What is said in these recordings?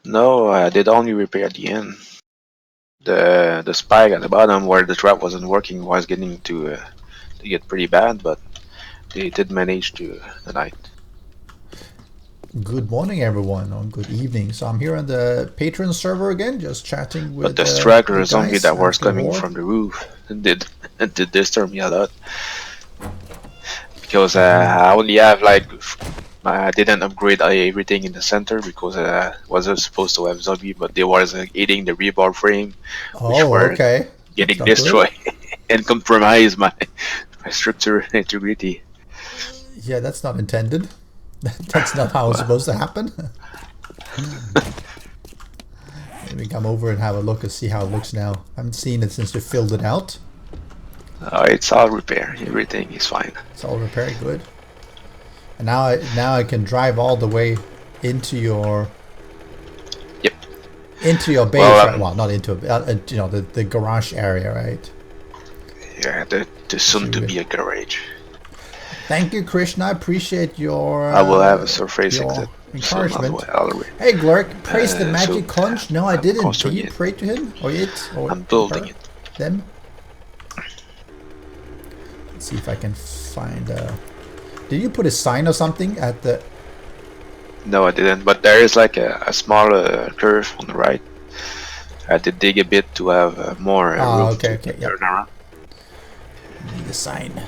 No, I did only repair at the end. The spike at the bottom where the trap wasn't working was getting to get pretty bad, but they did manage to tonight. Good morning, everyone, or good evening. So I'm here on the patron server again, just chatting But with the straggler you zombie guys that was at the coming horde. from the roof did disturb me a lot because I only have like I didn't upgrade everything in the center because wasn't supposed to have zombie, but they was eating the rebar frame, which Oh, were okay. That's getting not good. destroyed and compromise my structure integrity. Yeah, that's not intended. That's not how it's Well, supposed to happen. Let me come over and have a look and see how it looks now. I haven't seen it since they filled it out. it's all repair. Everything is fine. It's all repaired, good. And now I can drive all the way into your Yep. base, Well, right? Well, not into the garage area, right? yeah, the soon to be a garage. Thank you, Krishna. I appreciate I will have a surface exit your soon as encouragement. well. Hey, Glurk, praise the So magic conch. No, I I'm didn't. Can you constructing it. pray to him or it or I'm building her? it. Them? Let's see if I can find. Did you put a sign or something at the? No, I didn't. But there is like a small curve on the right. I had to dig a bit to have more room Okay, to okay, turn yep. around. Need a sign.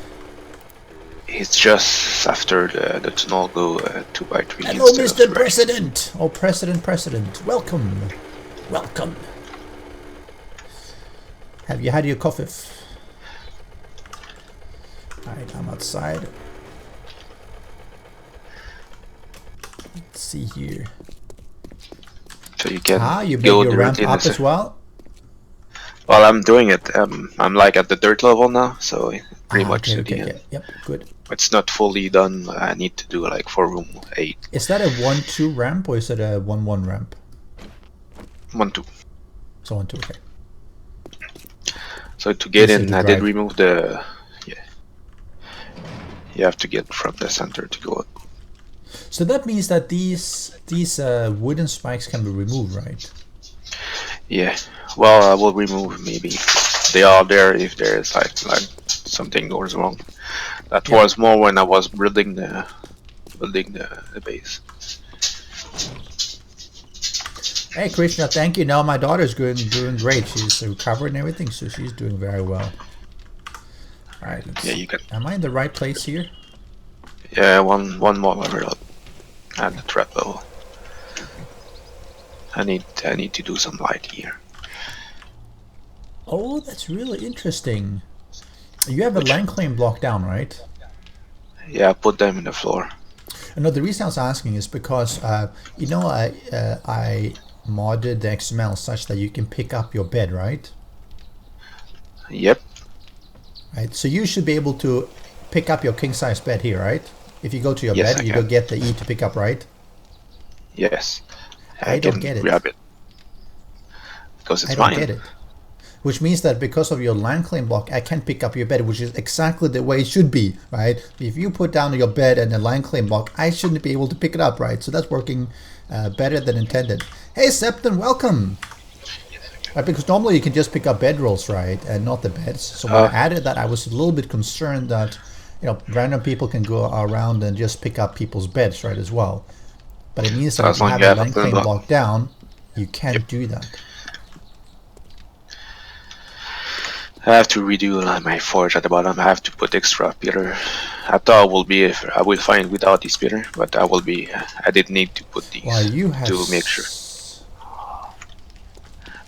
It's just after the tunnel go 2x3 Hello, instead of Mr. 3x3. President. Oh, President. Welcome. Welcome. Have you had your coffee? Alright, I'm outside. Let's see here. So you can You made go your ramp directly in up the. as well? Well, I'm doing it. I'm like at the dirt level now, so pretty much to the end. Yep, good. It's not fully done. I need to do like for room 8. Is that a 1-2 ramp or is it a 1-1 ramp? 1, 2. So 1-2, okay. So to get Easy in, to I did drive. remove the. Yeah. You have to get from the center to go up. So that means that these wooden spikes can be removed, right? Yeah. Well, I will remove maybe. They are there if there is like something goes wrong. That was more when I was building the base. Hey Krishna, thank you. Now my daughter's doing great. She's recovered and everything, so she's doing very well. All right, let's see. You can. Am I in the right place here? Yeah, one more level up at the trap level. I need to do some light here. Oh, that's really interesting. You have a land claim block down, right? Yeah, I put them in the floor. No, the reason I was asking is because I modded the XML such that you can pick up your bed, right? Yep. Right. So you should be able to pick up your king size bed here, right? If you go to your Yes, bed, I you can. don't get the E to pick up, right? Yes. I don't can get it. grab it because it's I don't mine. get it. Which means that because of your land claim block, I can't pick up your bed, which is exactly the way it should be, right? If you put down your bed and a land claim block, I shouldn't be able to pick it up, right? So that's working better than intended. Hey, Septon, welcome! Right, because normally you can just pick up bedrolls, right, and not the beds. So when I added that, I was a little bit concerned that, random people can go around and just pick up people's beds, right, as well. But it means So that as if you long have you a have a land plan claim block. block down, you can't do that. I have to redo my forge at the bottom. I have to put extra pillar. I thought I will find without this pillar, but I did need to put these Well, you have to make sure.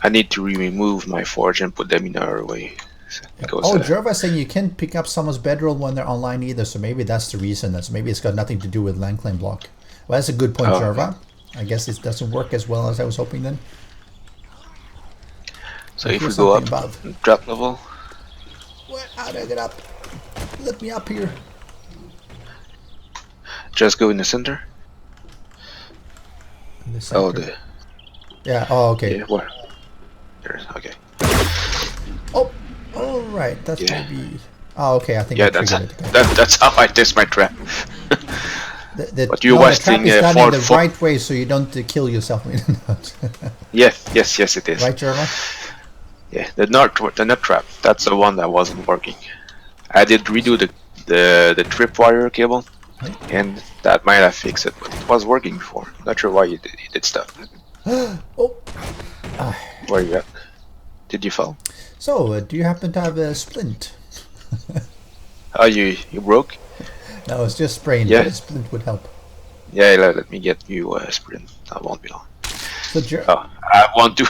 I need to remove my forge and put them in another way. Because, Jerva saying you can't pick up someone's bedroll when they're online either, so maybe that's the reason. Maybe it's got nothing to do with land claim block. Well, that's a good point, Jerva. I guess it doesn't work as well as I was hoping then. So if we go up, drop level. How do I get up? Let me up here. Just go in the center. Yeah. Oh, okay. Yeah, where? There's okay. Oh, all right. That's maybe. Oh, okay. I think. Yeah, that's how I test my trap. But you're wasting the trap is done in the right way, so you don't kill yourself. not? Yeah, yes, it is. Right, Jerva? Yeah, the nut trap. That's the one that wasn't working. I did redo the tripwire cable, Right. and that might have fixed it, but it was working before. Not sure why you did stuff. Oh. Where you at? Did you fall? So, do you happen to have a splint? Oh, you broke? No, it's just sprained. Yeah. But a splint would help. Yeah, let me get you a sprint. That won't be long. So, Oh, I want to.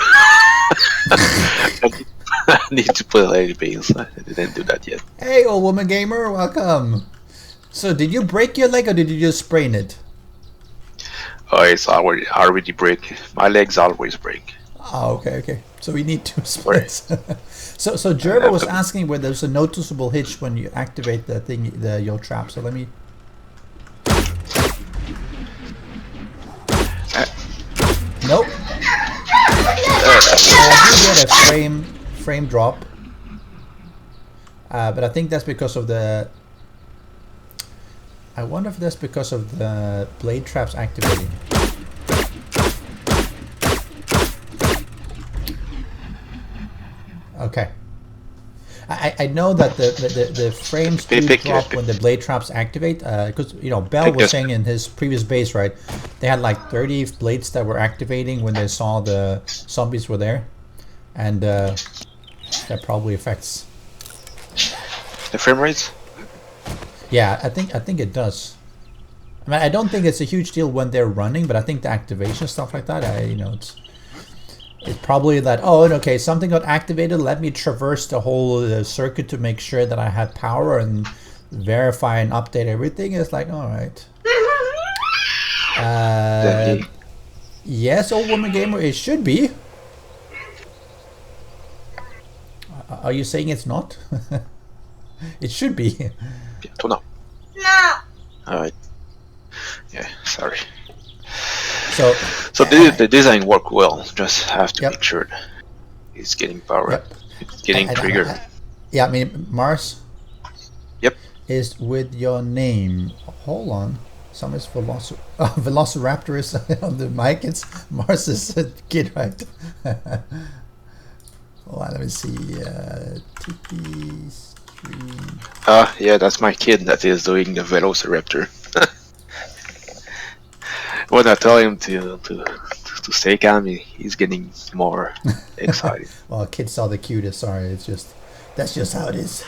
I need to play Lady Bales. I didn't do that yet. hey, old woman gamer, welcome. So, did you break your leg or did you just sprain it? Oh, it's already break. My legs always break. Oh, okay. So we need 2 splits. so Jerva was asking whether there's a noticeable hitch when you activate the thing, your trap. So let me. Nope. I do get a frame drop, but I think that's because of the. I wonder if that's because of the blade traps activating. Okay. I know that the frames do drop when the blade traps activate, because Bell was saying in his previous base, right, they had like 30 blades that were activating when they saw the zombies were there, and that probably affects the frame rates. Yeah, I think it does. I mean, I don't think it's a huge deal when they're running, but I think the activation stuff like that, it's probably that, oh, okay, something got activated, let me traverse the whole circuit to make sure that I had power and verify and update everything. It's like, all right. Yes, old woman gamer, it should be. Are you saying it's not? It should be. No. Alright. Yeah, sorry. So the design worked well. Just have to make sure it's getting power up. It's getting triggered. Yeah, I mean, Mars. Yep. Is with your name. Hold on. Someone's Velociraptor is on the mic. It's Mars's kid, right? Hold on, let me see. TP stream. Yeah, that's my kid that is doing the Velociraptor. When I tell him to stay calm, he's getting more excited. Well, kids are the cutest. Sorry, that's just how it is.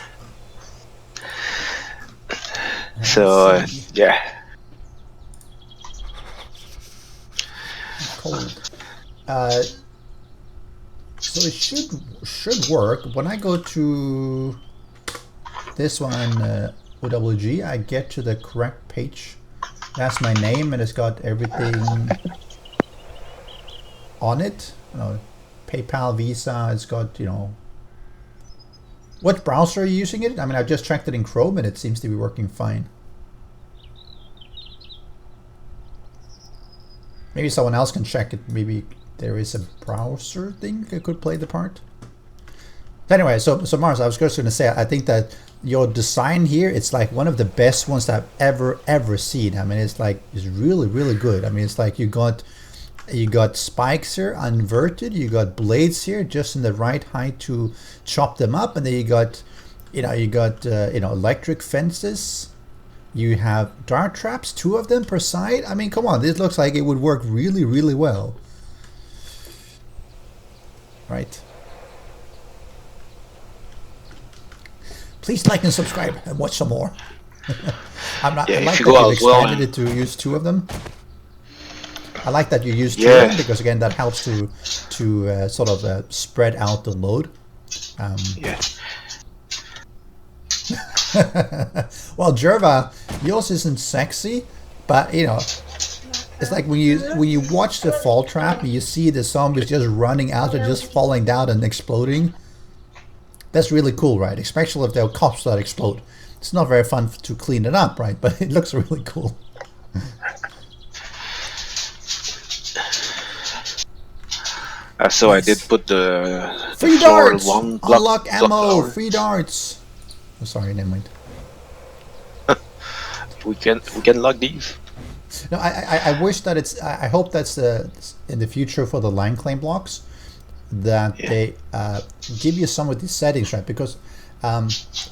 So yeah. Cold. So it should work. When I go to this one, OWG, I get to the correct page. That's my name, and it's got everything on it. PayPal, Visa. It's got What browser are you using it? I mean, I just checked it in Chrome, and it seems to be working fine. Maybe someone else can check it. Maybe there is a browser thing that could play the part. But anyway, so Mars, I was just going to say, I think that your design here, it's like one of the best ones that I've ever seen. I mean, it's really, really good. I mean, it's like you got spikes here, inverted. You got blades here, just in the right height to chop them up, and then you got electric fences. You have dart traps, 2 of them per side. I mean, come on, this looks like it would work really, really well. Right. Please like and subscribe and watch some more. I like that you've expanded it to use 2 of them. I like that you use 2 of them because again that helps to sort of spread out the load. Well, Jerva, yours isn't sexy, but it's like when you watch the fall trap and you see the zombies just running out and just falling down and exploding. That's really cool, right? Especially if there are cops that explode. It's not very fun to clean it up, right? But it looks really cool. So nice. I did put the free darts. Unlock ammo. Free darts. Oh, sorry, never mind. we can lock these. No, I wish that I hope that's in the future for the line claim blocks that Yeah. they give you some of these settings, right? Because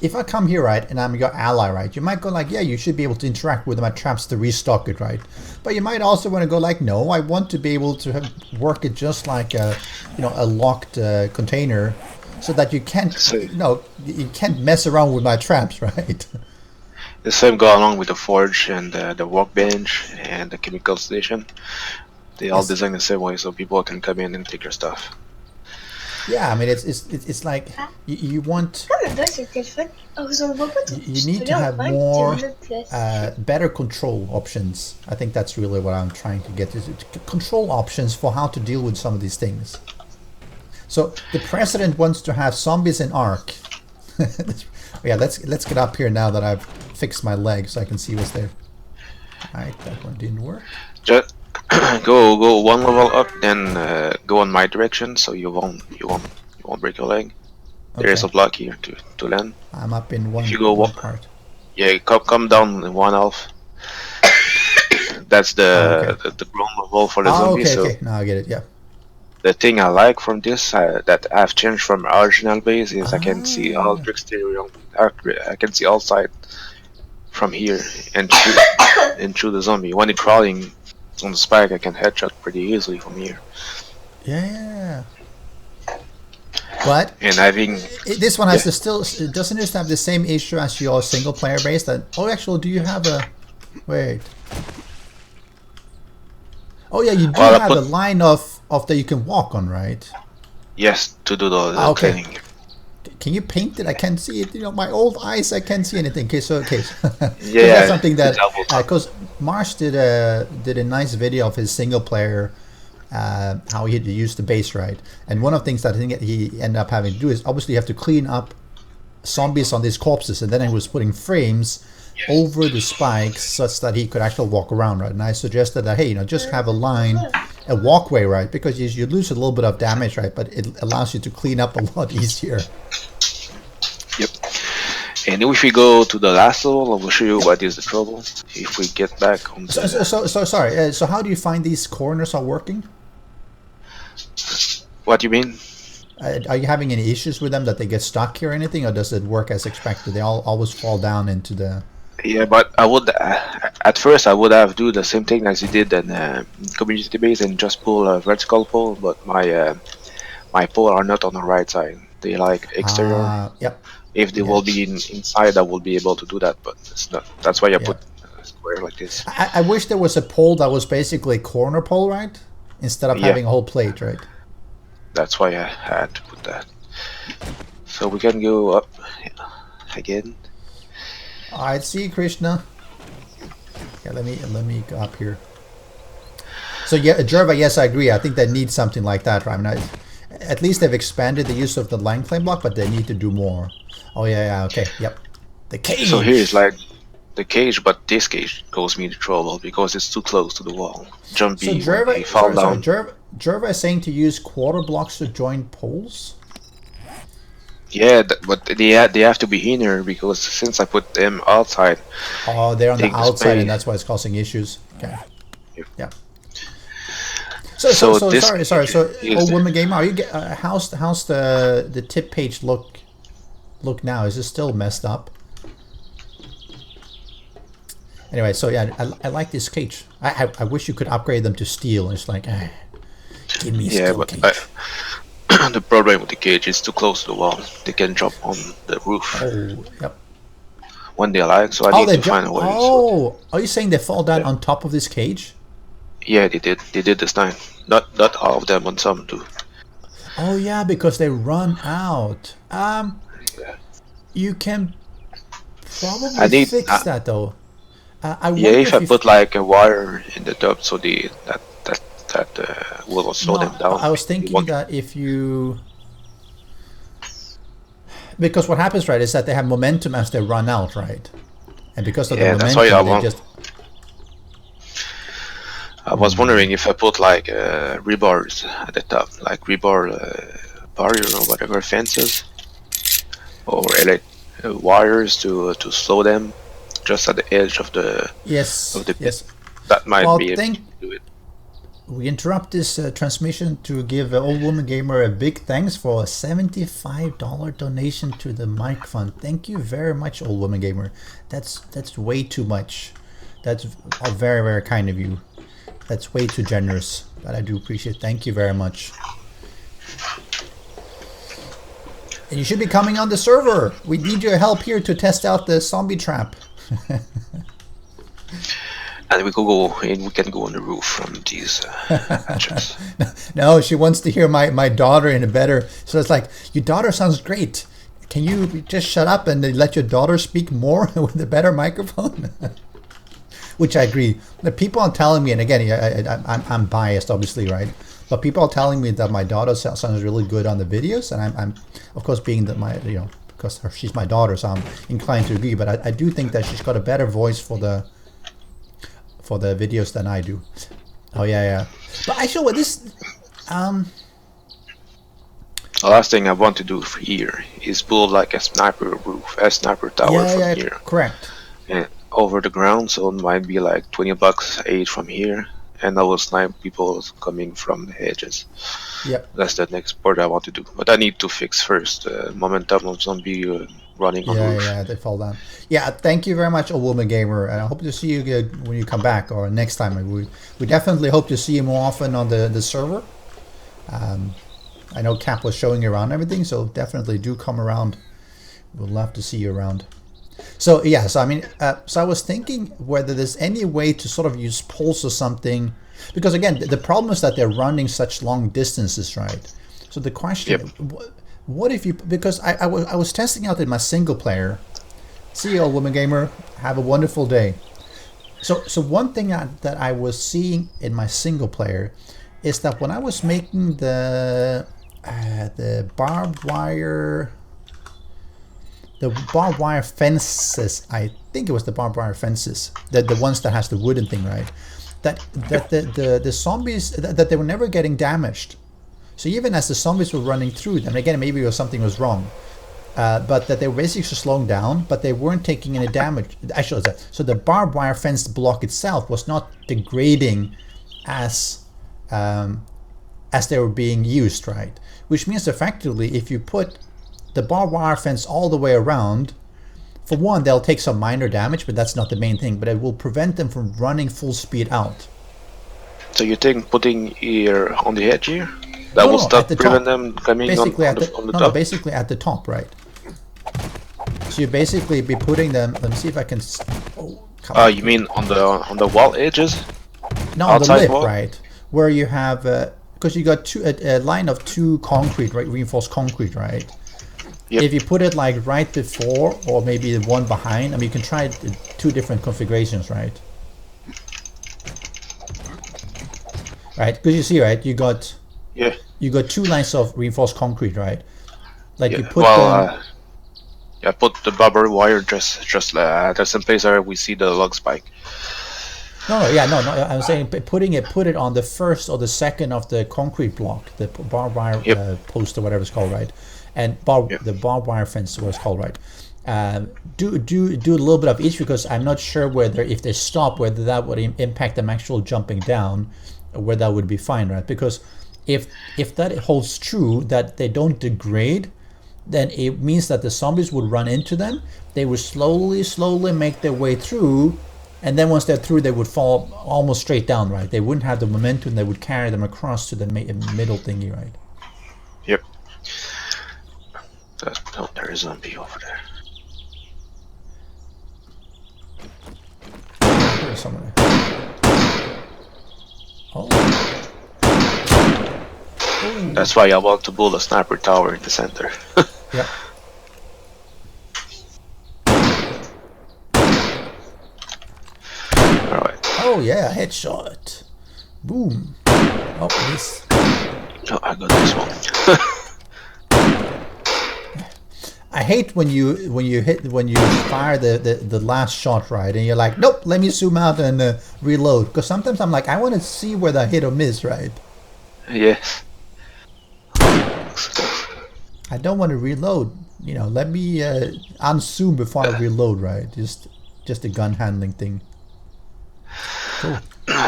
if I come here, right, and I'm your ally, right, you might go like, yeah, you should be able to interact with my traps to restock it, right? But you might also want to go like, no, I want to be able to work it just like a locked container, so that you can't, So you can't mess around with my traps, right? the same go along with the forge and the workbench and the chemical station. They all Yes. designed the same way, so people can come in and take your stuff. Yeah, I mean it's like you want Ah, mais bah, c'était le fun. Oh, vous en voit pas tout. you need to have more better control options. I think that's really what I'm trying to get is control options for how to deal with some of these things. So the president wants to have zombies in Ark. Yeah, let's get up here now that I've fixed my leg so I can see what's there. Alright, that one didn't work. Just go one level up, then go in my direction, so you won't break your leg. There is a Okay. block here to land. I'm up in one, If you go one part. yeah, come down in one half. That's Oh, okay. the ground level for the Oh, zombies. okay, So okay. Now I get it. Yeah. the thing I like from this that I've changed from original base is I can see all Ah. exterior. I can see all side from here and shoot the zombie. When it's crawling on the spike, I can headshot pretty easily from here. Yeah. But And having this one has yeah, doesn't it have the same issue as your single player base? That actually, do you have a wait? Oh yeah, you do well, I have a put line of that you can walk on, right? yes to do the Okay. cleaning. Can you paint it? I can't see it. My old eyes, I can't see anything. Okay, so because Yeah, that's something that double top. because Marsh did a nice video of his single player. How he had to use the base, right? And one of the things that I think he ended up having to do is obviously you have to clean up zombies on these corpses, and then he was putting frames over the spikes such that he could actually walk around, right? And I suggested that, hey, just have a line, a walkway, right? Because you lose a little bit of damage, right? But it allows you to clean up a lot easier. Yep. And if we go to the last level, I will show you what is the trouble. If we get back on the So sorry. So how do you find these corners are working? what you mean? Are you having any issues with them that they get stuck here or anything, or does it work as expected? They all always fall down into the. Yeah, but I would at first I would have do the same thing as you did in community base and just pull a vertical pole, but my pole are not on the right side. They like exterior. Yep. If they Yeah. will be inside, I will be able to do that, but it's not. That's why I Yeah. put a square like this. I wish there was a pole that was basically a corner pole, right? Instead of Yeah. having a whole plate, right? That's why I had to put that. So we can go up again. All right, see you, Krishna. Yeah, let me go up here. So yeah, Jerva, yes, I agree. I think they need something like that, right? I mean, at least they've expanded the use of the line claim block, but they need to do more. Oh yeah, okay, yep. The cage. So here is like the cage, but this cage goes me into trouble because it's too close to the wall. So Jumpy when Jerva, they fall down. Jerva is saying to use quarter blocks to join poles. Yeah, but they have to be inner because since I put them outside, Oh, they're on the take the outside, and space. that's why it's causing issues. Okay. Yep. Yeah. So So this sorry. So is old woman gamer, are you how's the tip page look now? Is it still messed up? Anyway, so yeah, I like this cage. I wish you could upgrade them to steel. It's like, give me a yeah, steel but cage. the problem with the cage is too close to the wall. They can jump on the roof Oh, yep. when they like, so I Oh, need they to find a way. Oh, are you saying they fall down Yeah. on top of this cage? Yeah, they did. They did this time. Not all of them, but some do. Oh yeah, because they run out. Yeah. You can probably I need. fix that though. I Yeah, wonder if I you put like a wire in the top, so that will slow No, them down. I was They thinking won't- that if you, because what happens, right, is that they have momentum as they run out, right? And because of Yeah, the that's why momentum, I they want. just. I was wondering if I put like rebars at the top, like rebar barrier or whatever fences, or wires to slow them, just at the edge of the Yes, pit. yes. that might Well, be able to do it. we interrupt this transmission to give Old Woman Gamer a big thanks for a $75 donation to the mic fund. Thank you very much, Old Woman Gamer. That's way too much. That's very, very kind of you. That's way too generous, but I do appreciate it. Thank you very much. And you should be coming on the server. We need your help here to test out the zombie trap. And we could go in. We can go on the roof from these hatches. No, she wants to hear my daughter in a better. So it's like, your daughter sounds great. Can you just shut up and let your daughter speak more with a better microphone? Which I agree. The people are telling me, and again, I'm biased, obviously, right? But people are telling me that my daughter sounds really good on the videos, and I'm of course, being that because she's my daughter, so I'm inclined to agree. But I do think that she's got a better voice for the videos than I do. Oh yeah. But actually, what this The last thing I want to do here is build like a sniper roof, a sniper tower from here. Correct. And over the ground, so it might be like $20 each from here, and I will snipe people coming from the edges. Yep. That's the next part I want to do. But I need to fix first momentum of zombie running on roof. Yeah, they fall down. Yeah, thank you very much, Old Woman Gamer, and I hope to see you when you come back or next time. We definitely hope to see you more often on the server. I know Cap was showing you around everything, so definitely do come around. We'd love to see you around. So yeah, so I mean, so I was thinking whether there's any way to sort of use pulse or something, because again, the problem is that they're running such long distances, right? So the question, what if you? Because I was testing out in my single player. See you, Old Woman Gamer. Have a wonderful day. So one thing that I was seeing in my single player is that when I was making the barbed wire. The barbed wire fences, I think it was the barbed wire fences, the ones that has the wooden thing, right? That the zombies, that they were never getting damaged. So even as the zombies were running through them, again, maybe something was wrong, but that they were basically slowing down, but they weren't taking any damage. Actually, so the barbed wire fence block itself was not degrading as they were being used, right? Which means effectively, if you put the barbed wire fence all the way around, for one, they'll take some minor damage, but that's not the main thing. But it will prevent them from running full speed out. So you think putting here on the edge here? That will stop prevent them coming basically on the top? No, basically at the top, right? So you basically be putting them. Let me see if I can. You mean on the wall edges? No, on the lip, wall? Right? Where you have because you got a line of two concrete, right? Reinforced concrete, right? Yep. If you put it like right before, or maybe the one behind, I mean, you can try two different configurations, right? Right, because you see, right, you got two lines of reinforced concrete, right? Like you put them. Put the barbed wire just there's some place where we see the log spike. No. I'm saying put it on the first or the second of the concrete block, the barbed wire post or whatever it's called, right? And the barbed wire fence, what it's called, right? Do a little bit of each, because I'm not sure whether if they stop, whether that would impact them actual jumping down, or whether that would be fine, right? Because if that holds true, that they don't degrade, then it means that the zombies would run into them. They would slowly make their way through, and then once they're through, they would fall almost straight down, right? They wouldn't have the momentum. They would carry them across to the middle thingy, right? Yep. There is a zombie over there. There's someone. Oh. That's why I want to build a sniper tower in the center. Yep. Alright. Oh yeah, headshot. Boom. Oh, this. Oh, I got this one. I hate when you fire the last shot, right, and you're like, nope, let me zoom out and reload, because sometimes I'm like, I want to see where the hit or miss, right? Yes. I don't want to reload. Let me unzoom before I reload, right? Just a gun handling thing. Cool.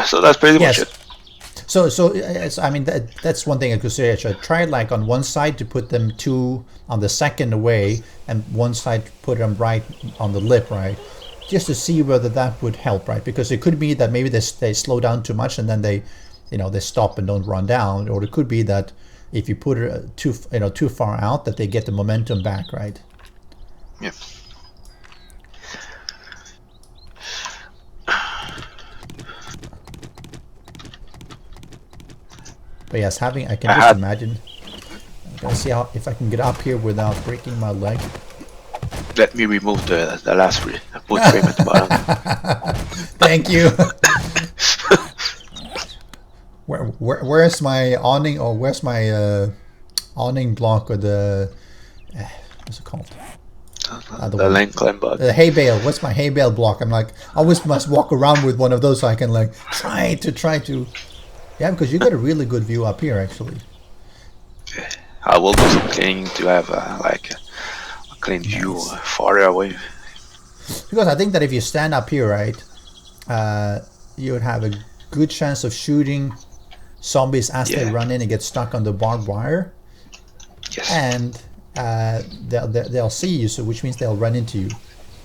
So that's pretty much Yes. it. I mean, that's one thing I could say. I should try like on one side to put them two on the second away, and one side to put them right on the lip, right? Just to see whether that would help, right? Because it could be that maybe they slow down too much and then they stop and don't run down, or it could be that if you put it too far out, that they get the momentum back, right? Yeah. But yes, I can just imagine. I'm gonna see if I can get up here without breaking my leg. Let me remove the last wood frame at the bottom. Thank you. Where's my awning? Or where's my awning block, or the what's it called? The length climb bug. The hay bale. What's my hay bale block? I'm like, I always must walk around with one of those so I can like try to. Yeah, because you got a really good view up here, actually. I will do some cleaning to have like a clean view far away. Because I think that if you stand up here, right, you would have a good chance of shooting zombies as they run in and get stuck on the barbed wire. Yes. And they'll see you, so which means they'll run into you.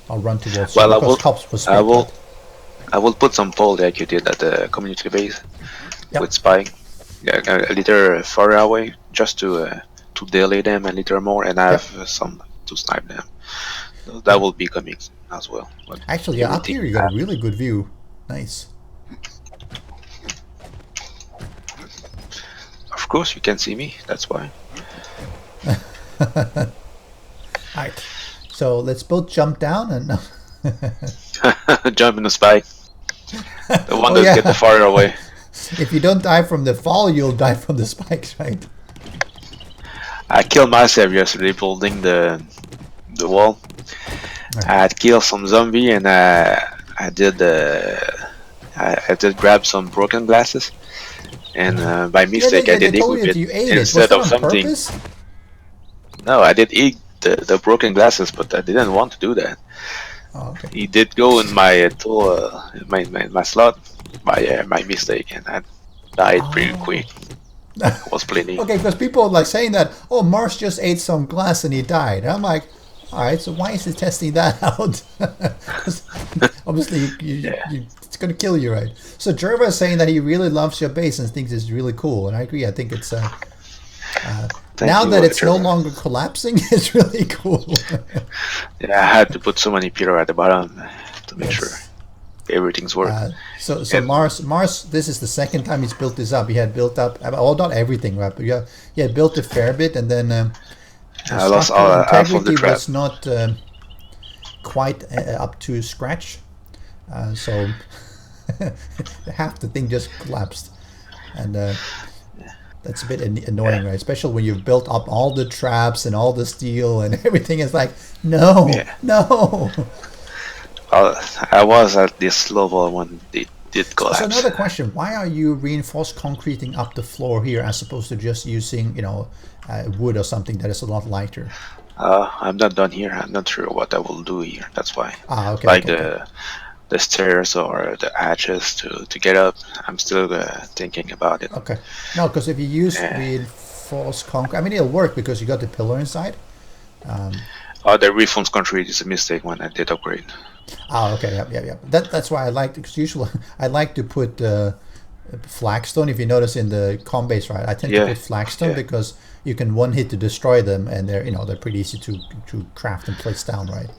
I'll run towards well, you. I will put some pole like you did at the community base. Yep. With spying, a little far away, just to delay them a little more, and I have some to snipe them. So that will be coming as well. But actually, up here you got a really good view. Nice. Of course, you can see me. That's why. Alright. So let's both jump down and Jump in the spike. The one that get the far away. If you don't die from the fall, you'll die from the spikes, right? I killed myself yesterday building the wall. I had killed some zombie, and I did grab some broken glasses, and by mistake I did equip it instead of something. Purpose? No, I did eat the broken glasses, but I didn't want to do that. Oh, okay. He did go in my tool, my slot. My mistake, and I died pretty quick. I was bleeding. Okay, because people are like saying that, oh, Mars just ate some glass and he died. And I'm like, all right, so why is he testing that out? Obviously, it's going to kill you, right? So Jerva is saying that he really loves your base and thinks it's really cool, and I agree. I think it's now that it's no longer collapsing, it's really cool. Yeah, I had to put so many pillar at the bottom to make sure everything's working. So Mars, this is the second time he's built this up. He had built up, well, not everything, right? But he had built a fair bit, and then I lost half of the trap. Was not quite up to scratch, so half the thing just collapsed, and that's a bit annoying, right? Especially when you've built up all the traps and all the steel and everything. Is like, no. I was at this level when it did collapse. So another question: why are you reinforced concreting up the floor here as opposed to just using, wood or something that is a lot lighter? I'm not done here. I'm not sure what I will do here. That's why. Okay. Like the stairs or the hatches to get up. I'm still thinking about it. Okay. No, because if you use reinforced concrete, I mean, it'll work because you got the pillar inside. The reinforced concrete is a mistake when I did upgrade. Okay, yeah. That's why I like, because usually I like to put flagstone. If you notice in the com base, right, I tend to put flagstone because you can one hit to destroy them, and they're pretty easy to craft and place down, right?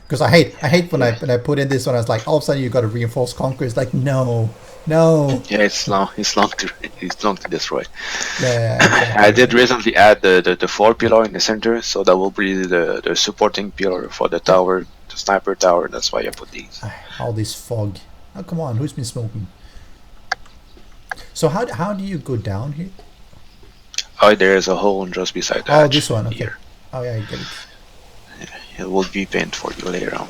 Because I hate when I put in this one, I was like, all of a sudden you got a reinforced concrete. It's like no. Yeah, it's long to destroy. Yeah. I did recently add the 4 pillar in the center, so that will be the supporting pillar for the tower. Sniper tower, that's why I put these. All this fog. Oh, come on, who's been smoking? So how do you go down here? Oh, there's a hole just beside the hatch. This one, okay. Here. Oh yeah, I get it. Yeah, it will be paint for you later on.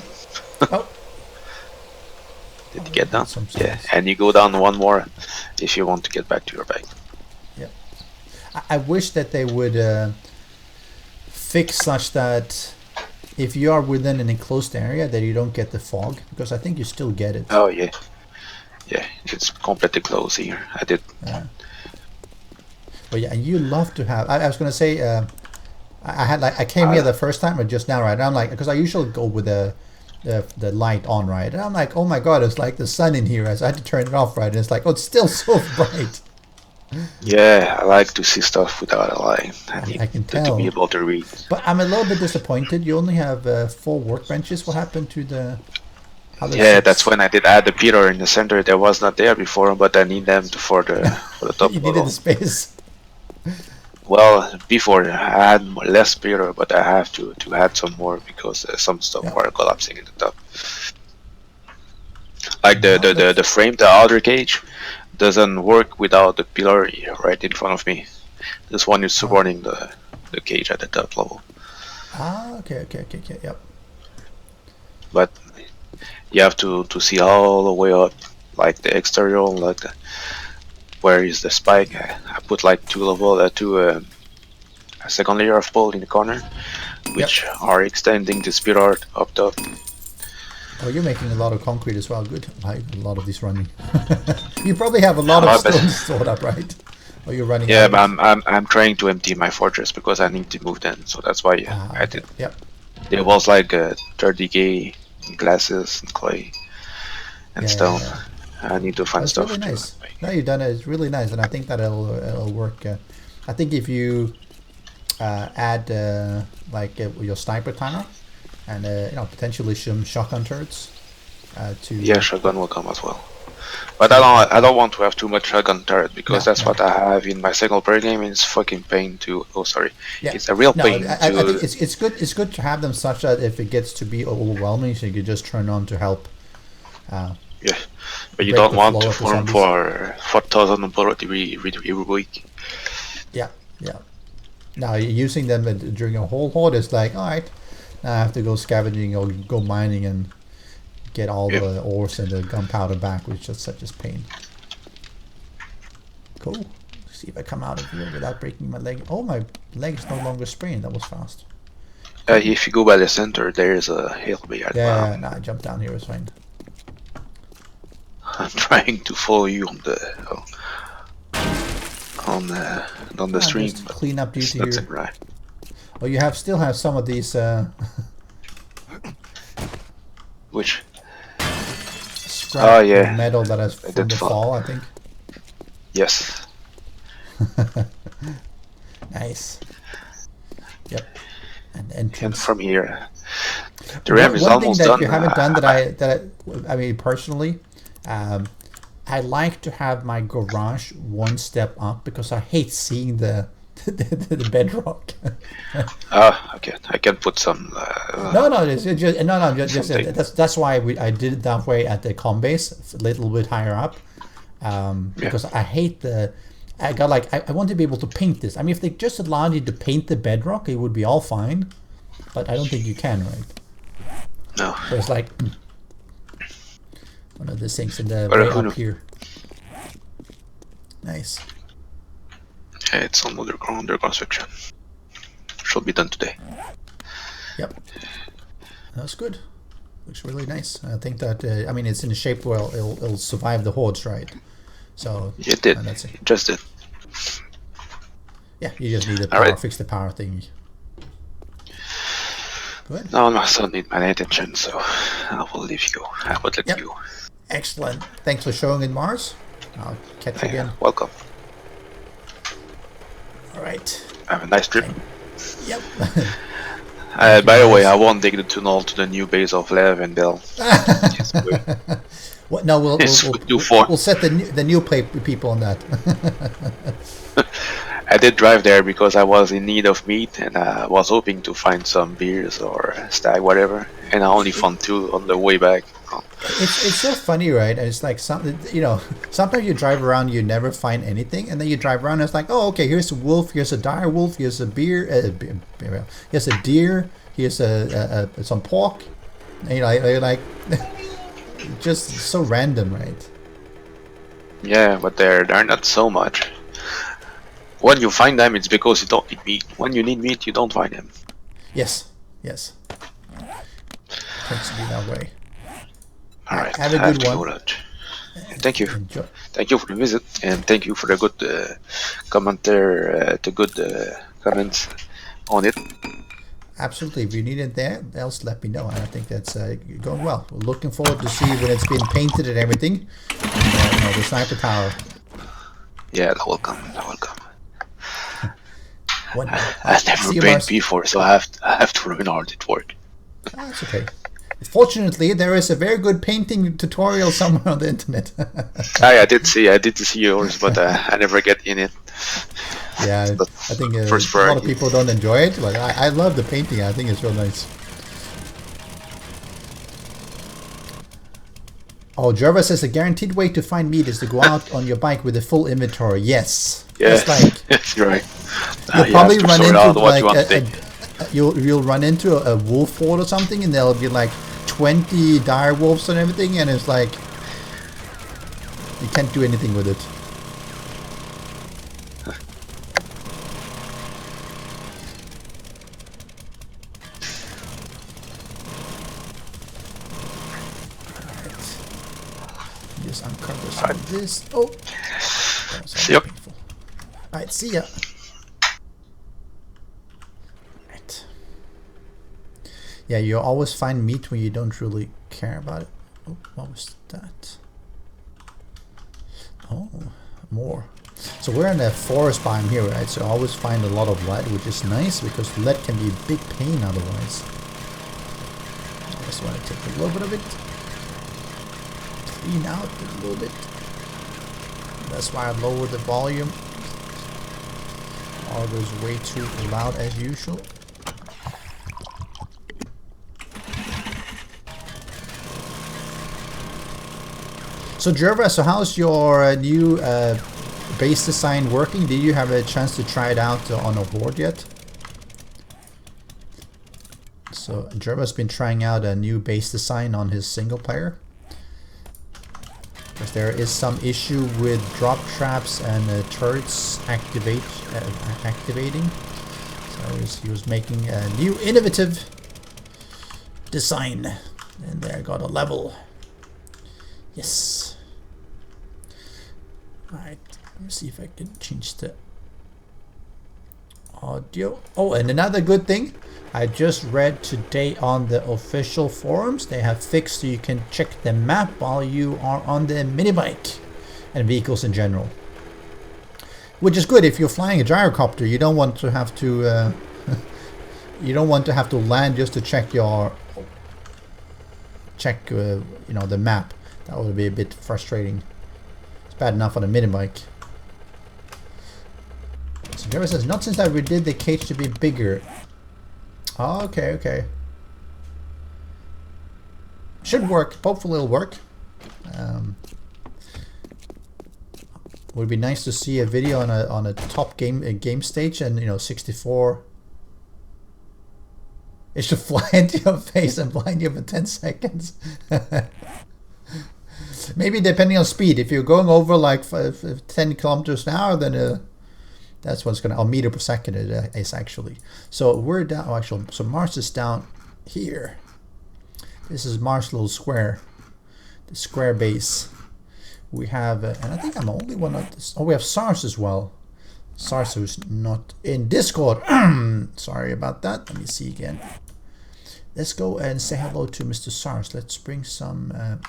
Oh. Did you get down? Yeah, and you go down one more if you want to get back to your bag. Yeah. I wish that they would fix such that if you are within an enclosed area that you don't get the fog, because I think you still get it. Oh yeah. Yeah, it's completely closed here. I did. But yeah, and you love to have. I was gonna say, I had like I came here the first time or just now, right? And I'm like, because I usually go with the light on, right? And I'm like, oh my god, it's like the sun in here. So I had to turn it off, right? And it's like, oh, it's still so bright. Yeah, I like to see stuff without a light. I need I can to be tell. able to read. But I'm a little bit disappointed. You only have 4 workbenches. What happened to the other Yeah, that's 6? when I did add the pillar in the center. That was not there before, but I need them for the top You needed level. the space. Well, before I had less pillar, but I have to add some more because some stuff Yeah. are collapsing in the top. Like No, that's the frame, the outer cage, doesn't work without the pillar right in front of me. This one is supporting the cage at the top level. okay. Yep. But you have to see all the way up, like the exterior, like where is the spike. I put like a second layer of pole in the corner, which are extending the pillar up top. Oh, you're making a lot of concrete as well. Good. Like a lot of this running. You probably have a lot of But stones stored up, right? Or you're running yeah, out but of I'm trying to empty my fortress because I need to move then. So that's why I okay. did. Yep. There was like 30k glasses and clay and stone. Yeah. I need to find That's stuff really to nice. make. No, you've done it. It's really nice, and I think that it'll work. I think if you add like your sniper timer and potentially some shotgun turrets to Yeah, shotgun will come as well. But I don't want to have too much shotgun turret because no that's no what I have in my single player game. And it's fucking pain to. Oh, sorry. yeah It's a real no pain I think to. it's good to have them such that if it gets to be overwhelming, so you could just turn on to help. Yeah, but you Break don't the want flow to of the farm zombies. for 4,000 bullet every week. Yeah. Now using them during a whole horde is like, all right, now I have to go scavenging or go mining and get all Yeah. the ores and the gunpowder back, which is such a pain. Cool. See if I come out of here without breaking my leg. Oh, my leg is no longer sprained. That was fast. If you go by the center, there is a hill behind. Yeah, no, I jumped down here. It's fine. I'm trying to follow you on the stream, Just but clean up it's duty not here. right. Oh, you still have some of these Which? scrap Yeah. metal that has I from did the fall. fall, I think. Yes. Nice. Yep. And And entrance. from here, the ramp is One thing almost that done. you haven't done I mean personally, I like to have my garage one step up because I hate seeing the bedrock. Okay. I can put some. Something. That's why I did it that way at the com base, a little bit higher up, because I hate I got like I want to be able to paint this. I mean, if they just allowed you to paint the bedrock, it would be all fine, but I don't think you can, right? No. So it's like one of the things in the Or way who up knew? here. Nice. Yeah, it's under construction. Should be done today. Yep. That's good. Looks really nice. I think that I mean it's in a shape where it'll survive the hordes, right? So It did. that's it. It just did. Yeah, you just need the All power, right. fix the power thing. Good. No, my son need my attention, so I will leave you. I will let Yep. you. Excellent. Thanks for showing in Mars. I'll catch you again. Welcome. All right. Have a nice trip. Yep. By the way, I won't dig the tunnel to the new base of Lev and Bell. It's good. What? No, we'll set the new people on that. I did drive there because I was in need of meat and I was hoping to find some beers or stag, whatever. And I only found 2 on the way back. It's so funny, right? And it's like sometimes you drive around, you never find anything, and then you drive around, and it's like, oh, okay, here's a wolf, here's a dire wolf, here's a here's a deer, here's some pork, and, you're like, just so random, right? Yeah, but they're not so much. When you find them, it's because you don't need meat. When you need meat, you don't find them. Yes. Tends to be that way. Alright, Have a I have good to one. go lunch. thank you. Enjoy. Thank you for the visit, and thank you for the good comment there, the good comments on it. Absolutely. If you need anything else, let me know. And I think that's going well. We're looking forward to see when it's been painted and everything. The sniper tower. Yeah, welcome, welcome. I've never See you, been Mars. before, so I have to learn how it works. That's okay. Fortunately, there is a very good painting tutorial somewhere on the internet. I did see yours, but I never get in it. Yeah, But I think a first lot of priority. people don't enjoy it, but I love the painting. I think it's real nice. Oh, Jerva says a guaranteed way to find meat is to go out on your bike with a full inventory. Yes. Yeah, It's like that's right. you'll You probably have to run sort into out what like you want to take. you'll run into a wolf horde or something, and there'll be like 20 dire wolves and everything, and it's like you can't do anything with it. Just uncover some of this. Oh, that was so Yep. painful. Alright, see ya. Right. Yeah, you always find meat when you don't really care about it. Oh, what was that? Oh, more. So we're in a forest biome here, right? So I always find a lot of lead, which is nice because lead can be a big pain otherwise. I just want to take a little bit of it. Clean out a little bit. That's why I lowered the volume. All goes way too loud as usual. So Jerva, so how's your new base design working? Did you have a chance to try it out on a horde yet? So Jerva's been trying out a new base design on his single player. Because there is some issue with drop traps and turrets activating. So he was making a new innovative design. And there, got a level. Yes. Alright, let me see if I can change the audio. Oh, and another good thing, I just read today on the official forums, they have fixed so you can check the map while you are on the mini bike and vehicles in general. Which is good if you're flying a gyrocopter. You don't want to have to you don't want to have to land just to check your you know, the map. That would be a bit frustrating. It's bad enough on a mini bike. So Jerry says, not since I redid the cage to be bigger. Oh, okay, okay. Should work. Hopefully it'll work. Would be nice to see a video on a top game stage, and 64. It should fly into your face and blind you for 10 seconds. Maybe depending on speed. If you're going over like 10 kilometers an hour, then that's what's gonna. Meter per second it is actually. So we're down. Oh, actually, so Mars is down here. This is Mars' little square, the square base. We have, and I think I'm the only one at this. Oh, we have SARS as well. SARS who's not in Discord. Sorry about that. Let me see again. Let's go and say hello to Mr. SARS. Let's bring some.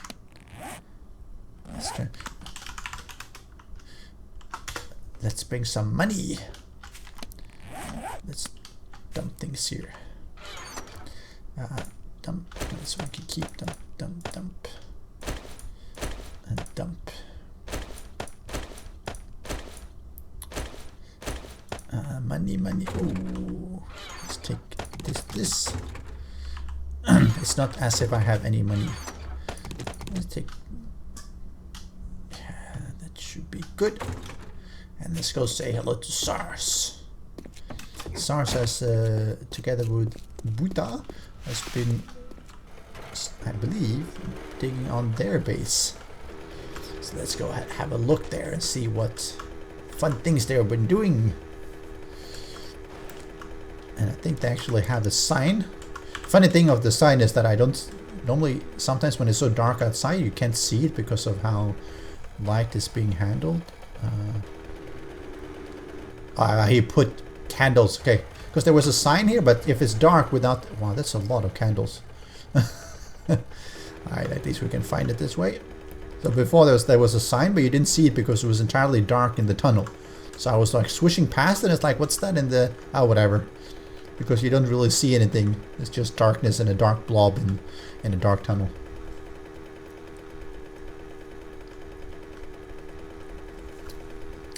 Let's bring some money. Let's dump things here. Dump. So we can keep dump. And dump. Money. Oh, let's take this. It's not as if I have any money. Let's take. That should be good. And let's go say hello to SARS. SARS has, together with Buta, has been, I believe, digging on their base. So let's go have a look there and see what fun things they've been doing. And I think they actually have a sign. Funny thing of the sign is that I don't normally, sometimes when it's so dark outside, you can't see it because of how light is being handled. He put candles. Okay, because there was a sign here, but if it's dark without... Wow, that's a lot of candles. Alright, at least we can find it this way. So before there was a sign, but you didn't see it because it was entirely dark in the tunnel. So I was like swishing past it, and it's like, what's that in the... Oh, whatever. Because you don't really see anything. It's just darkness and a dark blob in a dark tunnel.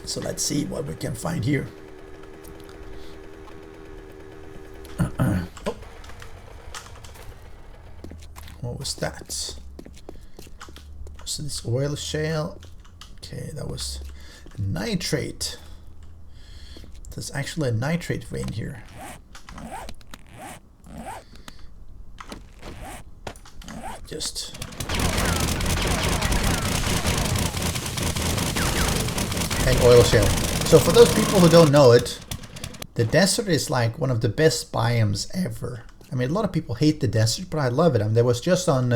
So let's see what we can find here. Oh. What was that? So this oil shale. Okay, that was nitrate. There's actually a nitrate vein here. Just and oil shale. So for those people who don't know it, the desert is like one of the best biomes ever. I mean, a lot of people hate the desert, but I love it. I mean, there was just on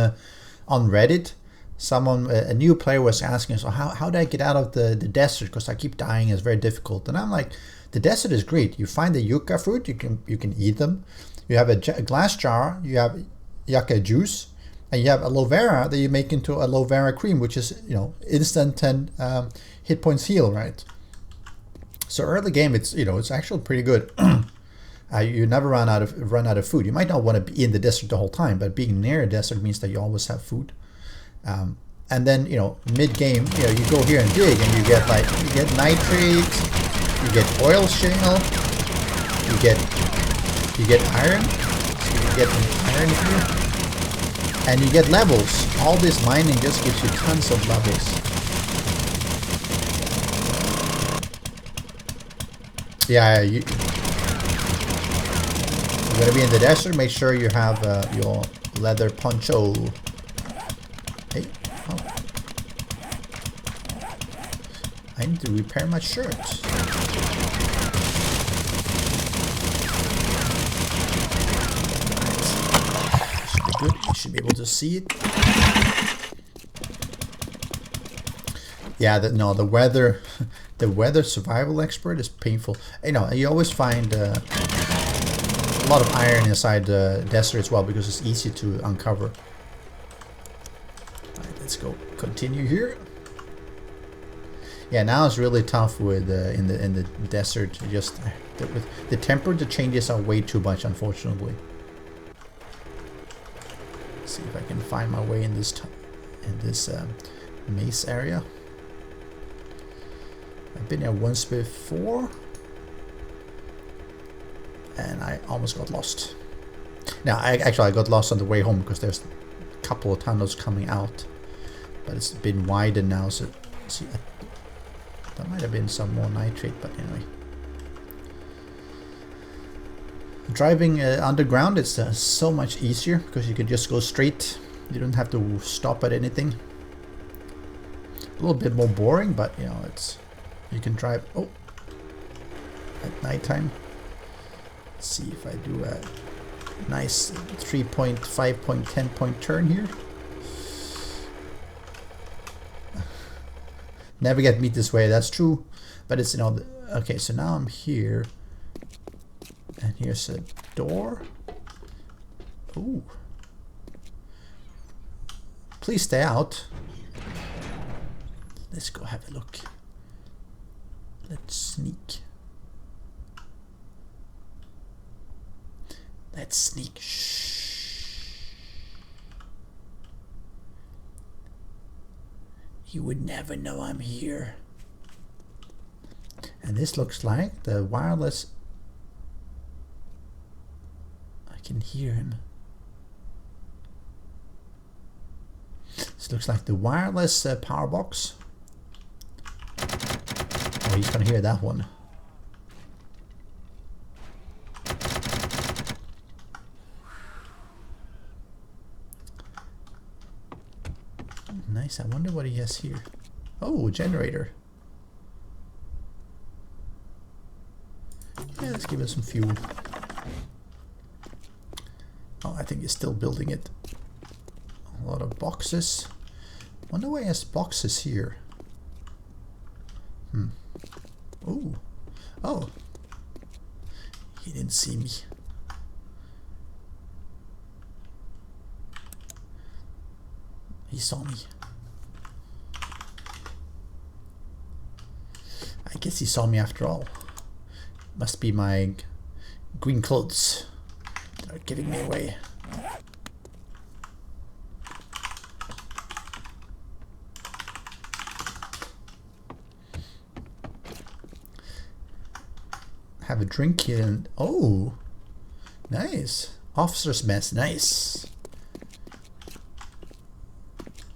Reddit, someone, a new player was asking, so how do I get out of the desert? Because I keep dying, it's very difficult. And I'm like, the desert is great. You find the yucca fruit, you can eat them. You have a glass jar, you have yucca juice, and you have aloe vera that you make into aloe vera cream, which is, you know, instant and hit points heal, right? So early game, it's, you know, it's actually pretty good. You never run out of food. You might not want to be in the desert the whole time, but being near a desert means that you always have food. And then, you know, mid game, you know, you go here and dig, and you get nitrate, you get oil shale, you get iron, so you get iron here. And you get levels. All this mining just gives you tons of levels. Yeah, you're gonna be in the desert. Make sure you have your leather poncho. Hey, oh. I need to repair my shirt. Good. You should be able to see it. Yeah, the weather survival expert is painful. You know, you always find a lot of iron inside the desert as well because it's easy to uncover. Alright, let's go continue here. Yeah, now it's really tough with in the desert. Just with the temperature changes are way too much, unfortunately. See if I can find my way in this maze area. I've been here once before, and I almost got lost. Now, I got lost on the way home because there's a couple of tunnels coming out, but it's been widened now. So, see, there might have been some more nitrate, but anyway. Driving underground is so much easier because you can just go straight. You don't have to stop at anything. A little bit more boring, but you know, you can drive at nighttime. Let's see if I do a nice 3-point, 5-point, 10-point turn here. Never get meat this way, that's true, but it's, you know, okay, so now I'm here. And here's a door. Ooh. Please stay out. Let's go have a look. Let's sneak. Let's sneak. Shh. You would never know I'm here. And this looks like the wireless... I can hear him. This looks like the wireless power box. Oh, he's gonna hear that one. Nice. I wonder what he has here. Oh, generator. Yeah, let's give it some fuel. Oh, I think he's still building it. A lot of boxes. Wonder why he has boxes here. Ooh. Oh. He didn't see me. He saw me. I guess he saw me after all. Must be my green clothes that are giving me away. Have a drink here and oh, nice. Officer's mess, nice.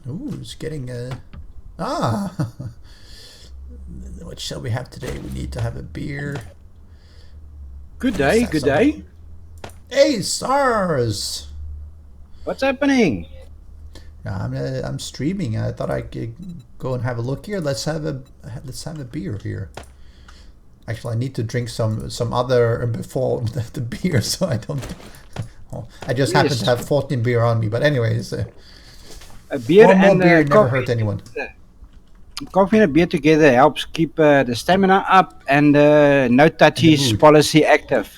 Ooh, it's getting a what shall we have today? We need to have a beer. Good day, good day. Hey, SARS! What's happening? I'm streaming. I thought I could go and have a look here. Let's have a beer here. Actually, I need to drink some other before the beer, so I don't. Oh, I just happen to have 14 beer on me, but anyways, a beer one more and beer never coffee. hurt anyone. Coffee and a beer together helps keep the stamina up and no touchies mood. policy active.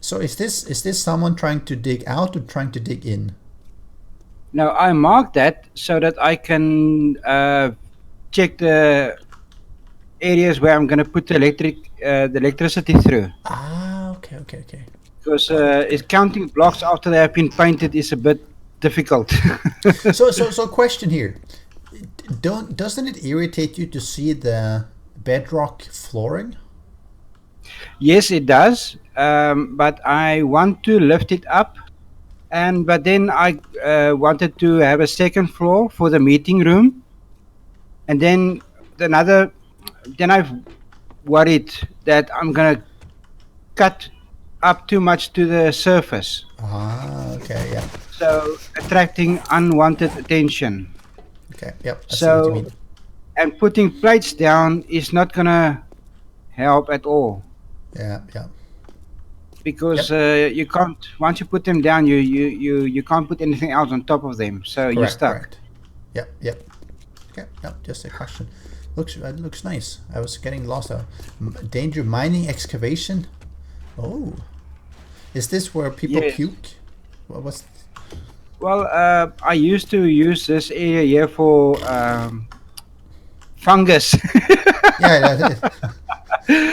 So is this someone trying to dig out or trying to dig in? Now I mark that so that I can check the areas where I'm going to put the electricity through. Ah, okay. Because it's counting blocks after they have been painted is a bit difficult. So question here. Doesn't it irritate you to see the bedrock flooring? Yes, it does. But I want to lift it up, but then I wanted to have a second floor for the meeting room, and then I've worried that I'm gonna cut up too much to the surface. Ah, okay, yeah. So attracting unwanted attention. Okay, yep. I see what you So, mean. and putting plates down is not gonna help at all. Yeah. Because you can't, once you put them down, you can't put anything else on top of them, so you're stuck. Correct. Yep. Okay, yep. Just a question. Looks nice. I was getting lost. Danger mining excavation. Oh, is this where people Yes. puke? What's? Well, I used to use this area here for fungus. Yeah. That is.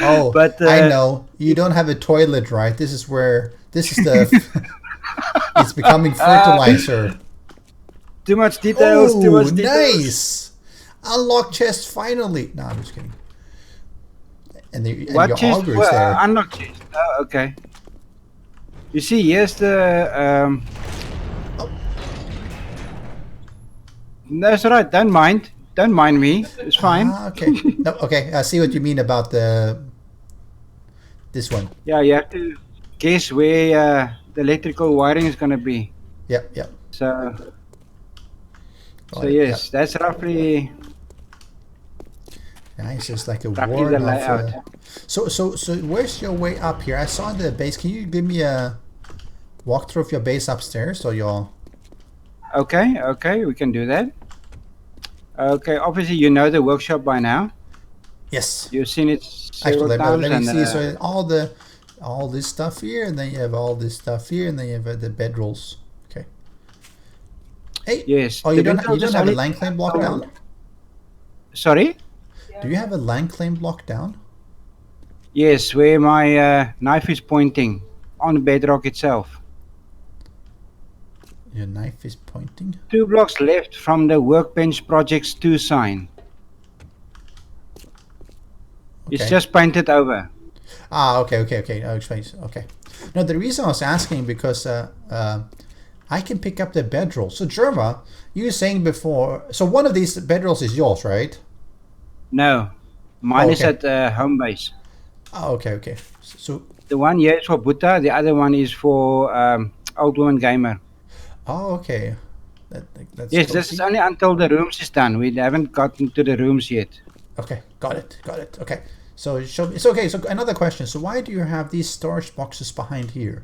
Oh, But, I know. You don't have a toilet, right? This is the. It's becoming fertilizer. Too much details. Oh, Too much details. nice! Unlock chest finally. No, I'm just kidding. And What your chest? auger is Well, there. unlock chest. Oh, okay. You see, here's the. That's all right. Don't mind. Don't mind me. It's fine. Ah, okay. No, okay. I see what you mean about this one. Yeah, you have to guess where the electrical wiring is going to be. Yep. So Got it, yes, that's roughly Nice. It's like a roughly warren the of. layout. So where's your way up here? I saw the base. Can you give me a walkthrough of your base upstairs or your? Okay, we can do that. Okay, obviously you know the workshop by now. Yes. You've seen it several Actually, times. let me see. and, So all this stuff here, and then you have all this stuff here, and then you have the bedrolls. Okay. Hey. yes. Oh, the you don't bedrolls is have a only- line claim block down? Sorry? Do you have a line claim block down? Yes, where my knife is pointing on the bedrock itself. Your knife is pointing. 2 blocks left from the workbench projects 2 sign. It's Okay. just painted over. Ah, okay. I'll explain. Okay. No, the reason I was asking because I can pick up the bedroll. So Jerma, you were saying before. So one of these bedrolls is yours, right? No, mine is okay. at home base. Oh, okay. So The one here is for Buddha, the other one is for Old Woman Gamer. oh, okay. That's Yes, this is only until the rooms is done. We haven't gotten to the rooms yet. Okay, got it. Okay. So it's okay. So another question. So why do you have these storage boxes behind here?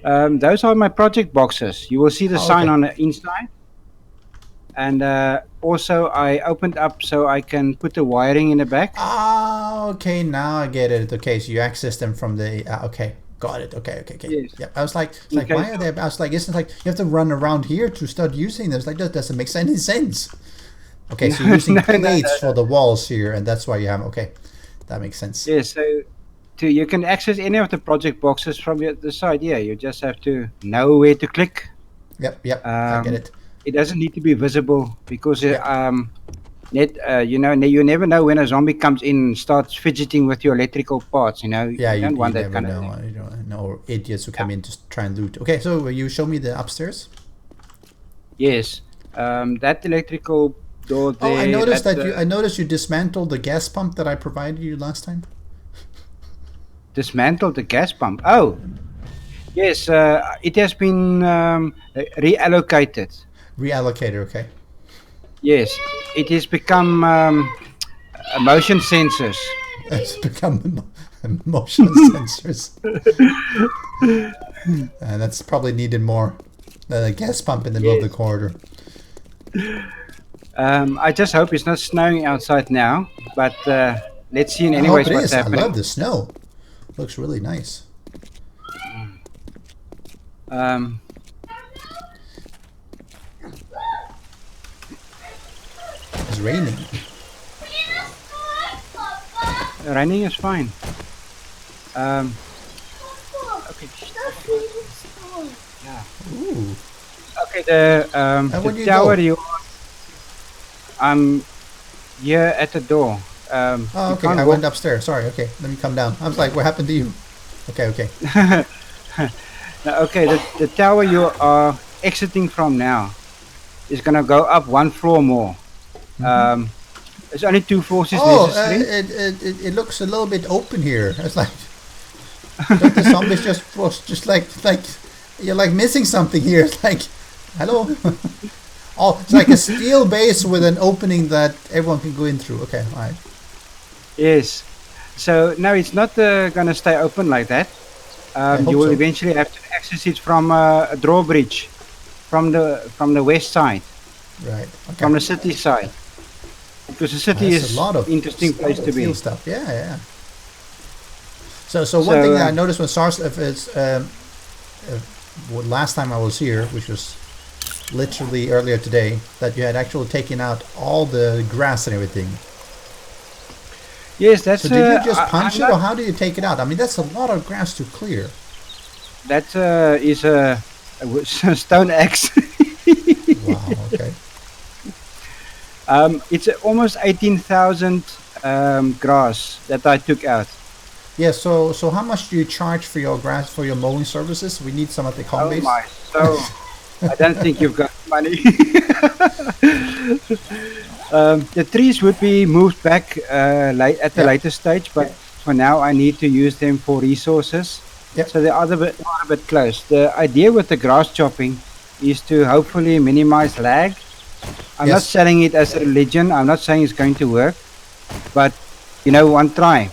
Those are my project boxes. You will see the Oh, sign okay. on the inside. and also I opened up so I can put the wiring in the back. Ah, okay, now I get it. Okay, so you access them from the. Okay, got it. Okay. Yes. Yep. I was like, Okay. why are they? I was like, isn't it like you have to run around here to start using them? It's like that doesn't make any sense. Okay, so you're using No, plates for the walls here, and that's why you have. Okay, that makes sense. Yes. So you can access any of the project boxes from the side. Yeah, you just have to know where to click. Yep. I get Um, it. it doesn't need to be visible because Yep. you never know when a zombie comes in and starts fidgeting with your electrical parts. Yeah, You don't you want that never kind of know. thing. You know, idiots who come in to try and loot. Okay, so you show me the upstairs. Yes. That electrical door Oh, I there. noticed That's that you. I noticed you dismantled the gas pump that I provided you last time. dismantled the gas pump. Oh, yes. It has been reallocated. Reallocator. Okay. Yes, it has become motion sensors. It's become motion sensors. That's probably needed more than a gas pump in the middle of the Yes. corridor. I just hope it's not snowing outside now, but let's see in I hope anyways it what's is. I love happening. the snow. Looks really nice. Um, It's raining. Running is fine. Um, okay. Yeah. Ooh. Okay. The And where do the you tower go? you. I'm here at the door. Oh, You okay. can't I walk. went upstairs. Sorry. Okay. Let me come down. I was like, what happened to you? Okay. No, okay. The tower you are exiting from now is gonna go up one floor more. Um, There's only 2 floors is Oh, necessary. it looks a little bit open here. It's like, don't the zombies just like you're like missing something here. It's like, hello. Oh, it's like a steel base with an opening that everyone can go in through. Okay, all right. Yes. So no, it's not gonna stay open like that. I hope You will so. eventually have to access it from a drawbridge from the west side, Right. from Okay. the city side, because the city That's a is lot of interesting place to steel be. stuff. Yeah. So one So thing that I noticed when SARS is last time I was here, which was literally earlier today, that you had actually taken out all the grass and everything. Yes, that's So did you just punch I'm it, or not- how do you take it out? I mean, that's a lot of grass to clear. that is a stone axe. Wow. Okay. It's almost 18,000 grass that I took out. Yeah. So how much do you charge for your grass for your mowing services? We need some at the Oh Combase. my! So I don't think you've got money. The trees would be moved back at the Yep. later stage, but for now I need to use them for resources. Yep. So they are a bit close. The idea with the grass chopping is to hopefully minimize lag. I'm not Yes. selling it as a religion. I'm not saying it's going to work, but one try.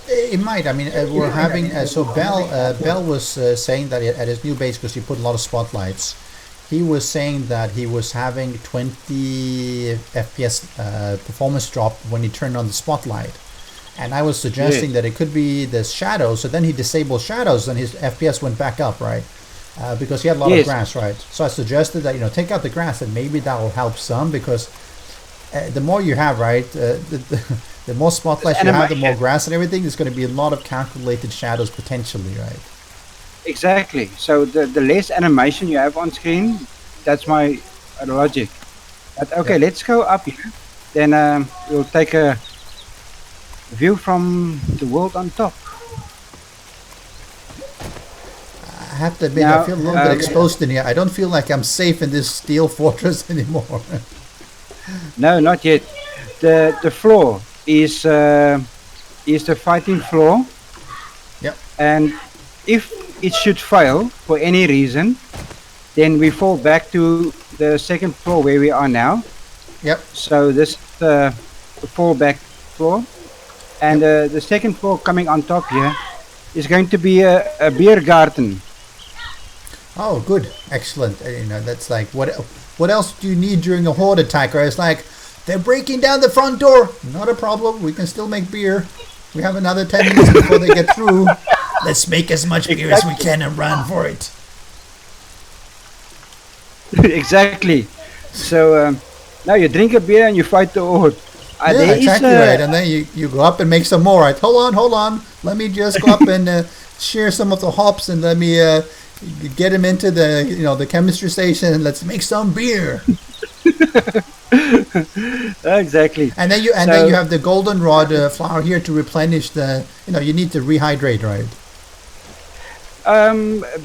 It might. I mean, we're having. So Bell was saying that at his new base, because he put a lot of spotlights, he was saying that he was having 20 FPS performance drop when he turned on the spotlight. And I was suggesting that it could be the shadows. So then he disabled shadows, and his FPS went back up, right? Because he had a lot of Yes. grass, right? So I suggested that take out the grass, and maybe that will help some, because the more you have, right, the more spotlights you have, the more Animation. grass and everything. There's going to be a lot of calculated shadows potentially, right? Exactly. So the less animation you have on screen, that's my logic. But okay, Yeah. let's go up here. Then we'll take a view from the world on top. I have to admit, Now, I feel a little bit exposed in here. I don't feel like I'm safe in this steel fortress anymore. No, not yet. The floor is the fighting floor. Yep. And if it should fail for any reason, then we fall back to the second floor where we are now. Yep. So this is the fallback floor, and the second floor coming on top here is going to be a beer garden. Oh, good, excellent. That's like what else do you need during a horde attack? Or it's like, they're breaking down the front door. Not a problem. We can still make beer. We have another 10 minutes before they get through. Let's make as much beer as we can and run for it. Exactly. So now you drink a beer and you fight the horde. Yeah, exactly right. And then you go up and make some more. Right? Hold on. Let me just go up and share some of the hops and let me get him into the chemistry station and let's make some beer. Exactly. And then you have the goldenrod flower here to replenish the. You need to rehydrate, right?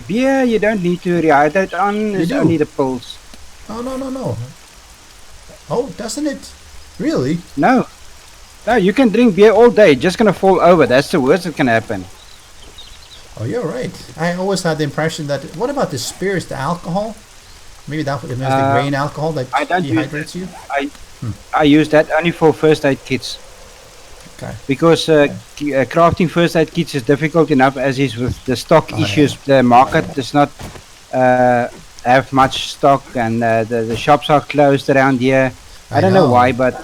Beer you don't need to rehydrate on. It's only the pills. Oh no. Oh, doesn't it? Really? No, you can drink beer all day. Just gonna fall over. That's the worst that can happen. Oh, you're right. I always had the impression that. What about the spirits, the alcohol? Maybe that was the grain alcohol that dehydrates you. I use that only for first aid kits. Okay. Because crafting first aid kits is difficult enough as is with the stock issues. Yeah. The market does not have much stock, and the shops are closed around here. I don't know why, but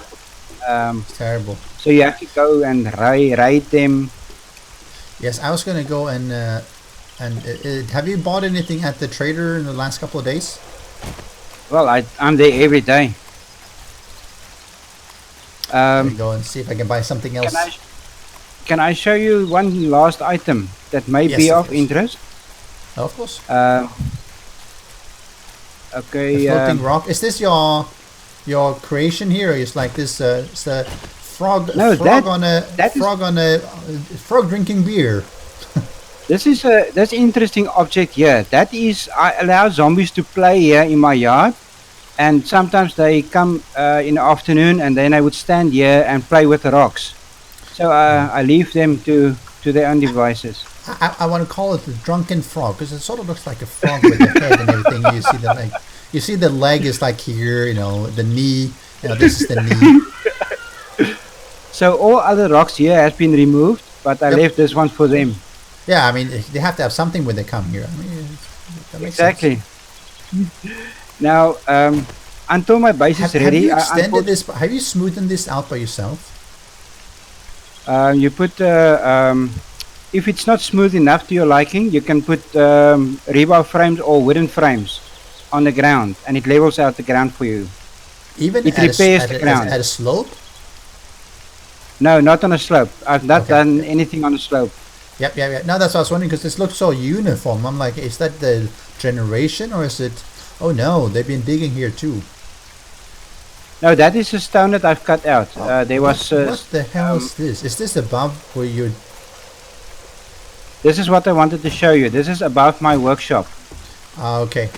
it's terrible. So you have to go and raid them. Yes, I was gonna go and have you bought anything at the trader in the last couple of days? Well, I'm there every day. Go and see if I can buy something else. Can I show you one last item that may be of interest? Oh, of course. Okay. The floating rock. Is this your creation here? Or is like this? It's a frog. No, frog drinking beer. This is that's interesting object here. That is, I allow zombies to play here in my yard, and sometimes they come in the afternoon, and then I would stand here and play with the rocks. So I leave them to their own devices. I want to call it the drunken frog because it sort of looks like a frog with the head and everything. You see the leg. You see the leg is like here. The knee. This is the knee. So all other rocks here has been removed, but I left this one for them. Yeah, I mean they have to have something when they come here. I mean, that makes exactly. Sense. Now, until my base is ready, you extended this? Have you smoothened this out by yourself? You put if it's not smooth enough to your liking, you can put rebar frames or wooden frames on the ground, and it levels out the ground for you. Even it repairs the ground at a slope. No, not on a slope. I've not done anything on a slope. Yep. No, that's what I was wondering because this looks so uniform. I'm like, is that the generation or is it? Oh no, they've been digging here too. No, that is a stone that I've cut out. There was. What the hell is this? Is this above where you? This is what I wanted to show you. This is above my workshop. Okay.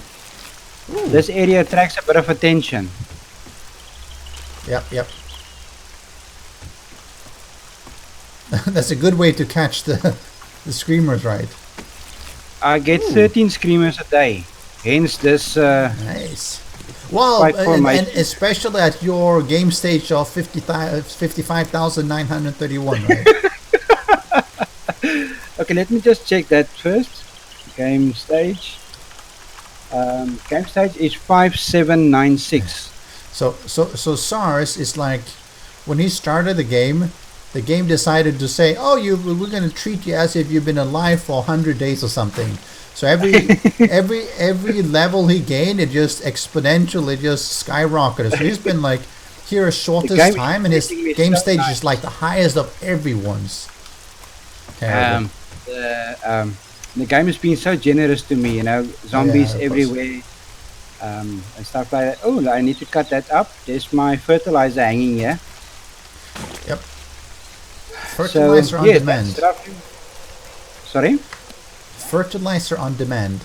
Ooh. This area attracts a bit of attention. Yep. That's a good way to catch the screamers, right? I get 13 screamers a day. Hence this. Nice. Well, and especially at your game stage of 55,931, right? Okay, let me just check that first. Game stage. Game stage is 5796. So SARS is like when he started the game decided to say, "Oh, we're going to treat you as if you've been alive for 100 days or something." So every level he gained, it just exponentially just skyrocketed. So he's been like here a shortest time, and his game stage is like the highest of everyone's. The game has been so generous to me, zombies everywhere, and stuff like that. Oh, I need to cut that up. There's my fertilizer hanging here. Yep. Fertilizer on demand. Sorry? Fertilizer on demand.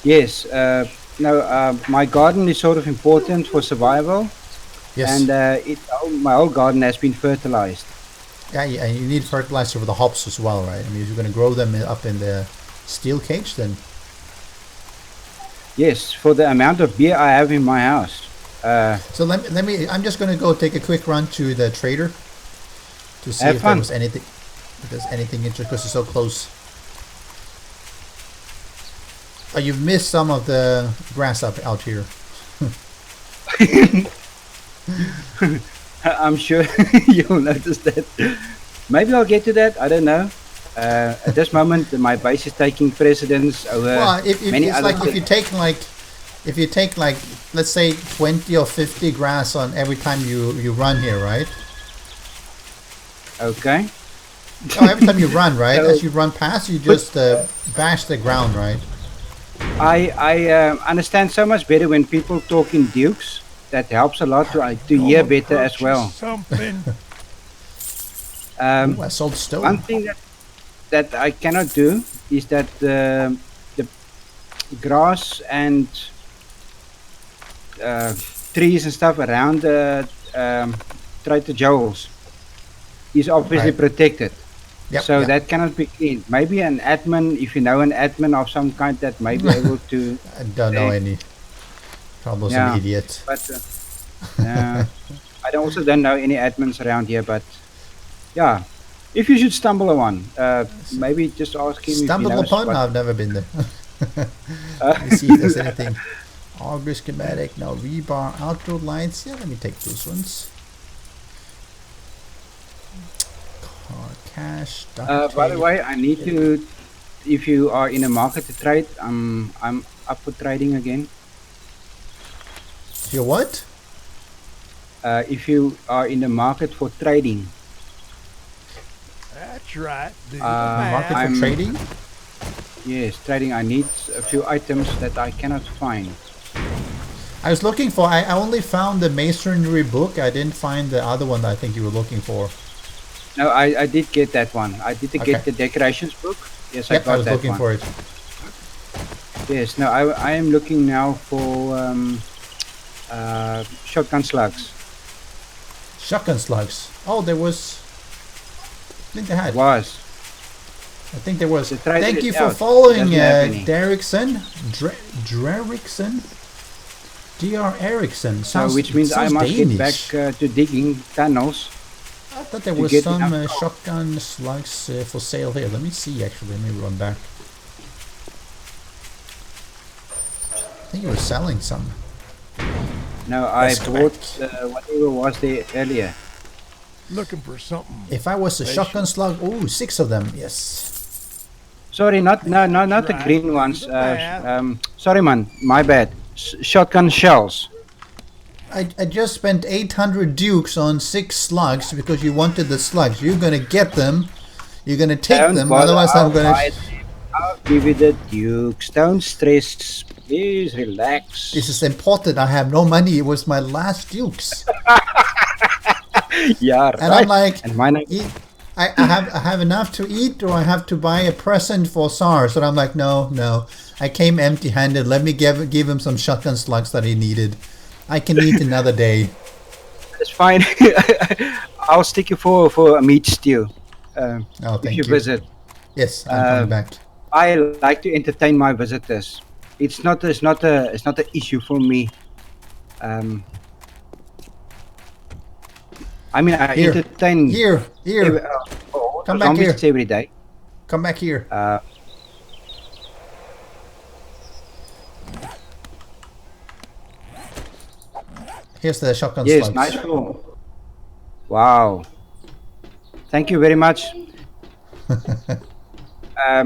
Yes. My garden is sort of important for survival. Yes. And my whole garden has been fertilized. Yeah, and you need fertilizer for the hops as well, right? I mean, if you're going to grow them up in the steel cage, then... Yes, for the amount of beer I have in my house. So let me. I'm just going to go take a quick run to the trader to see if there's anything interesting because it's so close. Oh, you've missed some of the grass out here. I'm sure you'll notice that. Maybe I'll get to that. I don't know. At this moment, my base is taking precedence over Well, if many it's other like if you take like let's say 20 or 50 grass on every time you run here, right? Okay. Oh, every time you run, right? So- As you run past, you just bash the ground, right? I understand so much better when people talk in dukes. That helps a lot to hear better as well. Something. Ooh, I sold stone. One thing that I cannot do is that the grass and trees and stuff around the Trader Joel's is obviously Right. protected. Yep, So yep. that cannot be cleaned. Maybe an admin, if you know an admin of some kind that may be able to. I don't know any. Probably some Yeah. idiot. But I also don't know any admins around here. But yeah, if you should stumble on one, maybe just ask him. Stumbled if he knows upon? what- I've never been there. Let me see if there's anything. Auger schematic, no rebar, outdoor lights. Yeah, let me take those ones. Car cash. duct By the tape. way, I need to. If you are in a market to trade, I'm up for trading again. You what? If you are in the market for trading, That's right. Do the Market math. for trading? yes, trading. I need a few items that I cannot find. I was looking for. I only found the masonry book. I didn't find the other one that I think you were looking for. No, I did get that one. I did Okay. get the decorations book. Yes, I Yep, I got was that looking one. for it. Yes, no, I am looking now for shotgun slugs. Shotgun slugs. Oh, there was. I think they had. Was I think there was. The trader Thank is you for out. following, Doesn't have any. Derrickson. Drerickson? Dr. Erickson. so, Sounds, which means I sounds must Danish. get back to digging tunnels. I thought there to was get some enough shotgun slugs for sale here. Let me see, actually. Let me run back. I think you were selling some. No, I Let's go bought back. whatever was there earlier. Looking for something. If I was a They shotgun slug, oh, 6 of them, yes. Sorry, not the Right. green ones. Do the math. Sorry, man, my bad. Shotgun shells. I just spent 800 dukes on 6 slugs because you wanted the slugs. You're gonna get them. You're gonna take Don't them. bother, Otherwise, I'll I'm gonna. buy them. I'll give you the dukes. Don't stress. Please relax. This is important. I have no money. It was my last dukes, Yeah, and right. I'm like, And mine. eat, I have enough to eat, or I have to buy a present for SARS. And I'm like, no. I came empty-handed. Let me give him some shotgun slugs that he needed. I can eat another day. It's fine. I'll stick you for a meat stew. Oh, If thank you you. visit. Yes, I'm coming Um, back. I like to entertain my visitors. It's not an issue for me. I mean, I Here, entertain Here. Come back zombies here. every day. Come back here. Here's the shotgun Yes, slugs. nice floor. Wow. Thank you very much. I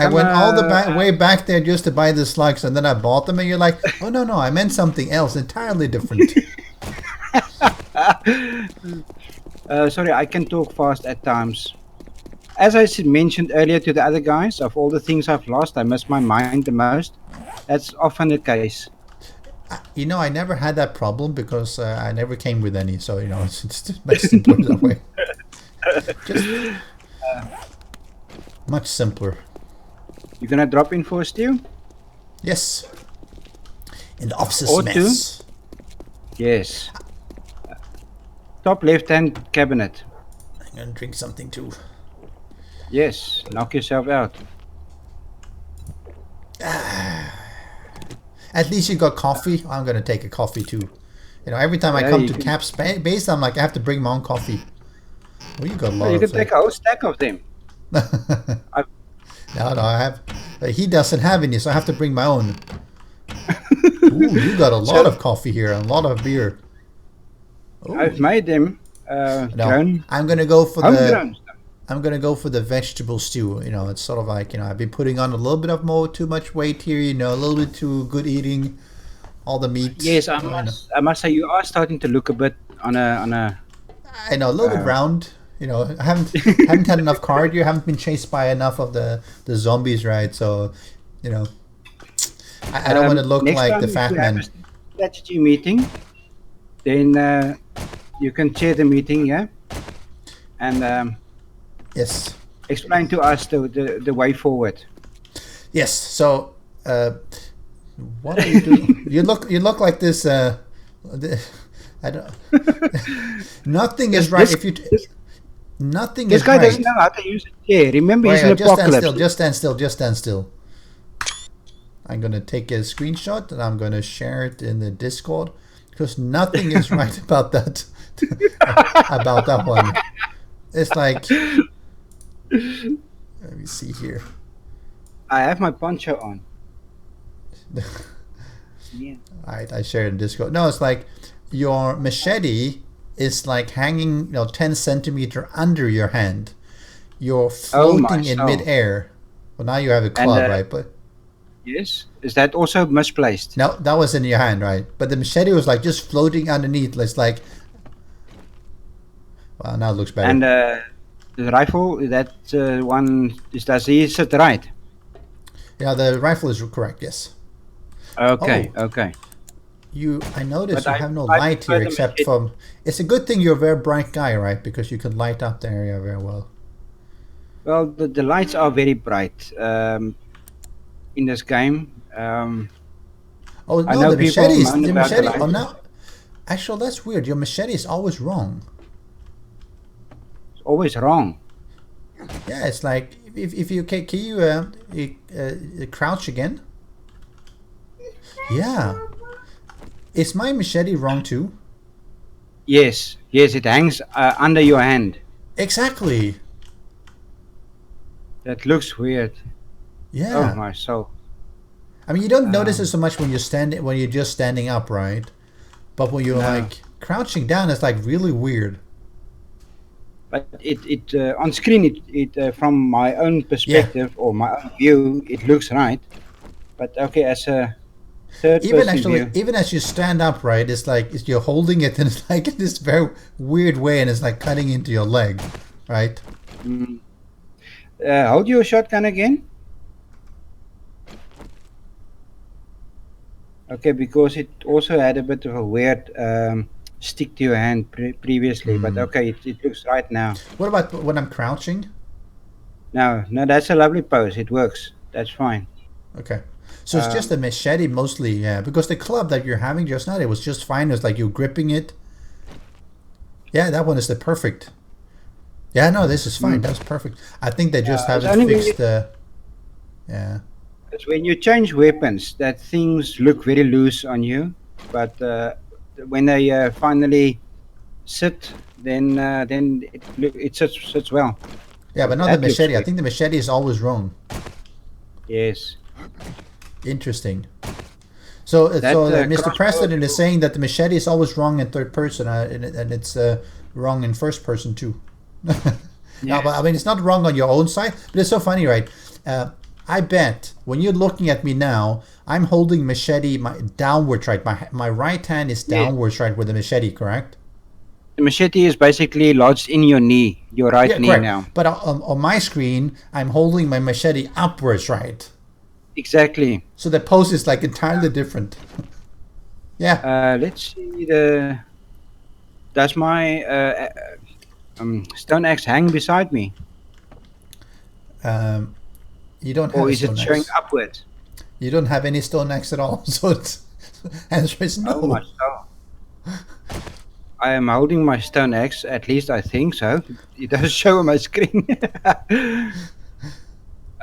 went all the way back there just to buy the slugs, and then I bought them, and you're like, oh, no, I meant something else entirely different. Sorry, I can talk fast at times. As I mentioned earlier to the other guys, of all the things I've lost, I miss my mind the most. That's often the case. You know, I never had that problem because I never came with any, so, you know, it's just much simpler that way. Just much simpler. You gonna drop in for a stew? Yes. In the officer's Or mess. Yes. Top left-hand cabinet. I'm gonna drink something too. Yes. Knock yourself out. At least you got coffee. I'm gonna take a coffee too. You know, every time I Yeah, come you to can- Cap's base, I'm like, I have to bring my own coffee. Well, you got a lot You of can take a whole stack of them. No, I have. He doesn't have any, so I have to bring my own. Ooh, you got a lot So- of coffee here, and a lot of beer. Ooh. I've made them No, grown, I'm gonna go for homegrown. I'm gonna go for the vegetable stew. You know, it's sort of like, I've been putting on a little bit of too much weight here. A little bit too good eating, all the meat. Yes, I you know. must say you are starting to look a bit on a. I know, a little bit round. I haven't had enough cardio. Haven't been chased by enough of the zombies, right? So, I don't want to look next like time the if fat you have man. a strategy meeting, then you can chair the meeting, yeah, and Yes, explain to us the way forward. yes. So, what are you doing? You look like this. I don't. Nothing is right. If you. Nothing This is guy right. doesn't know how to use a chair. Remember, he's Wait, an just stand apocalypse. still. Just stand still. Just stand still. I'm gonna take a screenshot and I'm gonna share it in the Discord because nothing is right about that. About that one. It's like. Let me see here. I have my poncho on. Yeah. Alright, I shared in Discord. No, it's like your machete is like hanging, 10 centimeter under your hand. You're floating in soul. midair. Well, now you have a club, And, right? But Yes. Is that also misplaced? no, that was in your hand, right? But the machete was like just floating underneath. It's like, well, now it looks better. And the rifle, that one, does he sit right? Yeah, the rifle is correct. Yes. Okay, Oh. okay. I noticed But you I- have no I light prefer here the except machete. from. It's a good thing you're a very bright guy, right? Because you can light up the area very well. Well, the lights are very bright in this game. Oh I no, know the people machete is moan the about the machete. Oh lights. no, actually that's weird. Your machete is always wrong. It's always wrong. Yeah, it's like if you can you crouch again? Yeah, is my machete wrong too? Yes, it hangs under your hand. Exactly. That looks weird. Yeah. Oh my soul. I mean, you don't notice it so much when you're just standing up, right? But when you're No. like crouching down, it's like really weird. But it on screen, it from my own perspective or my own view, it looks right. But okay, as a third Even person actually, view, even as you stand up, right? It's like you're holding it, and it's like in this very weird way, and it's like cutting into your leg, right? hold your shotgun again. Okay, because it also had a bit of a weird stick to your hand previously, but okay, it looks right now. What about when I'm crouching? No, that's a lovely pose. It works. That's fine. Okay. So it's just a machete mostly, yeah. Because the club that you're having just now, it was just fine. It was like you're gripping it. Yeah, that one is the perfect. Yeah, no, this is fine. That's perfect. I think they just it's haven't only when fixed the. Yeah. It's when you change weapons that things look very loose on you, but when they finally sit, then it sits well. Yeah, but not That the looks machete. I good. think the machete is always wrong. Yes. Interesting. So, That, Mr. crossbow President is too. saying that the machete is always wrong in third person, and it's wrong in first person too. No, but I mean it's not wrong on your own side, but it's so funny, right? I bet when you're looking at me now, I'm holding machete downwards, right? My right hand is Yeah. downwards, right, with the machete, correct? The machete is basically lodged in your knee, your right knee correct. now. But on my screen, I'm holding my machete upwards, right? Exactly. So the pose is like entirely different. Yeah. Let's see Does my stone axe hang beside me, You don't have or a is it stone showing axe. upwards? You don't have any stone axe at all. So it's answer is no. Oh my soul. I am holding my stone axe. At least I think so. It does show on my screen.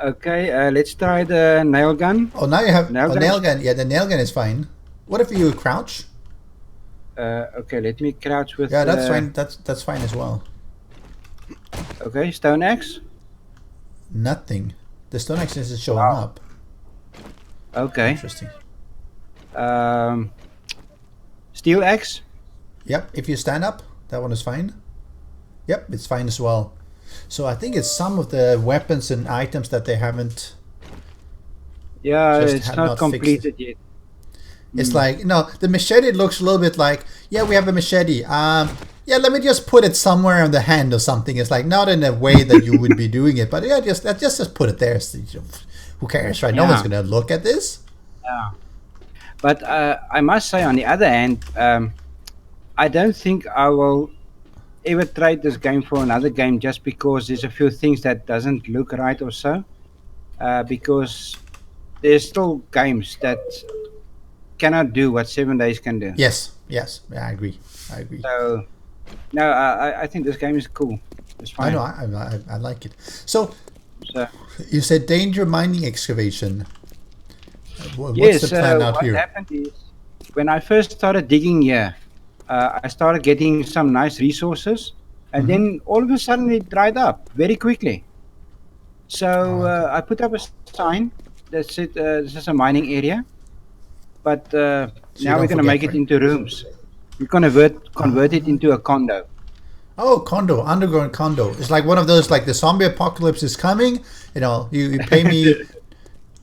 Okay, let's try the nail gun. Oh, now you have Nail a gun? nail gun. Yeah, the nail gun is fine. What if you crouch? Okay, let me crouch with. Yeah, that's fine. That's fine as well. Okay, stone axe. Nothing. The stone axe isn't showing Wow. up. Okay. Interesting. Um, Steel axe. Yep, if you stand up, that one is fine. Yep, it's fine as well. So I think it's some of the weapons and items that they haven't Yeah, just it's have not not fixed. completed yet. It's like, the machete looks a little bit like, yeah, we have a machete. Yeah, let me just put it somewhere on the hand or something. It's like not in a way that you would be doing it, but yeah, just put it there. So, who cares, right? No one's Yeah. gonna look at this. Yeah. But I must say, on the other hand, I don't think I will ever trade this game for another game just because there's a few things that doesn't look right or so. Because there's still games that cannot do what 7 days can do. Yes, yeah, I agree. So no, I think this game is cool. It's I fine. know, I like it. So So, you said danger mining excavation. What's yes, the plan out what here? happened is when I first started digging here, I started getting some nice resources, and then all of a sudden it dried up very quickly. So Okay. I put up a sign that said this is a mining area, but So you now don't we're going to forget, make it right? into rooms. We're going to convert it into a condo. Oh, condo, underground condo. It's like one of those, like the zombie apocalypse is coming. You pay me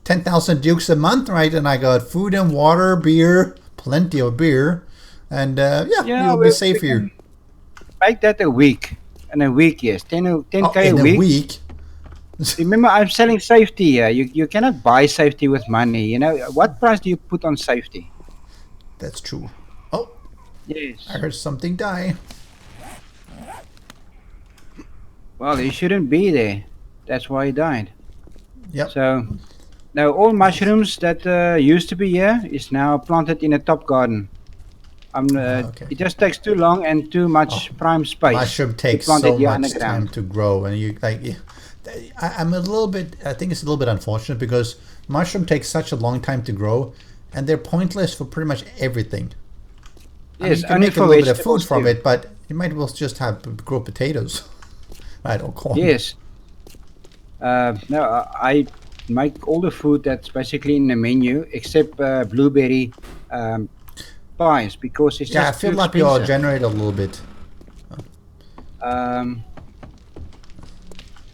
10,000 dukes a month, right? And I got food and water, beer, plenty of beer, and yeah, Yeah, you'll be safe here. Make that a week. In a week, yes, 10k Oh, a in a week. week. Remember, I'm selling safety here. You cannot buy safety with money. You know what price do you put on safety? That's true. Oh, Yes. I heard something die. Well, he shouldn't be there. That's why he died. Yep. So now all mushrooms that used to be here is now planted in a top garden. Okay. It just takes too long and too much prime space Mushroom to takes plant it so here much time underground. to grow, and you like. I'm a little bit. I think it's a little bit unfortunate because mushroom takes such a long time to grow, and they're pointless for pretty much everything. I mean, Yes, you can only make a for little bit of food vegetables from too. it, but you might as well just have grow potatoes, right, or corn. Yes. No, I make all the food that's basically in the menu except blueberry um, pies because it's Yeah, just too fill up your expensive. generator a little bit. Um,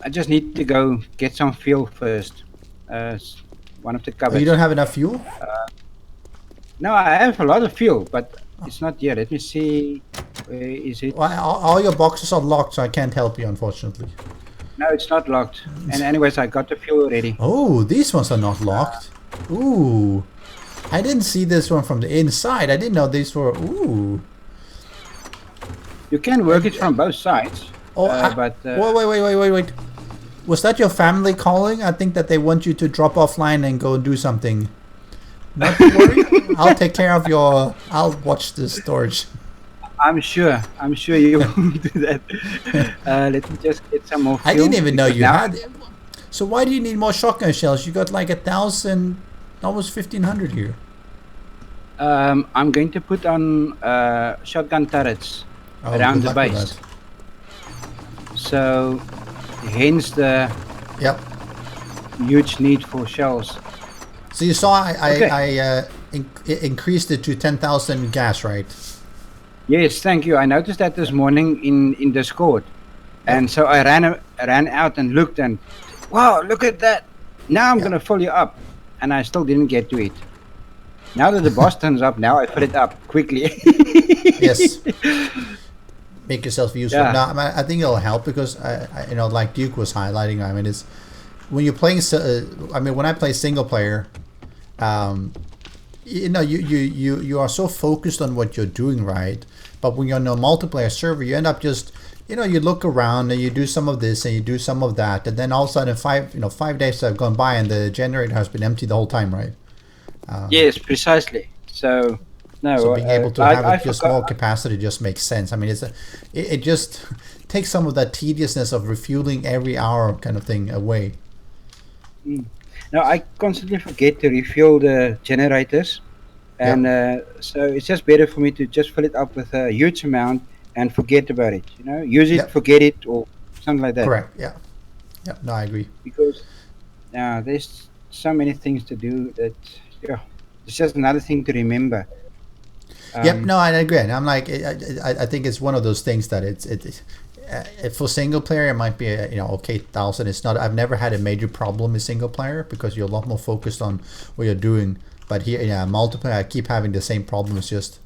I just need to go get some fuel first. One of the Oh, cupboards. you don't have enough fuel? No, I have a lot of fuel, but it's not here. Let me see. Where is it? Well, all your boxes are locked, so I can't help you, unfortunately. No, it's not locked. And anyways, I got the fuel already. Oh, these ones are not locked. Ooh. I didn't see this one from the inside. I didn't know these were... Ooh. You can work it from both sides. Oh, But wait. Was that your family calling? I think that they want you to drop offline and go do something. Not to worry. I'll take care of your... I'll watch the storage. I'm sure you won't do that. Let me just get some more fuel. I didn't even know because you now- had... So why do you need more shotgun shells? You got like 1,000, almost 1,500 here. I'm going to put on shotgun turrets Oh, around good the luck with base. that. So, hence the Yep. huge need for shells. So you saw Okay. I increased it to 10,000 gas, right? Yes, thank you. I noticed that this morning in Discord, and so I ran out and looked and, wow, look at that! Now I'm Yeah. gonna fill you up, and I still didn't get to it. Now that the boss turns up, now I fill it up quickly. Yes. Make yourself useful. Yeah. No, I think it'll help because like Duke was highlighting. I mean, it's when you're playing. When I play single player, you are so focused on what you're doing, right? But when you're on a multiplayer server, you end up just you look around and you do some of this and you do some of that, and then all of a sudden 5 days have gone by and the generator has been empty the whole time, right? Yes, precisely. So, no, So being able to have I it just forgot- more capacity just makes sense. I mean, it just takes some of that tediousness of refueling every hour kind of thing away. No, I constantly forget to refuel the generators, and so it's just better for me to just fill it up with a huge amount and forget about it. Use it, Yep. forget it, or something like that. Correct. Yeah. Yeah. No, I agree. Because now there's so many things to do that. Yeah. it's just another thing to remember. Yep, no, I agree. And I'm like, I think it's one of those things that for single player it might be okay 1,000. It's not. I've never had a major problem with single player because you're a lot more focused on what you're doing. But here, multiplayer, I keep having the same problem. It's just,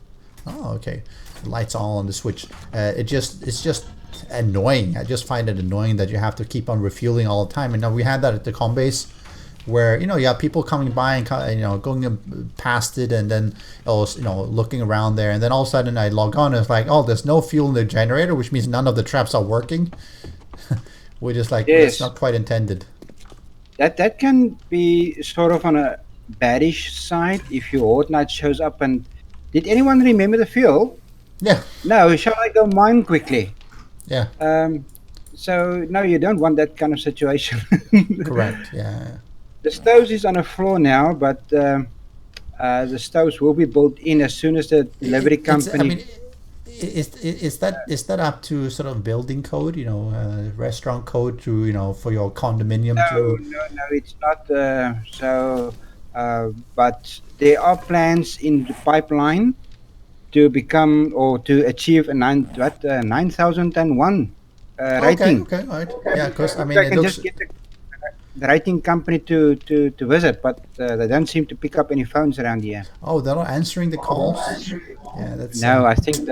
okay, the lights all on the switch. It's just annoying. I just find it annoying that you have to keep on refueling all the time. And now we had that at the com base, where you have people coming by and going past it, and then looking around there, and then all of a sudden I log on and it's like, oh, there's no fuel in the generator, which means none of the traps are working. We're just like, it's not quite intended. That can be sort of on a badish side if your Horde Knight shows up and did anyone remember the fuel? Yeah. No, shall I go mine quickly? Yeah. So no, you don't want that kind of situation. Correct. Yeah. The stoves is on the floor now, but the stoves will be built in as soon as the delivery company. Is that up to sort of building code? Restaurant code to for your condominium? No, it's not. But there are plans in the pipeline to become or to achieve a 9,001 rating. Okay, all right. Yeah, because I it can looks. just get the rating company to visit, but they don't seem to pick up any phones around here. Oh, they're not answering the calls. Yeah, that's. No, I think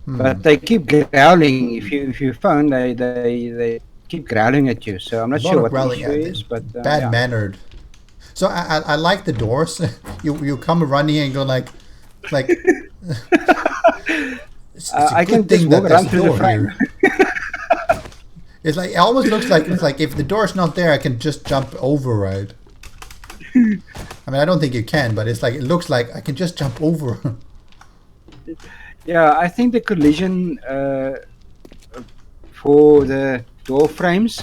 but they keep growling. If you phone, they keep growling at you. So I'm not sure what the issue is, but bad mannered. So I like the doors. you come running and go like. It's I can just walk around through the frame. It's like, it almost looks like if the door's not there, I can just jump over, right? I mean, I don't think you can, but it's like, it looks like I can just jump over. Yeah, I think the collision for the door frames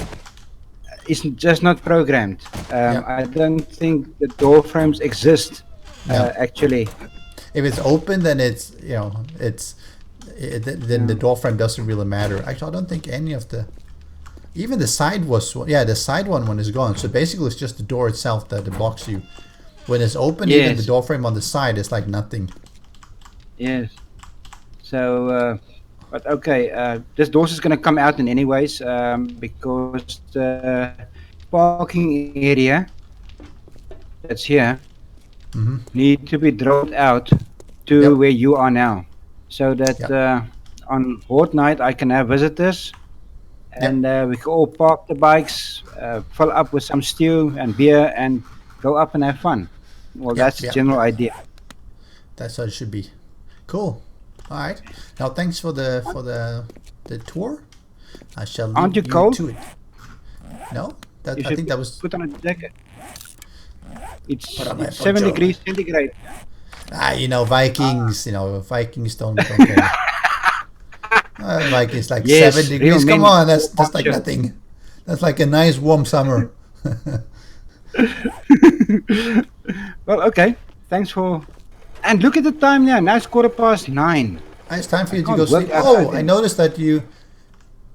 is just not programmed. I don't think the door frames exist actually. If it's open, then it's then the door frame doesn't really matter. Actually, I don't think any of the. Even the side the side one is gone. So basically it's just the door itself that blocks you. When it's open, even the door frame on the side is like nothing. Yes. So, but okay, this door is going to come out in anyways because the parking area that's here need to be dropped out to where you are now. So that on Horde Night I can have visitors. And we can all park the bikes, fill up with some stew and beer, and go up and have fun. Well, that's the general idea. That's how it should be. Cool. All right. Now, thanks for the tour. I shall leave Aren't you cold? To it. No, I think that was. Put on a jacket. It's 7 degrees centigrade. Vikings. Vikings don't care. Like it's like 7 degrees. Come on, that's like nothing. That's like a nice warm summer. Well, okay. Thanks for. And look at the time now. Now it's 9:15. It's time for you to go sleep. Oh, I noticed that you.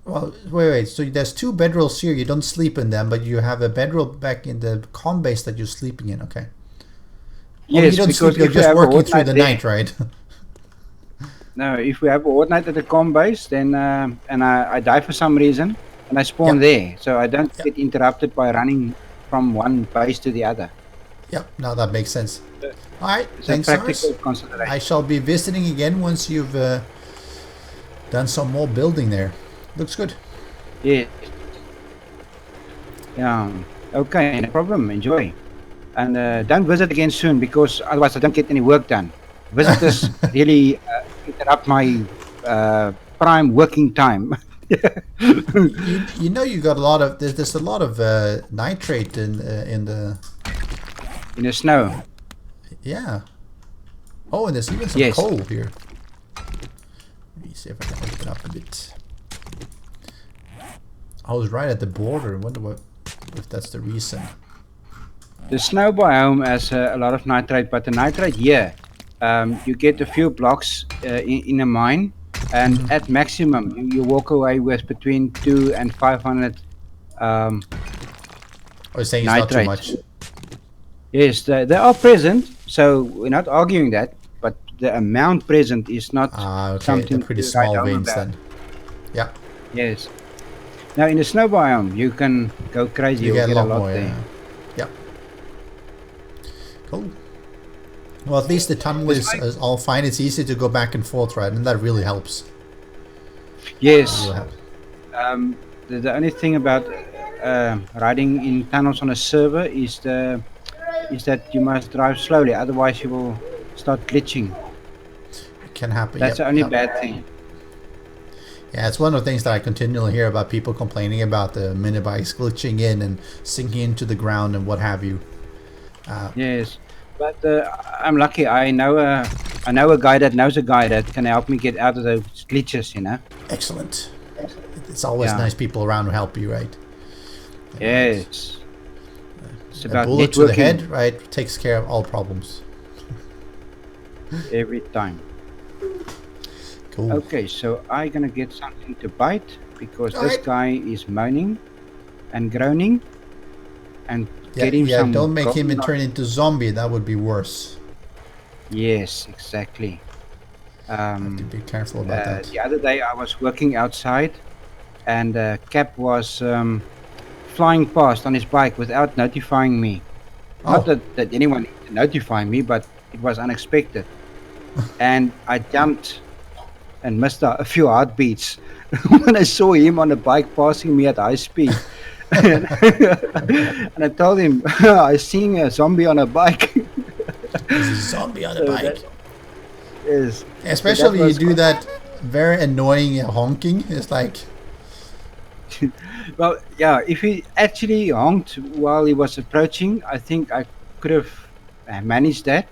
Well, wait. So there's 2 bedrolls here. You don't sleep in them, but you have a bedroll back in the com base that you're sleeping in. Okay. Yes, you don't sleep. You're just working through the night, right? No, if we have a Horde Night at the com base, then and I die for some reason, and I spawn there, so I don't get interrupted by running from one base to the other. Yep, now that makes sense. All right, it's thanks, I shall be visiting again once you've done some more building there. Looks good. Yeah. Yeah. Okay, no problem. Enjoy. And don't visit again soon, because otherwise I don't get any work done. Visitors really interrupt my prime working time. you got a lot of there's a lot of nitrate in the snow. Yeah. Oh, and there's even some coal here. Let me see if I can open up a bit. I was right at the border. I wonder if that's the reason. The snow biome has a lot of nitrate, but the nitrate here, you get a few blocks in a mine, and at maximum you walk away with between 200 and 500 I was saying it's not too much. Yes, they are present, so we're not arguing that. But the amount present is not Ah, okay, they're something pretty to write small home veins about. then. Yeah, Yes. Now in the snow biome, you can go crazy. you You'll get a get a lot lot more. there. Yeah, yeah. Cool. Well, at least the tunnel is all fine. It's easy to go back and forth, right? And that really helps. Yes. Really helps. The only thing about riding in tunnels on a server is that you must drive slowly, otherwise you will start glitching. It can happen. That's Yep, the only yep. bad thing. Yeah, it's one of the things that I continually hear about people complaining about the mini bikes glitching in and sinking into the ground and what have you. Yes, but I'm lucky. I know a guy that knows a guy that can help me get out of those glitches. You know. Excellent. It's always Yeah. nice people around who help you, right? Yes. It's A about bullet to the networking head, right, takes care of all problems. every time. Cool. Okay, so I'm gonna get something to bite because this Alright. guy is moaning and groaning, and Yeah, get him yeah. some. Don't make him probably not- turn into zombie. That would be worse. Yes, exactly. Have to be careful about that. The other day I was working outside, and Cap was flying past on his bike without notifying me. Not Oh, that anyone notified me, but it was unexpected. And I jumped and missed a few heartbeats when I saw him on a bike passing me at high speed. and I told him, I seen a zombie on a bike. there's a zombie on a So bike. that is, Especially you was do that very annoying honking. It's like, well, yeah, if he actually honked while he was approaching, I think I could have managed that.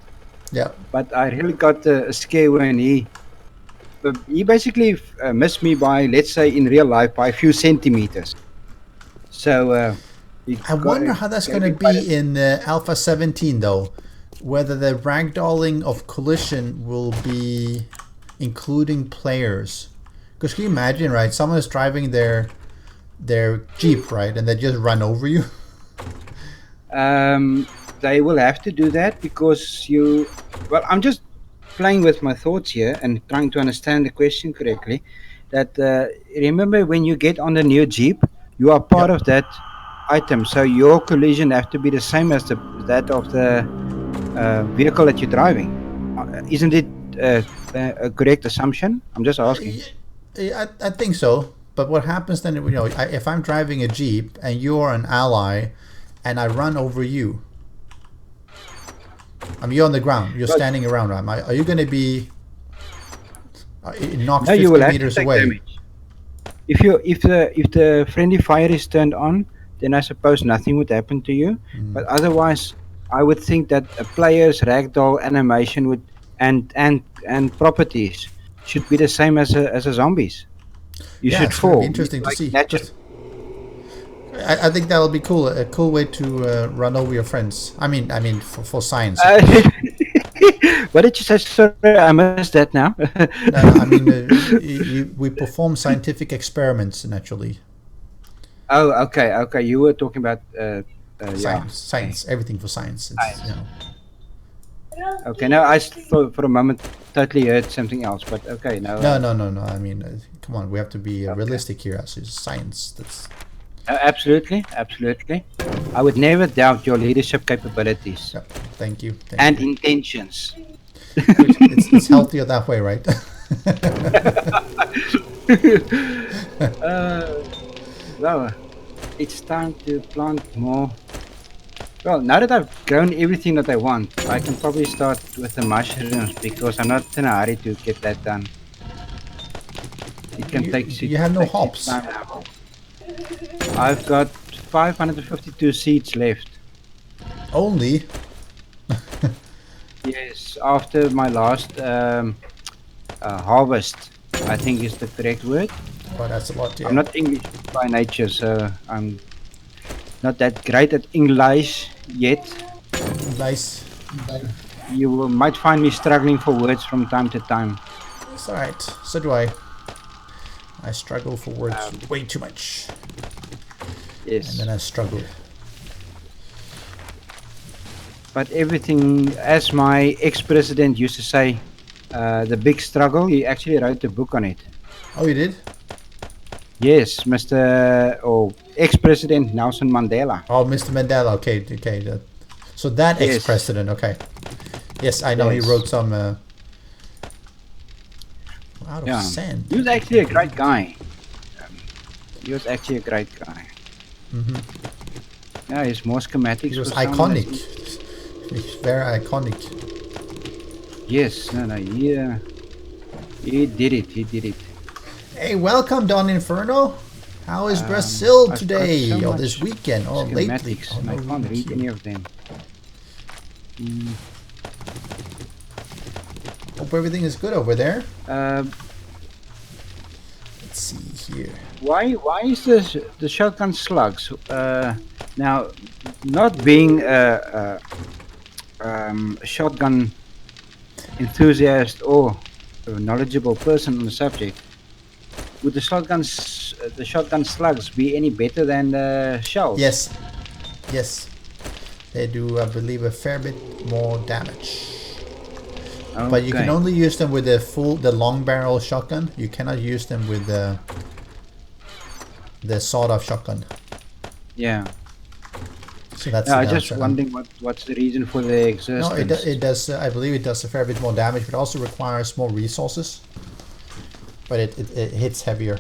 yeah. But I really got a scare when he basically missed me by, let's say, in real life, by a few centimeters. So he I wonder how that's gave going to me quite be in Alpha 17, though. Whether the ragdolling of collision will be including players. Because can you imagine, right? Someone is driving their Jeep, right? And they just run over you. They will have to do that because you. Well, I'm just playing with my thoughts here and trying to understand the question correctly. That remember when you get on the new Jeep, you are part Yep. of that item, so your collision have to be the same as that of the vehicle that you're driving. Isn't it a correct assumption? I'm just asking. I think so. But what happens then, if I'm driving a Jeep and you're an ally and I run over you, you're on the ground, you're Well, standing around, right? Are you going to be knocked no, 50 you will have to meters take away? damage. If the friendly fire is turned on, then I suppose nothing would happen to you. But otherwise, I would think that a player's ragdoll animation would and properties should be the same as a zombies. You Yeah, should it's going to be fall interesting to like see. natural. I think that'll be cool. A cool way to run over your friends. I mean, for science. What did you say? Sorry, I missed that now. No, I mean, we perform scientific experiments naturally. Oh, okay, okay. You were talking about yeah. Science, everything for science. It's, Science. Okay, no, thought for a moment totally heard something else, but okay, no. No. I mean, come on, we have to be realistic here. As is science. That's Absolutely, absolutely. I would never doubt your leadership capabilities yeah. Thank you. and intentions. It's healthier that way, right? Well, it's time to plant more. Well, now that I've grown everything that I want, I can probably start with the mushrooms because I'm not in a hurry to get that done. It can take. You have no takes its hops. time now. I've got 552 seeds left. Only. Yes, after my last harvest, I think is the correct word. Oh, that's a lot. Yeah. I'm not English by nature, so I'm not that great at English yet. Nice. You might find me struggling for words from time to time. It's alright. So do I. I struggle for words way too much. Yes. And then I struggle. but everything, as my ex-president used to say, the big struggle. He actually wrote a book on it. Oh, you did? Yes, Mr. or ex-president Nelson Mandela. Oh, Mr. Mandela. Okay, okay. So that Yes. ex-president. Okay. Yes, I know he Yes. wrote some out of Yeah, sand. he was actually a great guy. He was actually a great guy. Yeah, his more schematics. He was were some iconic. that- He's very iconic. Yes, no, he did it. He did it. Hey, welcome, Don Inferno. How is Brazil I've got today, so or much this weekend, or lately? Schematics, Oh, and I no, can't read here. any of them. Hope everything is good over there. Uh, Let's see here. why is the shotgun slugs now not being a shotgun enthusiast or a knowledgeable person on the subject? Would the shotgun slugs be any better than the shells? Yes, yes, they do. I believe a fair bit more damage. But you can Okay. only use them with the long barrel shotgun. You cannot use them with the sawed-off shotgun. Yeah. So that's Yeah, the I just downside. wondering what's the reason for the existence. No, it does. I believe it does a fair bit more damage, but also requires more resources. But it hits heavier.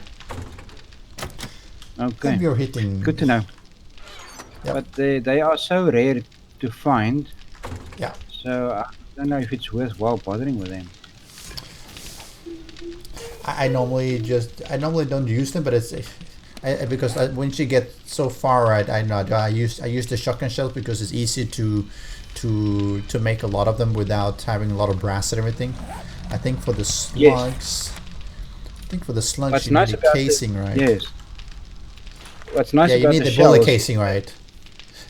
Okay. Heavier hitting. Good to know. Yep. But they are so rare to find. Yeah. So I don't know if it's worthwhile bothering with them. I normally don't use them, but it's because once you get so far, right? I use the shotgun shells because it's easy to make a lot of them without having a lot of brass and everything. I think for the slugs, What's you nice need a about casing, right? Yes. What's nice Yeah, you about need the the bullet shells, casing, right?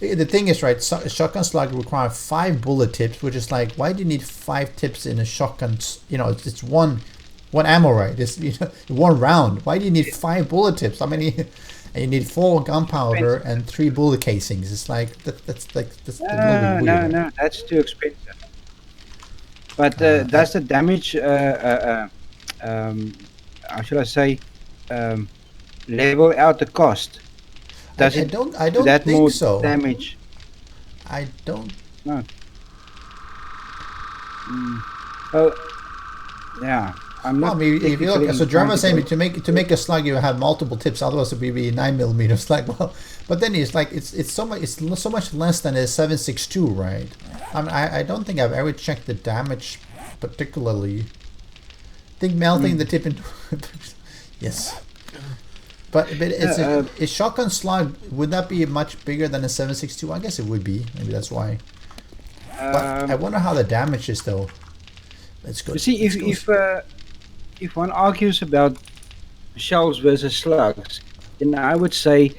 The thing is, right, shotgun slug require 5 bullet tips, which is like, why do you need 5 tips in a shotgun? You know, it's one ammo, right? It's one round. Why do you need 5 bullet tips? How many? And you need 4 gunpowder and 3 bullet casings. It's like that's a little bit weird. No, that's too expensive. But does the damage, how should I say, level out the cost? Does I it don't that think more so. damage? I don't. No. Oh, yeah. I'm Well, not. I mean, if you look, technically so German inclined saying to to make a slug, you have multiple tips. Otherwise, it would be 9mm. It's like, well, but then it's like it's so much less than a 7.62, right? I mean, I don't think I've ever checked the damage particularly. I think melting the tip into yes, but it's a shotgun slug. Would that be much bigger than a 7.62? I guess it would be. Maybe that's why. But I wonder how the damage is though. Let's go. You see, if one argues about shells versus slugs, then I would say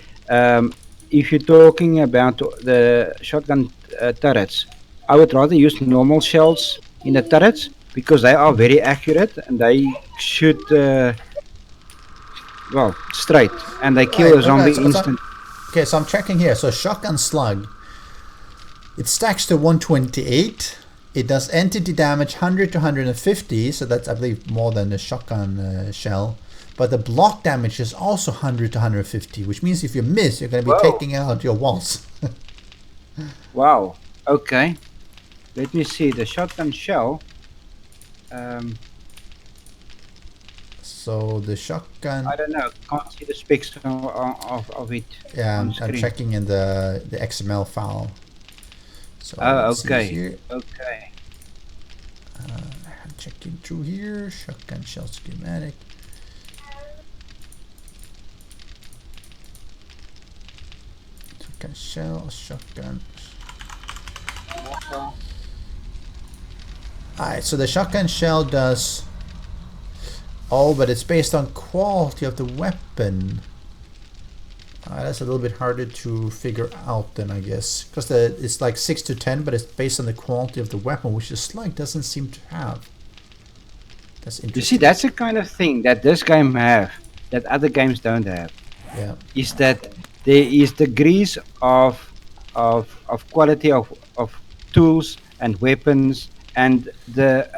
if you're talking about the shotgun turrets, I would rather use normal shells in the turrets because they are very accurate and they shoot well straight and they kill a zombie instant. Okay, so I'm checking here. So shotgun slug, it stacks to 128. It does entity damage 100 to 150, so that's I believe more than the shotgun shell. But the block damage is also 100 to 150, which means if you miss, you're going to be Whoa. taking out your walls. Wow. Okay. Let me see the shotgun shell. So the shotgun, I don't know. Can't see the specs of it. yeah, on I'm screen. checking in the XML file. So Oh, let's see okay. here. Okay. I'm checking through here. Shotgun shell schematic. Shotgun shell, shotgun. Alright, so the shotgun shell does. Oh, but it's based on quality of the weapon. That's a little bit harder to figure out then, I guess. Because it's like 6 to 10, but it's based on the quality of the weapon, which the slug doesn't seem to have. That's interesting. You see, that's the kind of thing that this game have that other games don't have. Yeah. Is that there is degrees of quality of tools and weapons, and the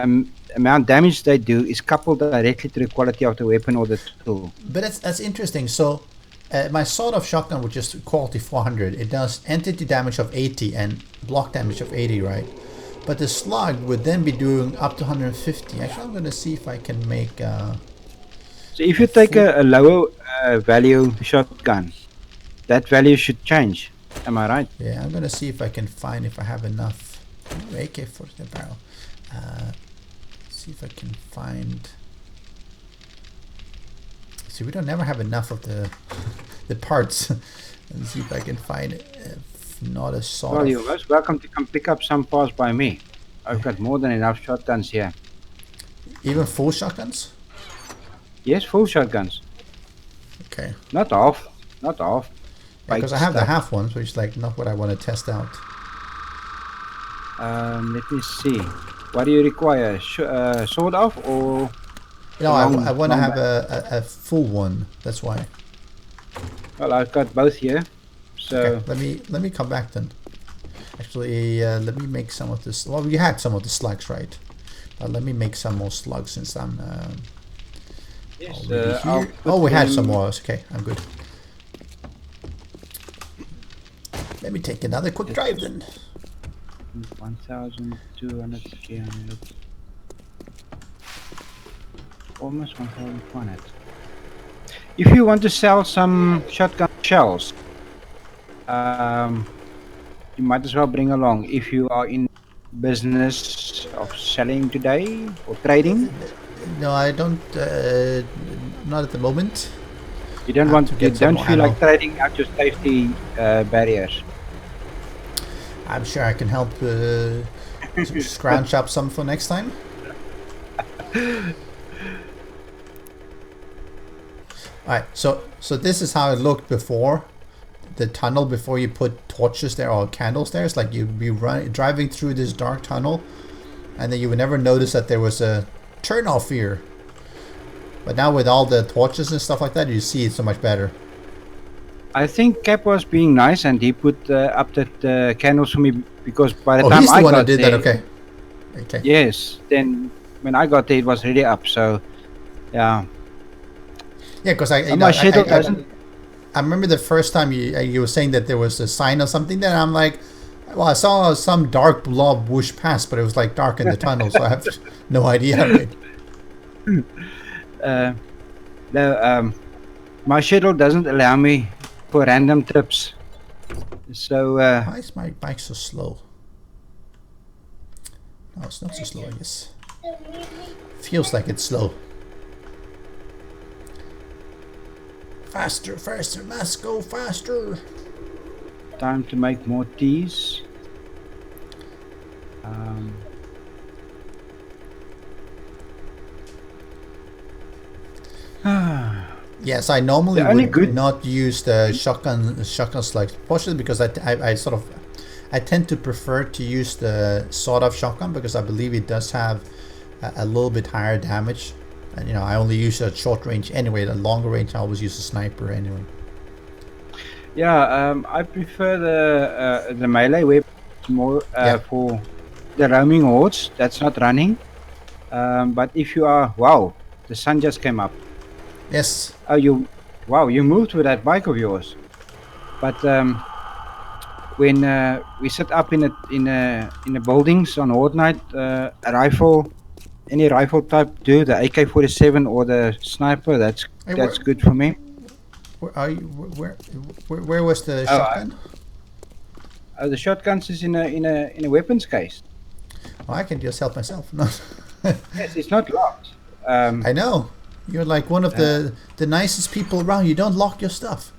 amount damage they do is coupled directly to the quality of the weapon or the tool. But that's interesting. So my sawed-off shotgun, which is quality 400, it does entity damage of 80 and block damage of 80, right? But the slug would then be doing up to 150. Actually, I'm going to see if I can make... So if you take a lower value shotgun, that value should change. Am I right? Yeah, I'm going to see if I can find if I have enough. AK-47 barrel. See if I can find... See, we don't never have enough of the the parts. Let's see if I can find it. If not a sawed-off. Well, you're most welcome to come pick up some parts by me. I've got more than enough shotguns here. Even full shotguns? Yes, full shotguns. Okay. Not half. Not half. Because I have the half ones, which is like not what I want to test out. Let me see. What do you require? Sword off or? No, I want to have a full one. That's why. Well, I've got both here. So okay, let me come back then. Actually, let me make some of this. Well, you had some of the slugs, right? But let me make some more slugs since I'm yes, here. Oh, we had some more. Okay, I'm good. Let me take another quick drive then. 1,200, 300. Almost 1,100. If you want to sell some shotgun shells, you might as well bring along. If you are in business of selling today or trading, no, I don't. Not at the moment. you don't want to. You don't feel like trading out your safety barriers. I'm sure I can help scrounge up some for next time. Alright, so this is how it looked before the tunnel, before you put torches there or candles there. It's like you'd be driving through this dark tunnel and then you would never notice that there was a turn off here. But now with all the torches and stuff like that, you see it so much better. I think Cap was being nice and he put up the candles for me because by the time he's the I one got who did there, that, okay. Okay. Yes, then when I got there it was already up, so yeah. Yeah, because I remember the first time you were saying that there was a sign or something there, and I'm like, well, I saw some dark blob whoosh past, but it was like dark in the tunnel, so I have no idea. No, my schedule doesn't allow me for random trips. So why is my bike so slow? No, it's not so slow, I guess. Feels like it's slow. Faster, faster, must go faster. Time to make more teas. Yes, I normally would not use the shotgun slugs, partially because I tend to prefer to use the sawed-off shotgun because I believe it does have a little bit higher damage. And you know, I only use a short range anyway. The longer range, I always use a sniper anyway. Yeah, I prefer the melee weapon more for the roaming hordes that's not running. But if you are, wow, the sun just came up. Yes. Oh, you moved with that bike of yours. But when we set up in the buildings on horde night, a rifle. Any rifle type do the AK-47 or the sniper. That's good for me. Where are you? Where was the shotgun? The shotguns is in a weapons case. Oh, I can just help myself. No. Yes, it's not locked. I know. You're like one of the nicest people around. You don't lock your stuff.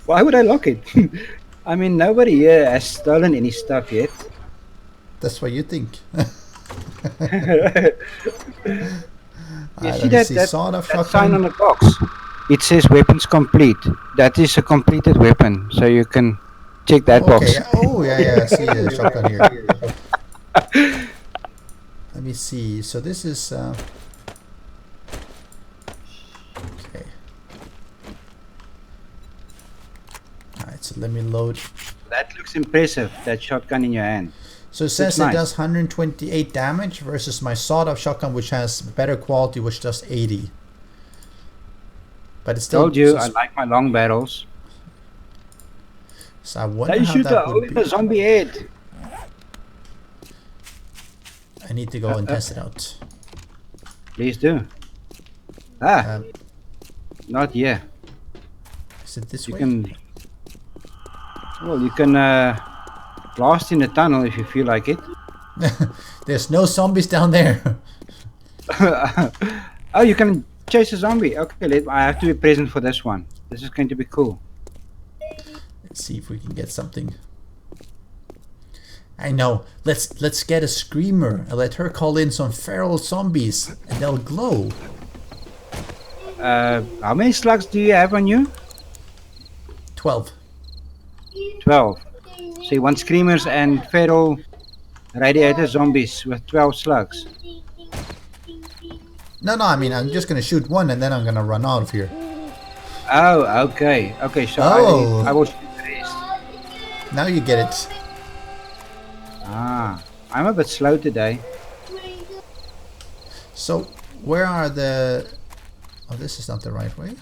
Why would I lock it? I mean, nobody here has stolen any stuff yet. That's what you think. You see that sign on the box? It says weapons complete. That is a completed weapon, so you can check that box. Oh, yeah, I see the shotgun here. Let me see. So this is... okay. Alright, so let me load That looks impressive. That shotgun in your hand. So it says nice. it does 128 damage versus my sawed-off shotgun, which has better quality, which does 80. But it's still. Told you I like my long barrels. So I wonder They how shoot a that hole would in be. the zombie head. I need to go and test it out. Please do. Ah, Um, not here. is it this You way? can. Well, you can blast in the tunnel if you feel like it. There's no zombies down there. Oh, you can chase a zombie. Okay, I have to be present for this one. This is going to be cool. Let's see if we can get something. I know. Let's get a screamer and let her call in some feral zombies, and they'll glow. How many slugs do you have on you? 12. 12. So you want screamers and feral radiator zombies with 12 slugs. No, I mean, I'm just gonna shoot one and then I'm gonna run out of here. Oh, okay. Okay, so Oh. I will shoot the rest. Now you get it. Ah, I'm a bit slow today. So, where are the... Oh, this is not the right way.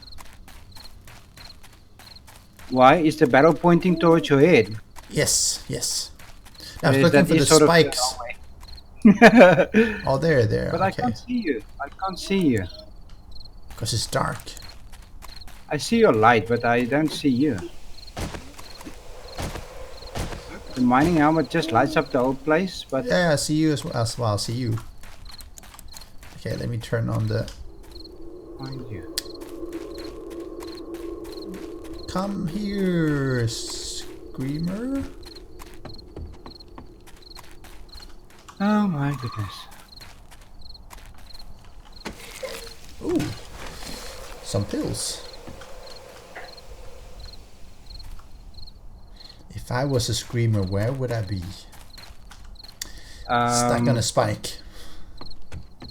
Why? Is the barrel pointing towards your head? Yes. I was Yes, looking that for the is sort of the spikes. wrong way. Oh, there. But I Okay. can't see you. I can't see you. Because it's dark. I see your light, but I don't see you. The mining helmet just lights up the whole place, but Yeah, I see you as well. I see you. Okay, let me turn on the... find you. Come here, screamer. Oh my goodness. Ooh, some pills. If I was a screamer, where would I be? Stuck on a spike.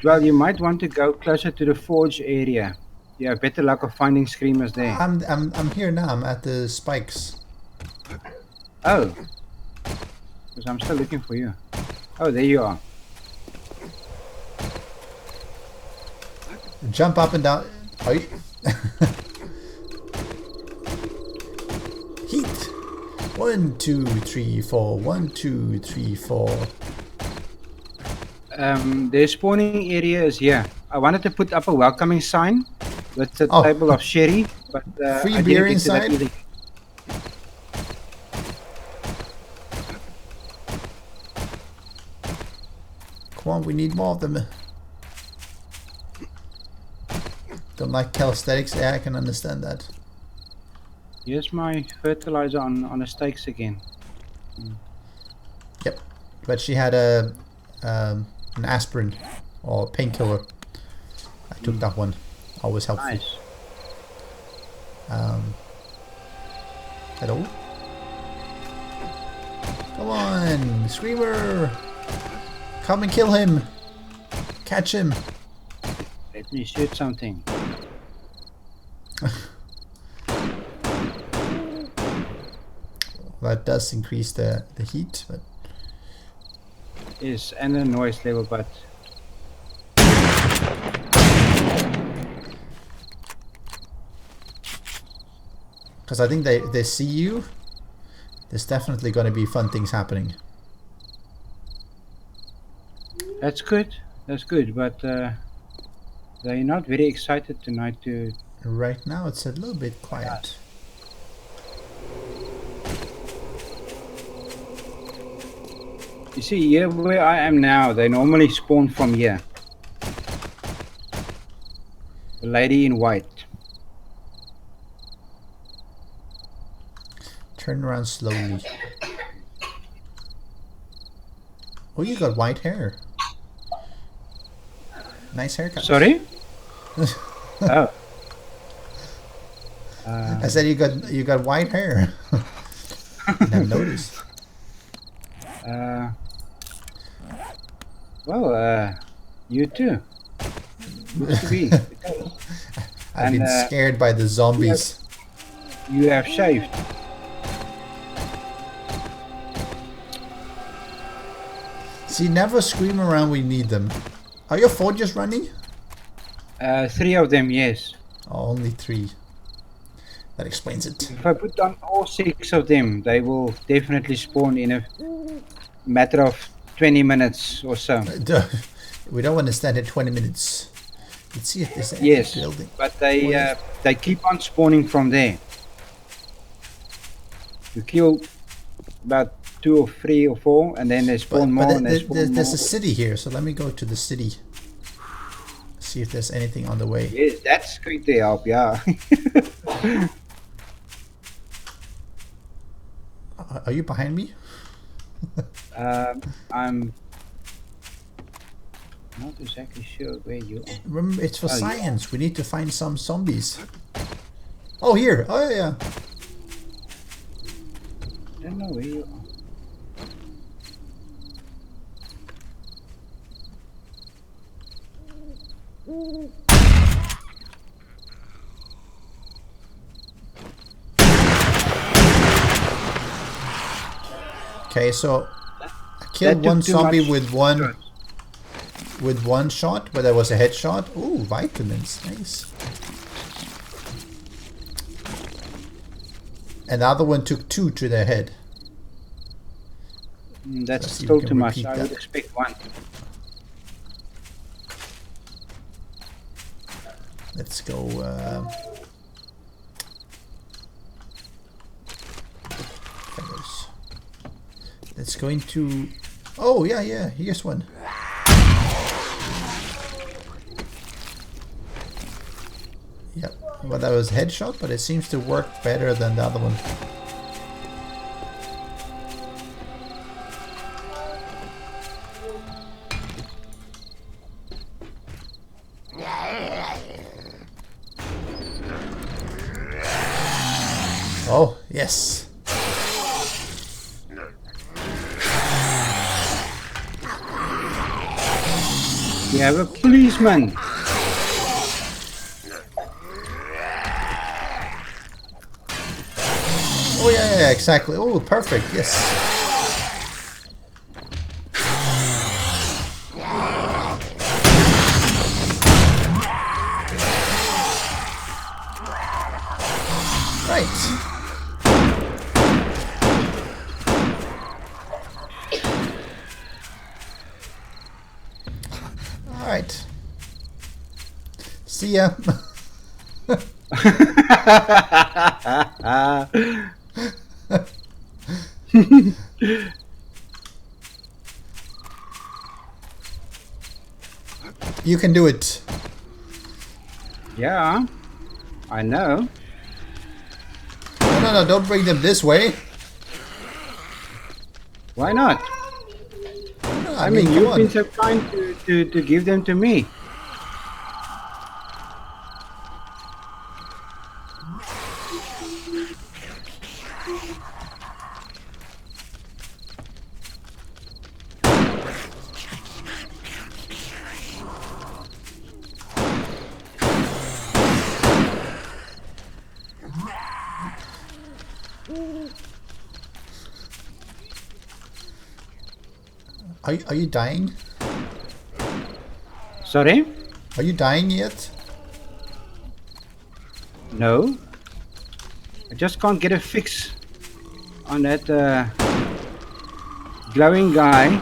Well, you might want to go closer to the forge area. You have better luck of finding screamers there. I'm here now. I'm at the spikes. Oh. Because I'm still looking for you. Oh, there you are. Jump up and down. Oi. Heat. 1, 2, 3, 4. 1, 2, 3, 4. The spawning area is here. I wanted to put up a welcoming sign with the Oh. table of sherry, but Free I beer didn't get to that inside? either. Come on, we need more of them. Don't like calisthenics? Yeah, I can understand that. Here's my fertilizer on the stakes again. Yep. But she had a an aspirin or painkiller. I took that one. Always helpful. Nice. Hello? Come on, Screamer! Come and kill him! Catch him! Let me shoot something. That does increase the heat, but Yes, and the noise level, but because I think they see you, there's definitely going to be fun things happening. that's good. That's good, but they're not very excited tonight to. Right now it's a little bit quiet. You see, here where I am now, they normally spawn from here. The lady in white. Turn around slowly. Oh, you got white hair. Nice haircut. Sorry? Oh. I said you got white hair. Didn't have noticed. Well, you too. Looks to be. I've And, been scared by the zombies. You have shaved. See, never scream around when you need them. Are your 4 just running? 3 of them, yes. Oh, only 3. That explains it. If I put on all 6 of them, they will definitely spawn in a matter of 20 minutes or so. We don't want to stand at 20 minutes. Let's see if there's any Yes, building. but they keep on spawning from there. You kill about 2 or 3 or 4, and then they spawn more, and they spawn there's more. a city here, so let me go to the city. See if there's anything on the way. Yes, that's going to help, yeah. Are you behind me? I'm not exactly sure where you are. Remember, it's for Oh, yeah. science. We need to find some zombies. Oh, here. Oh, yeah. I don't know where you are. Okay, so I killed took one too zombie much with one shot, but that was a headshot. Ooh, vitamins, nice. And the other one took 2 to their head. That's Let's see if still we can too much. repeat I that. would expect 1. Let's go. Feathers. Let's go into. Oh yeah. Here's one. Yep. Well, that was headshot, but it seems to work better than the other one. Oh, yes. We have a policeman. Oh, yeah, exactly. Oh, perfect. Yes. Right. All right. See ya. You can do it. Yeah, I know. No, don't bring them this way. Why not? I mean, come you've on. been so kind to give them to me. Are you dying? Sorry? Are you dying yet? No. I just can't get a fix on that glowing guy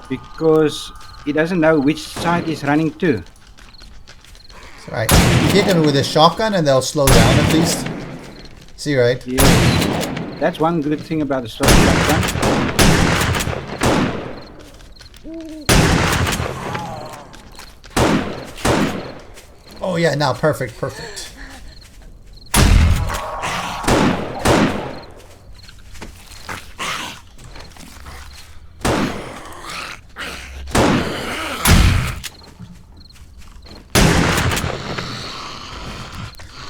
because he doesn't know which side he's running to. Right. You hit them with a shotgun and they'll slow down at least. See, right? Yeah. That's one good thing about the story shotgun. Oh yeah, now perfect.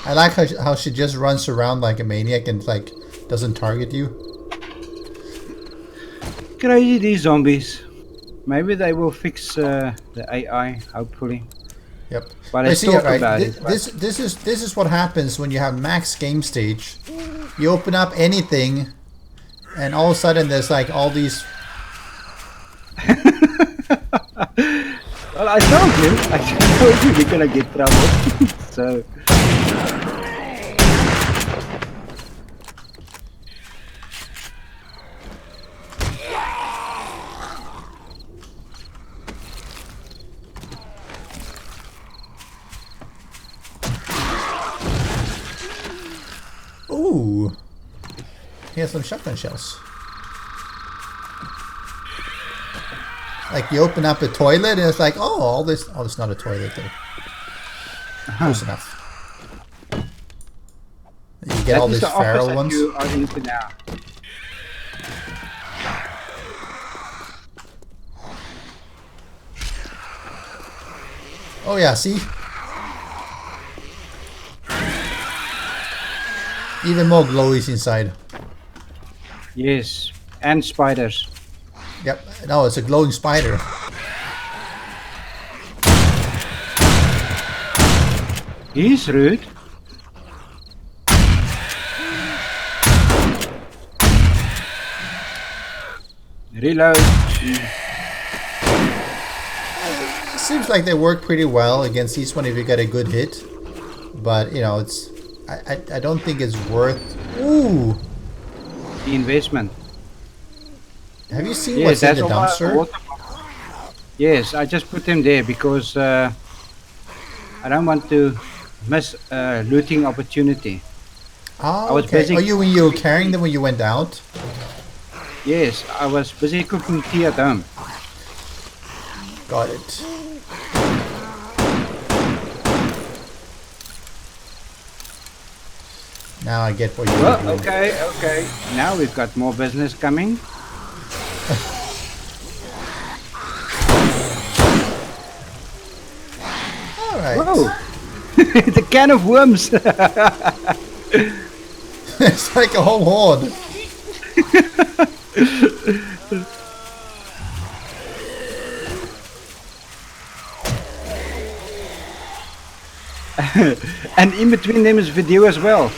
I like how she just runs around like a maniac and like doesn't target you. Crazy, these zombies. Maybe they will fix the AI, hopefully. Yep. But I let's see talk it, right? about it. This is what happens when you have max game stage. You open up anything, and all of a sudden there's like all these Well, I told you. I told you we're gonna get trouble. So. Ooh. Here's some shotgun shells. Like you open up a toilet and it's like, oh, all this. Oh, it's not a toilet though. Close enough. You get all these feral ones. You are into now. Oh yeah, see? Even more glowies inside. Yes, and spiders. Yep. No, it's a glowing spider. He's rude. Reload. Seems like they work pretty well against each one if you get a good hit. But, you know, it's... I don't think it's worth... Ooh! The investment. Have you seen what's in the dumpster? Yes, I just put them there because I don't want to miss a looting opportunity. Oh, I was okay. busy- Oh, you were carrying them when you went out? Yes, I was busy cooking tea at home. Got it. Now I get what you Well, doing. okay. Now we've got more business coming. Alright. Whoa! The can of worms! It's like a whole horde. And in between them is video as well.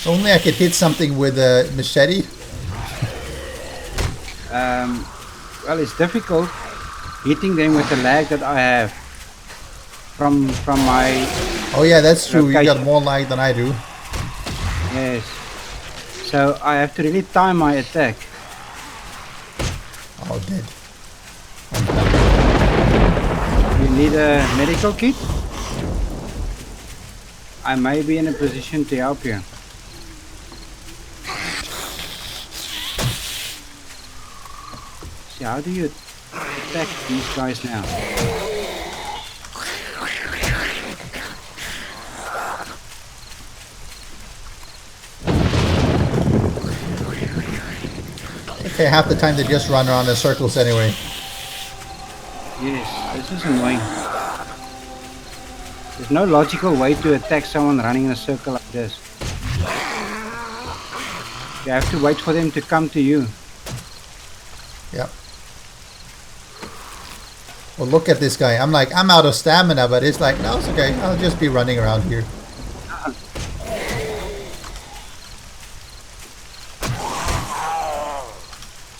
Only I could hit something with a machete. Well, it's difficult hitting them with the lag that I have from my Oh yeah, that's true. You location. got more lag than I do. Yes. So I have to really time my attack. Oh, dead. You need a medical kit? I may be in a position to help you. See, how do you attack these guys now? Okay, half the time they just run around in circles anyway. Yes, this is annoying. There's no logical way to attack someone running in a circle like this. You have to wait for them to come to you. Yep. Well, look at this guy. I'm like, I'm out of stamina, but it's like, no, it's okay. I'll just be running around here.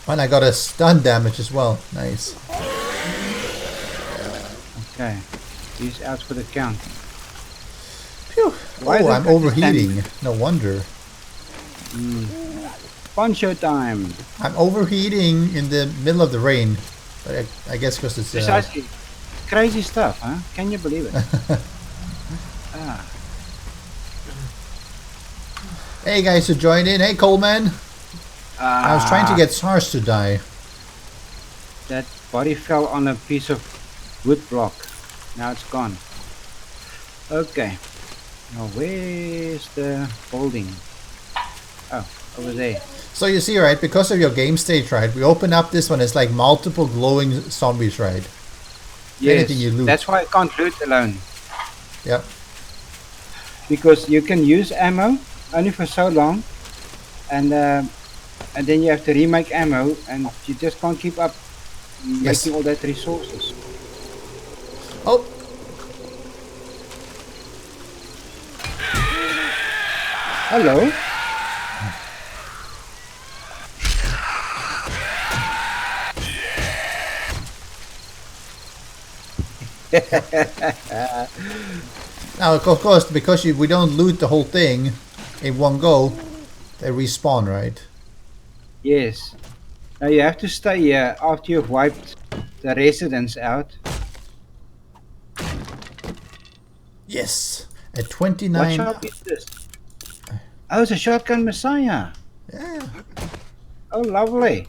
And I got a stun damage as well. Nice. Okay, he's out for the count. Phew. Why Oh, the I'm fuck is overheating. No wonder. Poncho time. I'm overheating in the middle of the rain. But I guess because it's... Precisely. Crazy stuff, huh? Can you believe it? Ah. Hey guys who joined in. Hey Coleman. I was trying to get SARS to die. That body fell on a piece of wood block. Now it's gone. Okay. Now where's the building? Oh, over there. So you see, right, because of your game stage, right, we open up this one, it's like multiple glowing zombies, right? Yes, Anything you loot. that's why I can't loot alone. Yep. Because you can use ammo only for so long and then you have to remake ammo, and you just can't keep up Yes. making all that resources. Oh, Hello. now of course, because we don't loot the whole thing in one go, they respawn, right? Yes. Now you have to stay here after you've wiped the residents out. Yes. At What 29. shop is this? Oh, it's a shotgun Messiah. Yeah. Oh, lovely.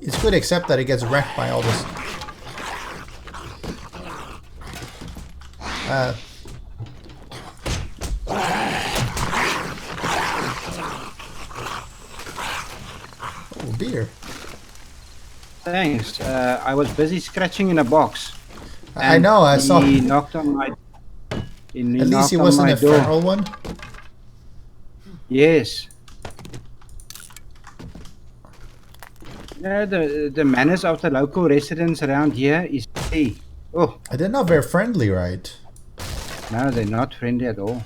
It's good, except that it gets wrecked by all this. Oh, beer. Thanks. I was busy scratching in a box. I and know, I saw. He knocked on my. He At least knocked he on wasn't my a door. feral one. Yes. The manners of the local residents around here is key. Oh, They're not very friendly, right? no, they're not friendly at all.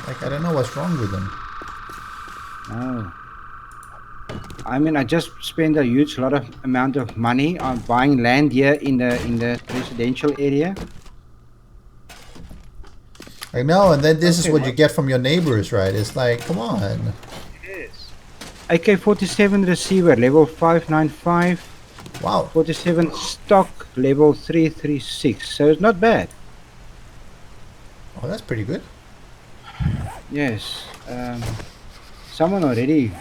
Like, I don't know what's wrong with them. No. I mean, I just spent a huge amount of money on buying land here in the residential area. I know, and then this is Okay, what well- you get from your neighbors, right? It's like, come on. Yes. AK-47 receiver level 595, Wow. 47 stock level 336. So it's not bad. Oh, that's pretty good. Yes. Someone already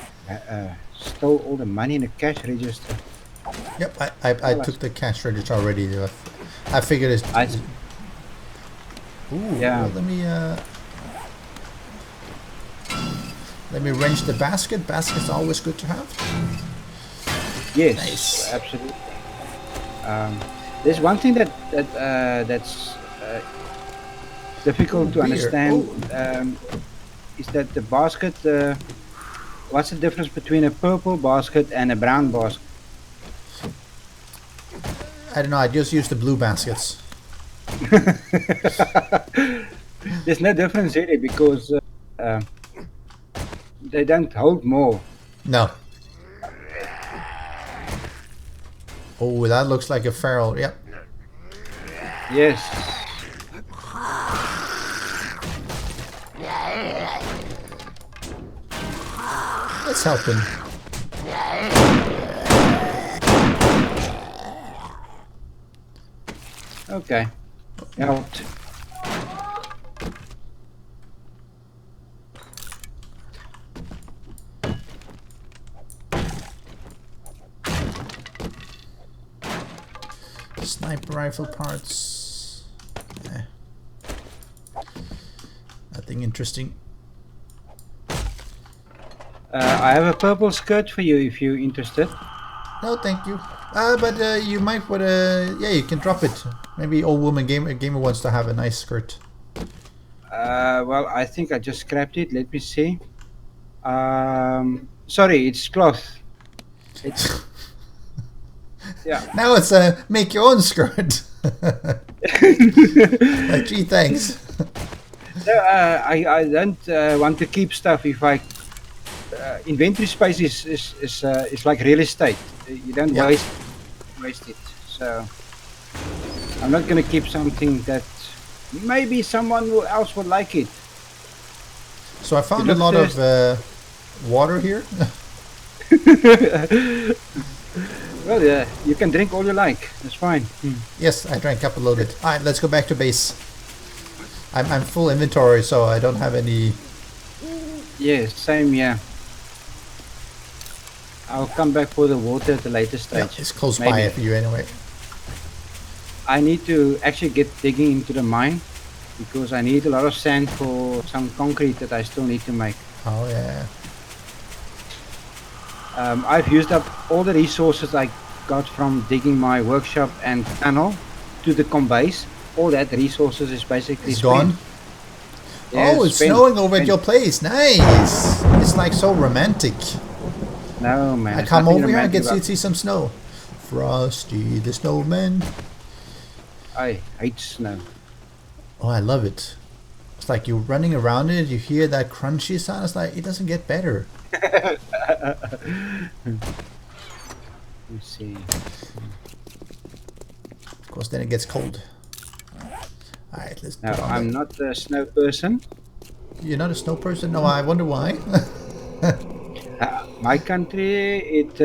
stole all the money in the cash register. Yep, I took the cash register already. I figured it's. Ooh, Yeah. well, let me wrench the basket. Basket's always good to have. Yes, Nice. absolutely. There's one thing that's difficult to beer. understand is that the basket. What's the difference between a purple basket and a brown basket? I don't know. I just use the blue baskets. There's no difference really because they don't hold more. No. Oh, that looks like a feral. Yep. Yes. Let's help him. Okay. Helped. Sniper rifle parts. Eh. Nothing interesting. I have a purple skirt for you if you're interested. No, thank you. But you might want to. Yeah, you can drop it. Maybe old woman gamer wants to have a nice skirt. Well, I think I just scrapped it. Let me see. Sorry, it's cloth. It's yeah. Now it's a make your own skirt. Like, gee, thanks. No, I don't want to keep stuff if I. Inventory space is like real estate. You don't Yeah. waste it. So I'm not going to keep something that maybe someone else would like it. So I found You a look lot of water here. Well, yeah, you can drink all you like. That's fine. Yes, I drank up a loaded. All right, let's go back to base. I'm full inventory, so I don't have any. Yes, same. Yeah. I'll come back for the water at the later Yeah, stage. it's close Maybe. by for you anyway. I need to actually get digging into the mine because I need a lot of sand for some concrete that I still need to make. Oh yeah. I've used up all the resources I got from digging my workshop and tunnel to the combase, all that resources is basically It's spent. gone. Yeah, Oh, it's spent, snowing over at spent. your place. Nice. It's like so romantic. No, man. I it's come nothing over here and romantic get to about- see some snow. Frosty the Snowman. I hate snow. Oh, I love it. It's like you're running around it, you hear that crunchy sound. It's like it doesn't get better. Let's see. Of course, then it gets cold. All right, let's. No, put on I'm the- not a snow person. You're not a snow person? No, I wonder why. My country, it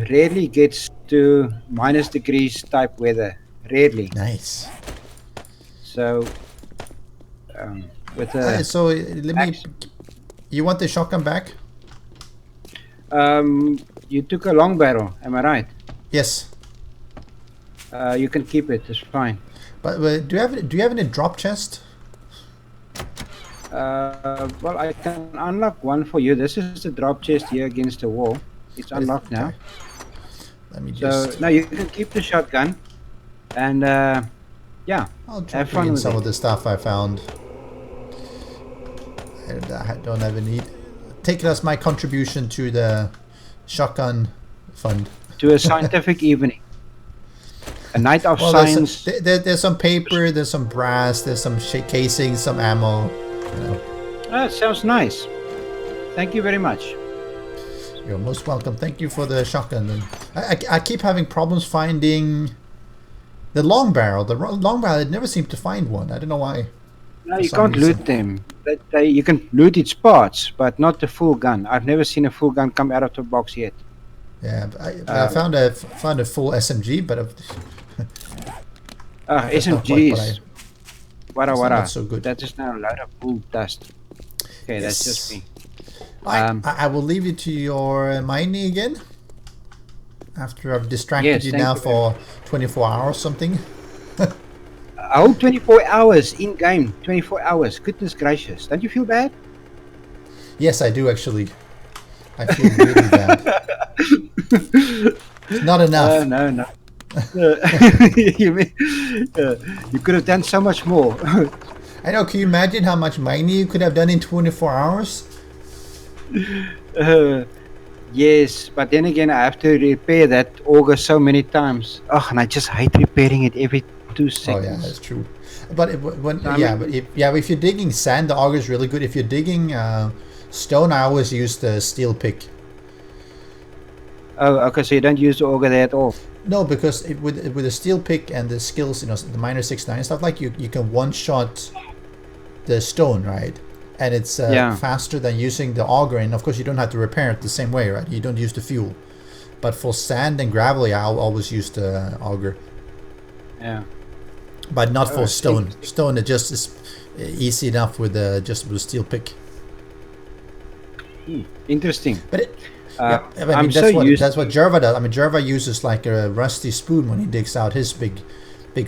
rarely gets to minus degrees type weather. Rarely. Nice. So, with Alright, a, so let me. You want the shotgun back? you took a long barrel, am I right? Yes. You can keep it. It's fine. But do you have any drop chest? Well, I can unlock one for you. This is the drop chest here against the wall. It's unlocked now. Okay. Let me So just. now you can keep the shotgun, and yeah, I'll have drop fun in with some it. of the stuff I found. I don't have a need. Take it as my contribution to the shotgun fund. To a scientific evening, a night of Well, science. there's some paper, there's some brass, there's some casing, some ammo. You know. That sounds nice. Thank you very much. You're most welcome. Thank you for the shotgun. And I keep having problems finding the long barrel. The long barrel, I never seem to find one. I don't know why. No, For you some can't reason. loot them. You can loot its parts, but not the full gun. I've never seen a full gun come out of the box yet. Yeah, but I found a full SMG, but That's not quite what SMGs. Wara It's wara. not so good. That is now a load of bull dust. Okay, that's Yes. just me. I will leave you to your mining again. After I've distracted Yes, you thank now you for 24 hours something. I hope 24 hours in game. 24 hours. Goodness gracious. Don't you feel bad? Yes, I do actually. I feel really bad. It's not enough. No. you, mean, you could have done so much more. I know. Can you imagine how much mining you could have done in 24 hours? Yes, but then again, I have to repair that auger so many times. Oh, and I just hate repairing it every 2 Oh seconds. yeah, that's true. But when I yeah, mean- but if you're digging sand, the auger is really good. If you're digging stone, I always use the steel pick. Oh, okay, so you don't use the auger there at all. No, because with the steel pick and the skills, the minor 6-9 stuff, like you can one shot the stone, right? And it's Yeah. faster than using the auger, and of course you don't have to repair it the same way, right? You don't use the fuel. But for sand and gravel, I'll always use the auger, Yeah. but not for I stone. think- Stone, it just is easy enough with just with a steel pick. Interesting. But it, Uh, I mean, I'm that's so what used. that's what Jerva does. I mean, Jerva uses like a rusty spoon when he digs out his big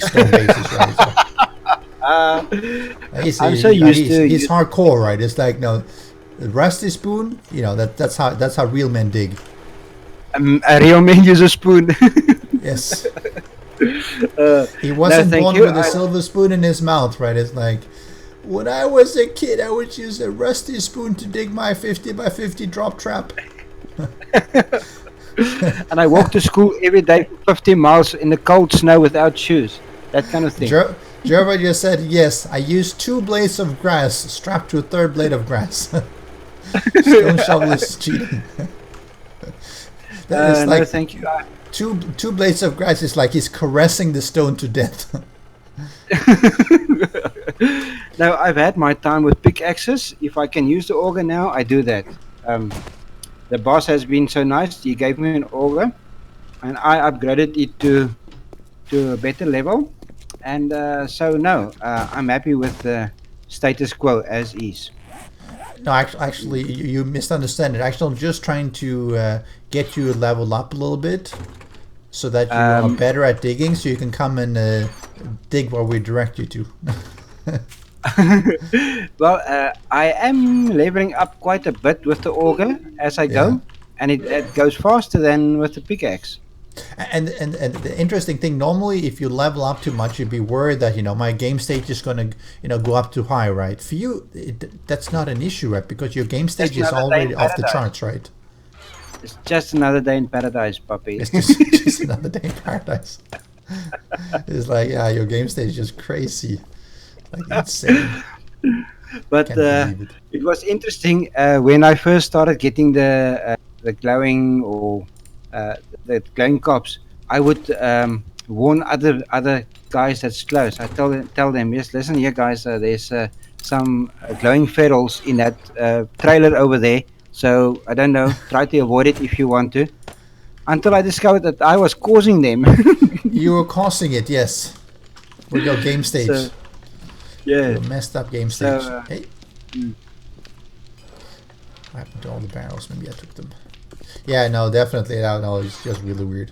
stone bases, right? So, I'm so used to he's use- hardcore, right? It's like no, the rusty spoon. That's how real men dig. A real man uses a spoon. Yes, Uh, he wasn't thank born you. with a silver spoon in his mouth, right? It's like when I was a kid, I would use a rusty spoon to dig my 50 by 50 drop trap. and I walk to school every day for 50 miles in the cold snow without shoes. That kind of thing. Jerva just said, yes, I used 2 blades of grass strapped to a 3rd blade of grass. Stone shovel is cheating. That is No, like thank you. two blades of grass is like he's caressing the stone to death. No, I've had my time with pickaxes. If I can use the auger now, I do that. The boss has been so nice. He gave me an auger, and I upgraded it to a better level. And so no, I'm happy with the status quo as is. No, actually, you misunderstand it. Actually, I'm just trying to get you leveled up a little bit, so that you are better at digging, so you can come and dig where we direct you to. Well, I am leveling up quite a bit with the auger as I go, Yeah. and it goes faster than with the pickaxe. And the interesting thing, normally if you level up too much, you'd be worried that my game stage is going to go up too high, right? For you, that's not an issue, right? Because your game stage is another day in already off the paradise. charts, right? It's just another day in paradise, puppy. It's just another day in paradise. It's like, yeah, your game stage is just crazy, like insane. But Can't believe it. it was interesting when I first started getting the glowing or the glowing cops. I would warn other guys that's close. I tell them, yes, listen here, guys. There's some glowing ferals in that trailer over there. So I don't know. Try to avoid it if you want to. Until I discovered that I was causing them. You were causing it, yes, with your game stage. So, yeah. Your messed up game stage. So, Hey. What happened to all the barrels? Maybe I took them. Yeah, no, definitely. No, it's just really weird.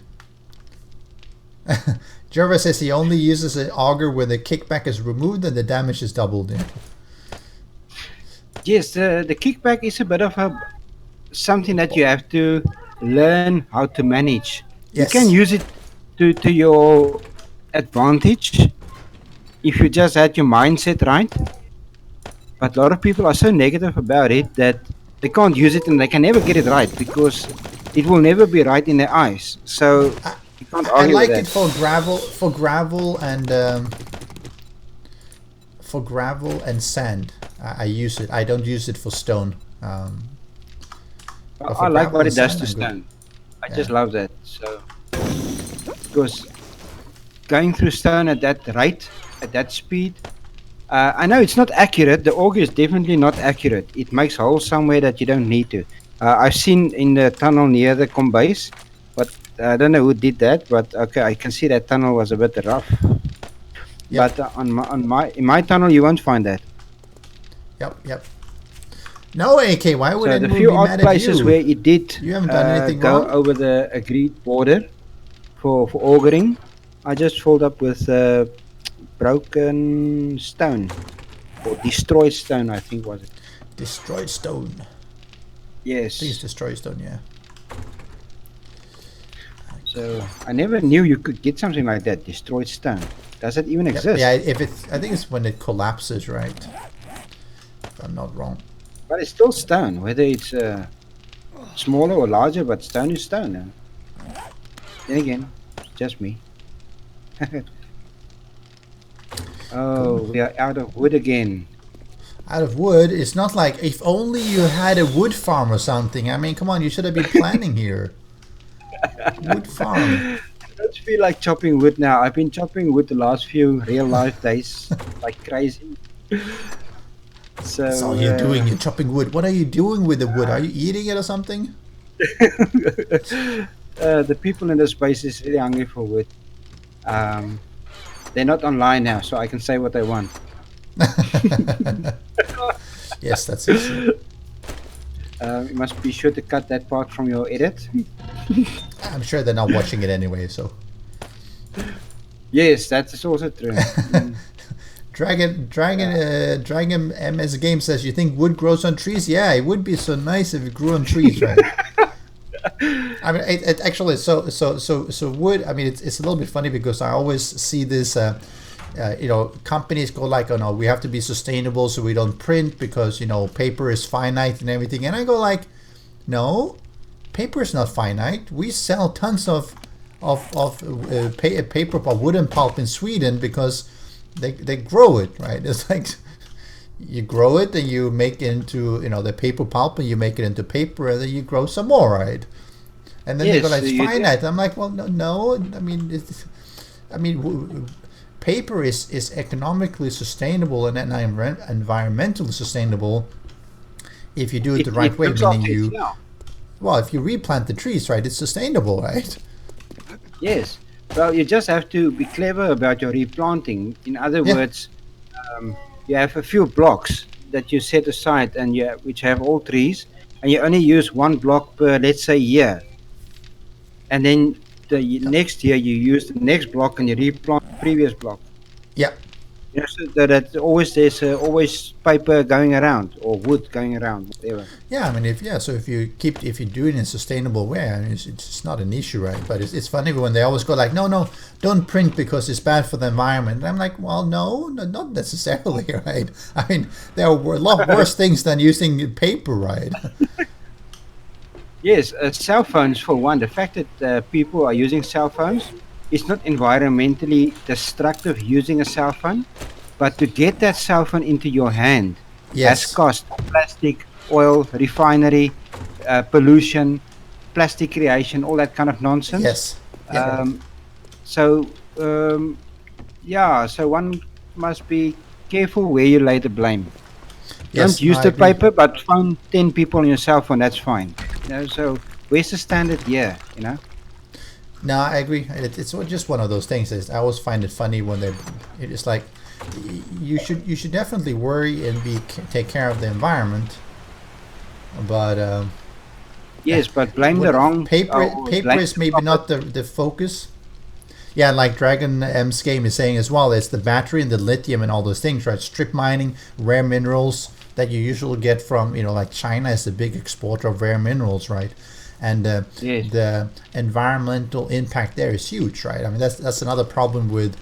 Jervis says he only uses an auger when the kickback is removed and the damage is doubled. Yeah. Yes, the kickback is a bit of something that you have to learn how to manage. Yes. You can use it to your advantage if you just had your mindset right. But a lot of people are so negative about it that they can't use it and they can never get it right because it will never be right in their eyes. So you can't I argue like with it for gravel and sand. I use it. I don't use it for stone. But for I like gravel what and it does sand, to I'm good. stone. I just love that. So because going through stone at that rate, at that speed, I know it's not accurate. The auger is definitely not accurate. It makes holes somewhere that you don't need to. I've seen in the tunnel near the base, but I don't know who did that. But okay, I can see that tunnel was a bit rough. Yep. But in my tunnel, you won't find that. Yep. No, AK. Why would So the anyone few be odd mad at places you? where it did You haven't done anything go wrong. over the agreed border for augering, I just filled up with broken stone or destroyed stone, I think was it. Destroyed stone. Yes. Please destroy stone. Yeah. So I never knew you could get something like that, destroyed stone. Does it even exist? Yeah. I think it's when it collapses, right? If I'm not wrong. But it's still stone, whether it's smaller or larger, but stone is stone. Then again, it's just me. Oh, we are out of wood again. Out of wood. It's not like if only you had a wood farm or something. I mean, come on, you should have been planning here. Wood farm. I don't feel like chopping wood now. I've been chopping wood the last few real life days like crazy. So That's all you're doing. You're chopping wood. What are you doing with the wood? Are you eating it or something? The people in the space is really hungry for wood. They're not online now, so I can say what they want. Yes, that's it. You must be sure to cut that part from your edit. I'm sure they're not watching it anyway, so. Yes, that is also true. Dragon MS Game says, you think wood grows on trees? Yeah, it would be so nice if it grew on trees, right? I mean, it actually, so wood, I mean, it's a little bit funny because I always see this, companies go like, oh no, we have to be sustainable so we don't print because, paper is finite and everything. And I go like, no, paper is not finite. We sell tons of paper pulp, wooden pulp in Sweden because they grow it, right? It's like you grow it and you make it into the paper pulp and you make it into paper and then you grow some more, right? And then they go like, it's finite. I'm like, well, no. I mean, paper is economically sustainable and environmentally sustainable if you do it the right way. Meaning if you replant the trees, right, it's sustainable, right? Yes. Well, you just have to be clever about your replanting. In other words, you have a few blocks that you set aside and which have all trees, and you only use one block per, let's say, year. And then the next year you use the next block and you replant the previous block. Yeah. Yes, that always there's always paper going around or wood going around, whatever. Yeah, I mean, if you do it in a sustainable way, I mean, it's not an issue, right? But it's funny when they always go like, no, no, don't print because it's bad for the environment. And I'm like, well, no, not necessarily, right? I mean, there are a lot worse things than using paper, right? Yes, cell phones for one. The fact that people are using cell phones is not environmentally destructive using a cell phone, but to get that cell phone into your hand has Yes, cost plastic, oil, refinery, pollution, plastic creation, all that kind of nonsense. yes, yeah, Um, so um, yeah, so one must be careful where you lay the blame. Don't yes. No, use I the agree. paper, but phone 10 people on your cell phone, that's fine. So where's the standard here, No, I agree. It's just one of those things. I always find it funny when it's like you should definitely worry and take care of the environment, but Yes, but blame the what wrong, or paper blame is the maybe proper. not the focus. Yeah, like Dragon M's game is saying as well, it's the battery and the lithium and all those things, right? Strip mining, rare minerals that you usually get from, like China is a big exporter of rare minerals, right? And Yes, the environmental impact there is huge, right? I mean, that's another problem with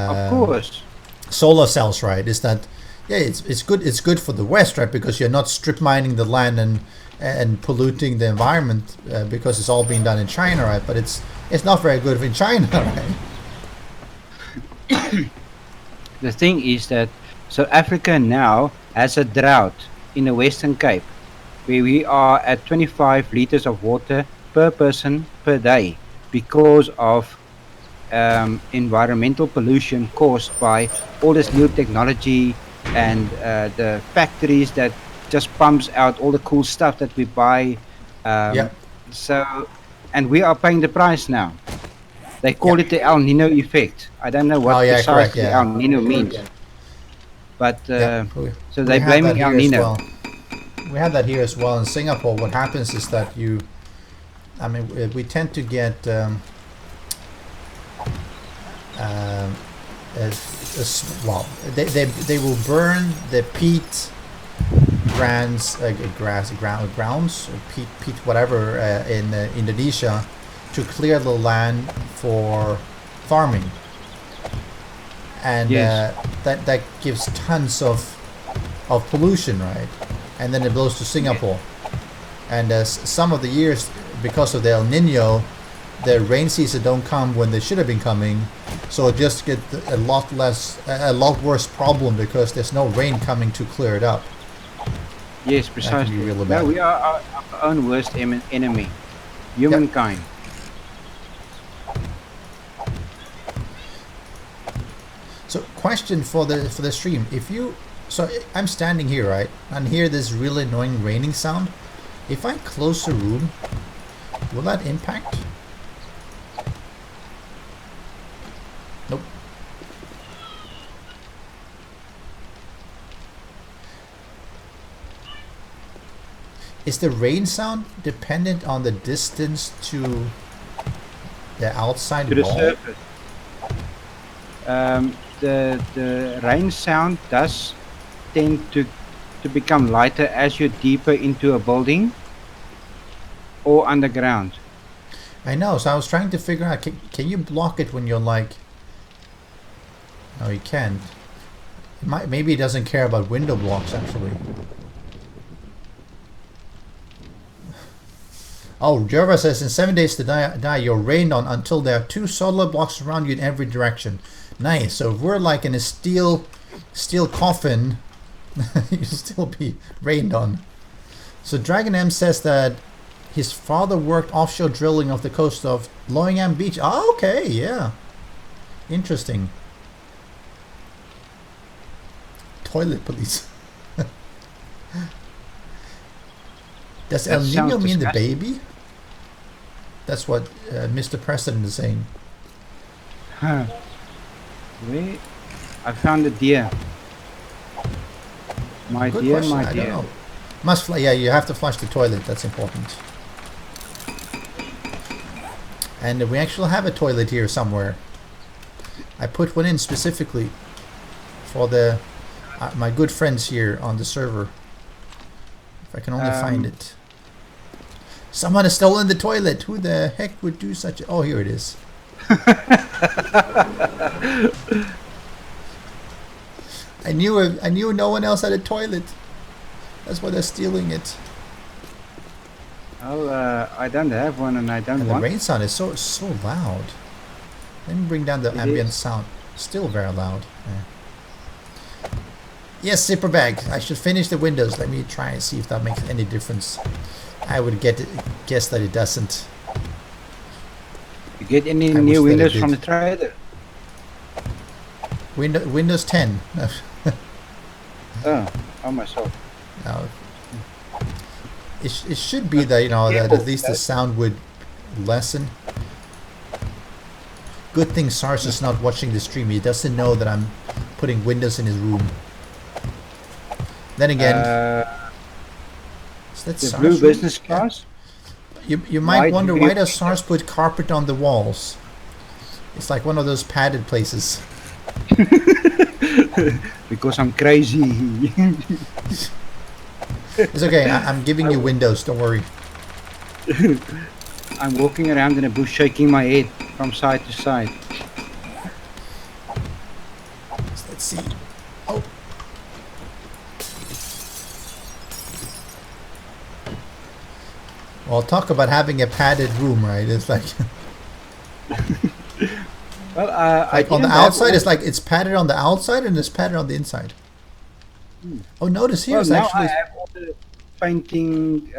of um, course. solar cells, right? Is that yeah, it's good for the West, right? Because you're not strip mining the land and polluting the environment because it's all being done in China, right? But it's not very good in China, right? The thing is that South Africa now has a drought in the Western Cape where we are at 25 liters of water per person per day because of environmental pollution caused by all this new technology and the factories that just pumps out all the cool stuff that we buy. Yeah, Um, so, and we are paying the price now. They yeah. call it the El Nino effect. I don't know Oh what yeah, correct. precisely El Yeah, Nino means, but yeah. so We they're had that blaming El here as Nino. well. We had that here as well in Singapore. What happens is that I mean, we tend to get um, well, they will burn the peat grounds, peat whatever in Indonesia to clear the land for farming, and Yes, that gives tons of pollution, right? And then it blows to yes, Singapore, and some of the years because of the El Nino, the rain season don't come when they should have been coming, so it just get a lot worse problem because there's no rain coming to clear it up. yes, That can be precisely. really No, bad. we are our own worst enemy, Yep. humankind. So, question for the stream: if you so I'm standing here, right, and hear this really annoying raining sound. If I close the room, will that impact? Nope. Is the rain sound dependent on the distance to the outside To the wall? surface. The rain sound does tend to become lighter as you're deeper into a building or underground. I know. So I was trying to figure out. Can you block it when you're like? No, you can't. Maybe it doesn't care about window blocks actually. Oh, Jerva says in 7 days to die you're rained on until there are two solar blocks around you in every direction. Nice. So if we're like in a steel coffin, you'll still be rained on. So Dragon M says that his father worked offshore drilling off the coast of Loingham Beach. Oh, okay, yeah. Interesting. Toilet police. Does That El sounds Nino mean the disgusting. baby? That's what Mr. President is saying. Huh. Where? I found a deer. My Good dear, question. my I don't dear. know. Yeah, you have to flush the toilet. That's important. And we actually have a toilet here somewhere. I put one in specifically. for the my good friends here on the server. If I can only find it. Someone has stolen the toilet. Who the heck would do such a... Oh, here it is. I knew no one else had a toilet. That's why they're stealing it. Oh, I don't have one, and I don't And want. the rain sound is so loud. Let me bring down the ambient sound. Still very loud. Yeah. Yes, zipper bag. I should finish the windows. Let me try and see if that makes any difference. I would guess that it doesn't. You get any I new wish that it windows did. from the trader? Windows 10. Oh myself. No. It should be that, you know, that at least the sound would lessen. Good thing SARS is not watching the stream. He doesn't know that I'm putting windows in his room. Then again, is that The SARS blue room? business class. You might White wonder, blue- why does SARS put carpet on the walls? It's like one of those padded places. Because I'm crazy. It's okay. I'm giving you windows. Don't worry. I'm walking around in a bush shaking my head from side to side. Let's see. Oh. Well, talk about having a padded room, right? It's like, Well, I like on the didn't have outside, all- it's like it's padded on the outside and it's padded on the inside. Oh, notice here Well, it's now actually... I have all the painting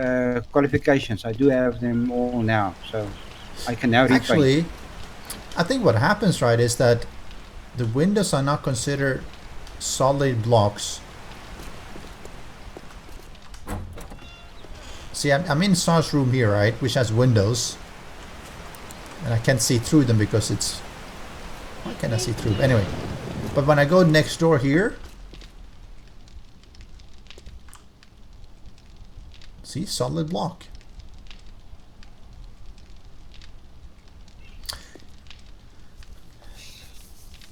qualifications. I do have them all now, so I can now repaint. Actually, I think what happens, right, is that the windows are not considered solid blocks. See, I'm in SAR's room here, right, which has windows. And I can't see through them because it's... Why can't I see through? Anyway, but when I go next door here... See, solid block.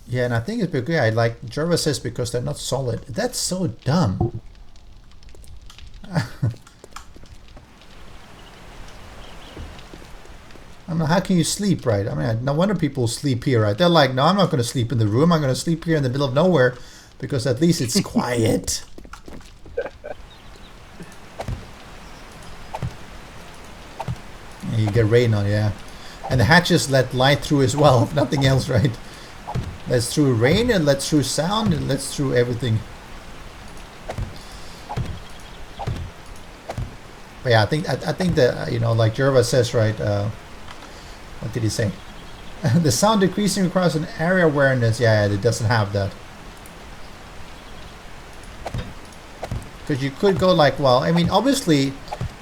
Yeah, and I think it's because, yeah, like Jerva says, because they're not solid. That's so dumb. I mean, how can you sleep, right? I mean, no wonder people sleep here, right? They're like, no, I'm not going to sleep in the room. I'm going to sleep here in the middle of nowhere because at least it's quiet. And you get rain on, yeah. And the hatches let light through as well, if nothing else, right? Lets through rain, and lets through sound, and lets through everything. But yeah, I think that, you know, like Jerva says, right? What did he say? The sound decreasing across an area awareness. Yeah, it doesn't have that. Because you could go like, well, I mean, obviously,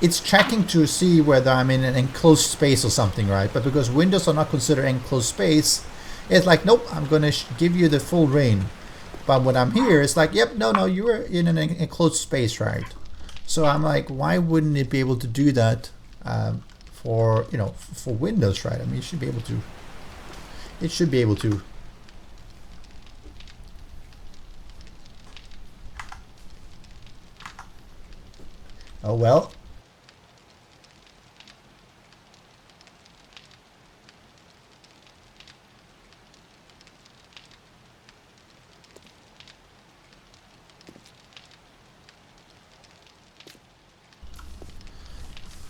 it's checking to see whether I'm in an enclosed space or something, right? But because windows are not considered enclosed space, it's like, nope, I'm going to give you the full rain. But when I'm here, it's like, yep, no, you were in an enclosed space, right? So I'm like, why wouldn't it be able to do that for, you know, for Windows, right? I mean, it should be able to. It should be able to. Oh, well.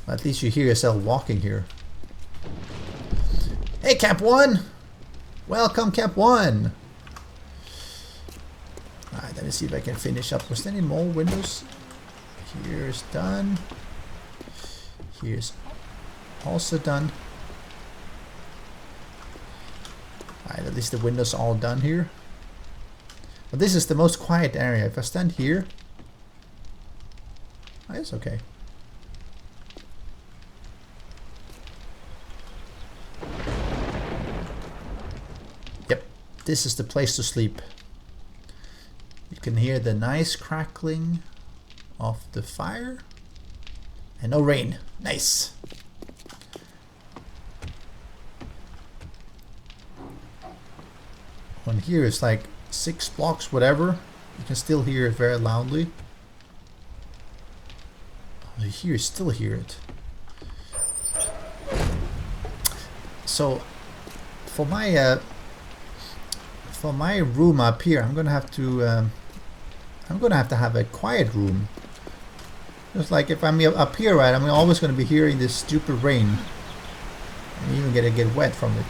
At least you hear yourself walking here. Hey, Cap 1! Welcome, Cap 1! Alright, let me see if I can finish up. Was there any more windows? Here's done. Here's also done. Alright, at least the windows are all done here. But this is the most quiet area. If I stand here... Oh, it's okay. Yep, this is the place to sleep. You can hear the nice crackling of the fire and no rain. Nice. One here is like 6 blocks, whatever. You can still hear it very loudly. Oh, you still hear it. So for my room up here, I'm gonna have to have a quiet room. Just like if I'm up here, right, I'm always gonna be hearing this stupid rain, and even gonna get wet from it.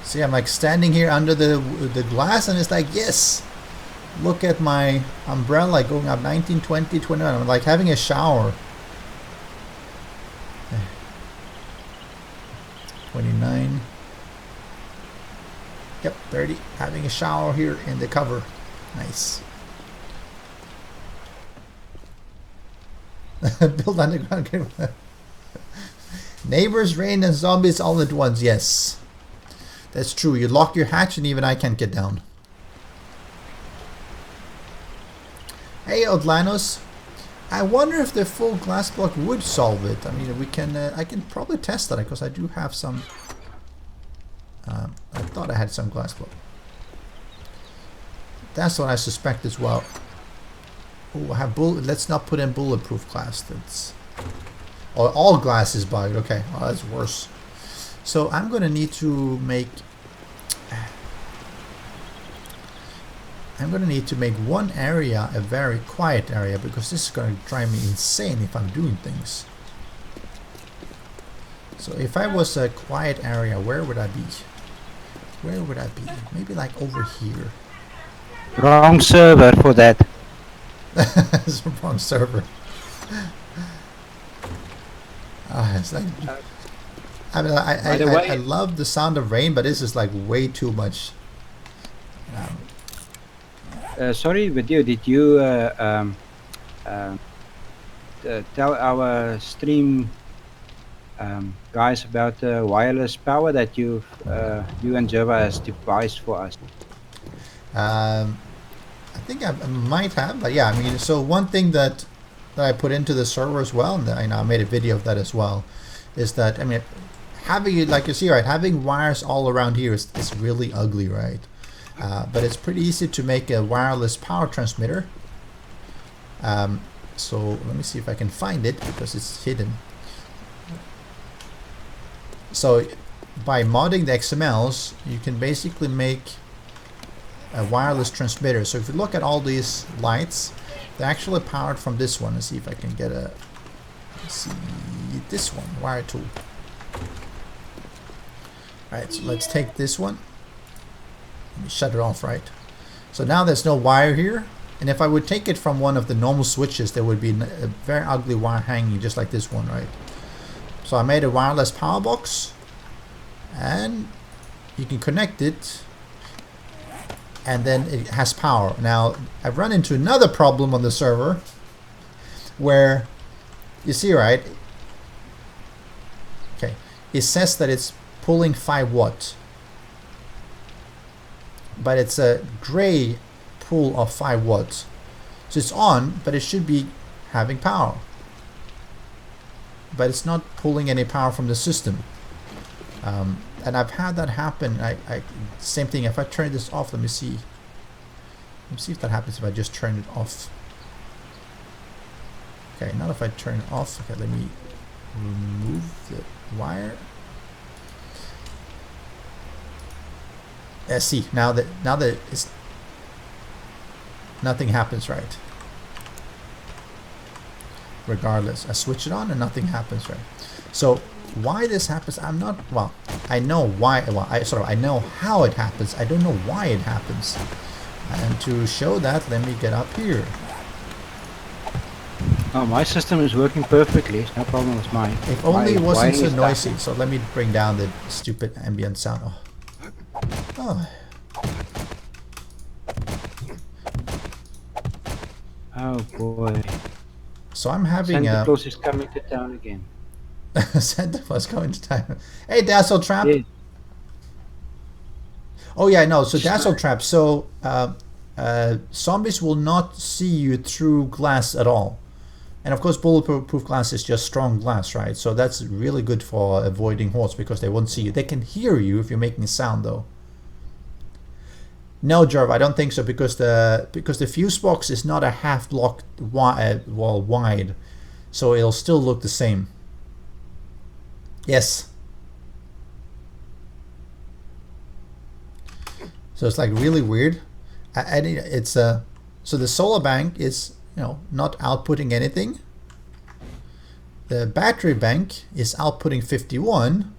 See, I'm like standing here under the glass, and it's like, yes, look at my umbrella going up 19, 20, 21. I'm like having a shower. 29. Yep, 30. Having a shower here in the cover. Nice. Build underground. Neighbors, rain, and zombies all at once. Yes. That's true. You lock your hatch and even I can't get down. Hey, Outlanos. I wonder if the full glass block would solve it. I mean, we can. I can probably test that because I do have some. I thought I had some glass block. That's what I suspect as well. Oh, I have let's not put in bulletproof glass. That's. Oh, all glass is bugged. Okay, well, that's worse. So I'm gonna need to make. I'm gonna need to make one area a very quiet area because this is gonna drive me insane if I'm doing things. So if I was a quiet area, where would I be? Where would I be? Maybe like over here. Wrong server for that. It's the wrong server. It's like. I mean, I love the sound of rain, but this is like way too much. Sorry, with you, did you tell our stream guys about the wireless power that you and Java has devised for us? I think I might have, but yeah, I mean, so one thing that I put into the server as well, and I made a video of that as well, is that, I mean, having, like you see, right, having wires all around here is really ugly, right? But it's pretty easy to make a wireless power transmitter. So let me see if I can find it because it's hidden. So by modding the XMLs, you can basically make a wireless transmitter. So if you look at all these lights, they're actually powered from this one. Let's see if I can get a, let's see, this one, wire tool. Alright, so let's take this one. Let me shut it off, right? So now there's no wire here. And if I would take it from one of the normal switches, there would be a very ugly wire hanging just like this one, right? So I made a wireless power box. And you can connect it. And then it has power. Now, I've run into another problem on the server. Where, you see, right? Okay. It says that it's pulling 5 watts. But it's a gray pull of 5 watts. So it's on, but it should be having power. But it's not pulling any power from the system. And I've had that happen. Same thing, if I turn this off, let me see. Let me see if that happens if I just turn it off. Okay, not if I turn it off. Okay, let me remove the wire. See, now that it's nothing happens, right? Regardless, I switch it on and nothing happens, right? So why this happens, I'm not, well, I know why, well, I know how it happens. I don't know why it happens. And to show that, let me get up here. Oh, my system is working perfectly. It's no problem with mine. If only it wasn't so is noisy. that? So let me bring down the stupid ambient sound. Oh. Oh boy. So I'm having Santa Claus is coming to town again. Santa Claus coming to town. Hey, Dazzle Trap. Yeah. Oh yeah, no. So Dazzle Trap. So zombies will not see you through glass at all. And of course, bulletproof glass is just strong glass, right? So that's really good for avoiding hordes because they won't see you. They can hear you if you're making a sound, though. No, Jarv, I don't think so because the fuse box is not a half block wide, so it'll still look the same. Yes. So it's like really weird. And it's so the solar bank is not outputting anything. The battery bank is outputting 51.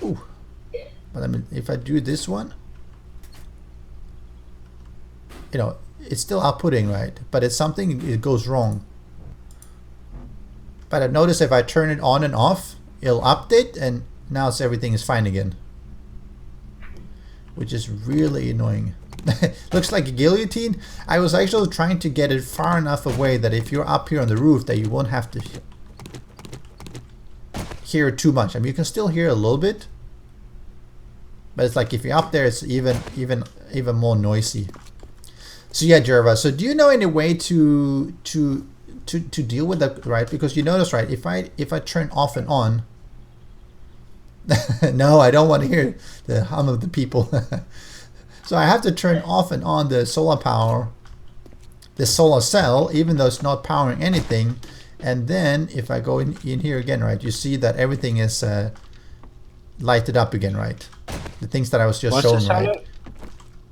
Ooh. But I mean, if I do this one, it's still outputting, right? But it's something, it goes wrong. But I notice if I turn it on and off, it'll update, and now everything is fine again. Which is really annoying. Looks like a guillotine. I was actually trying to get it far enough away that if you're up here on the roof that you won't have to hear too much. I mean, you can still hear a little bit, but it's like if you're up there, it's even more noisy. So yeah, Jerva. So do you know any way to deal with that, right? Because you notice, right? If I turn off and on, no, I don't want to hear the hum of the people. So I have to turn off and on the solar power, the solar cell, even though it's not powering anything. And then if I go in here again, right, you see that everything is lighted up again, right? The things that I was just showing, right?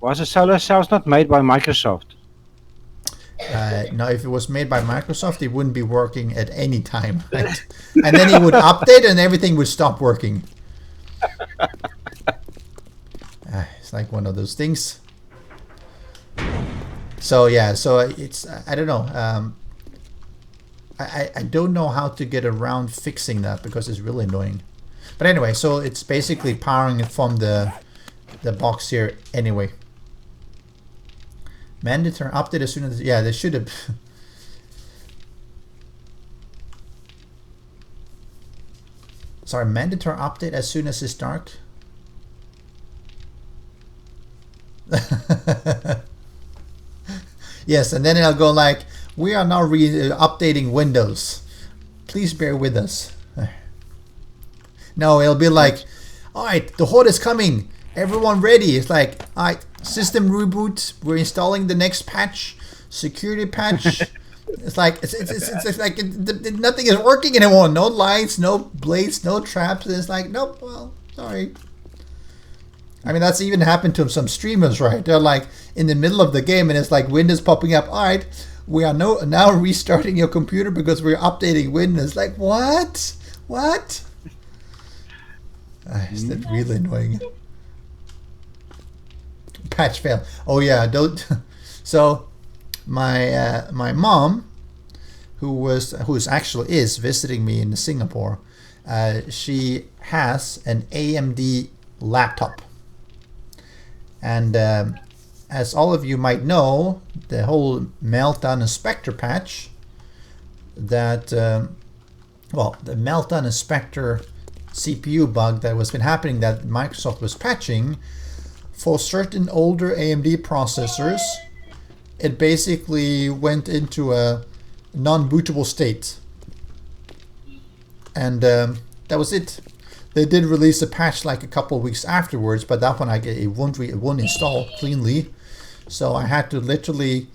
Was the solar cells not made by Microsoft? No, if it was made by Microsoft, it wouldn't be working at any time, right? And then it would update and everything would stop working. It's like one of those things. So yeah, so it's, I don't know. I don't know how to get around fixing that because it's really annoying. But anyway, so it's basically powering it from the box here anyway. Mandatory update as soon as, yeah, they should have. Sorry, mandatory update as soon as it's dark. Yes, and then it'll go like, we are now updating Windows. Please bear with us. No, it'll be like, all right, the horde is coming. Everyone ready. It's like, all right, system reboot. We're installing the next patch, security patch. It's like it's like nothing is working anymore. No lights, no blades, no traps. And it's like, nope. Well, sorry. I mean, that's even happened to some streamers, right? They're like in the middle of the game, and it's like Windows popping up. All right, we are now restarting your computer because we're updating Windows. Like, what? What? Is that really annoying? Patch fail. Oh yeah, don't. So my my mom, who actually is visiting me in Singapore, she has an AMD laptop, and as all of you might know, the whole Meltdown Inspector patch, that well, the Meltdown Inspector CPU bug that was been happening that Microsoft was patching for certain older AMD processors, it basically went into a non-bootable state, and that was it. They did release a patch like a couple of weeks afterwards, but that one it won't install cleanly. So I had to literally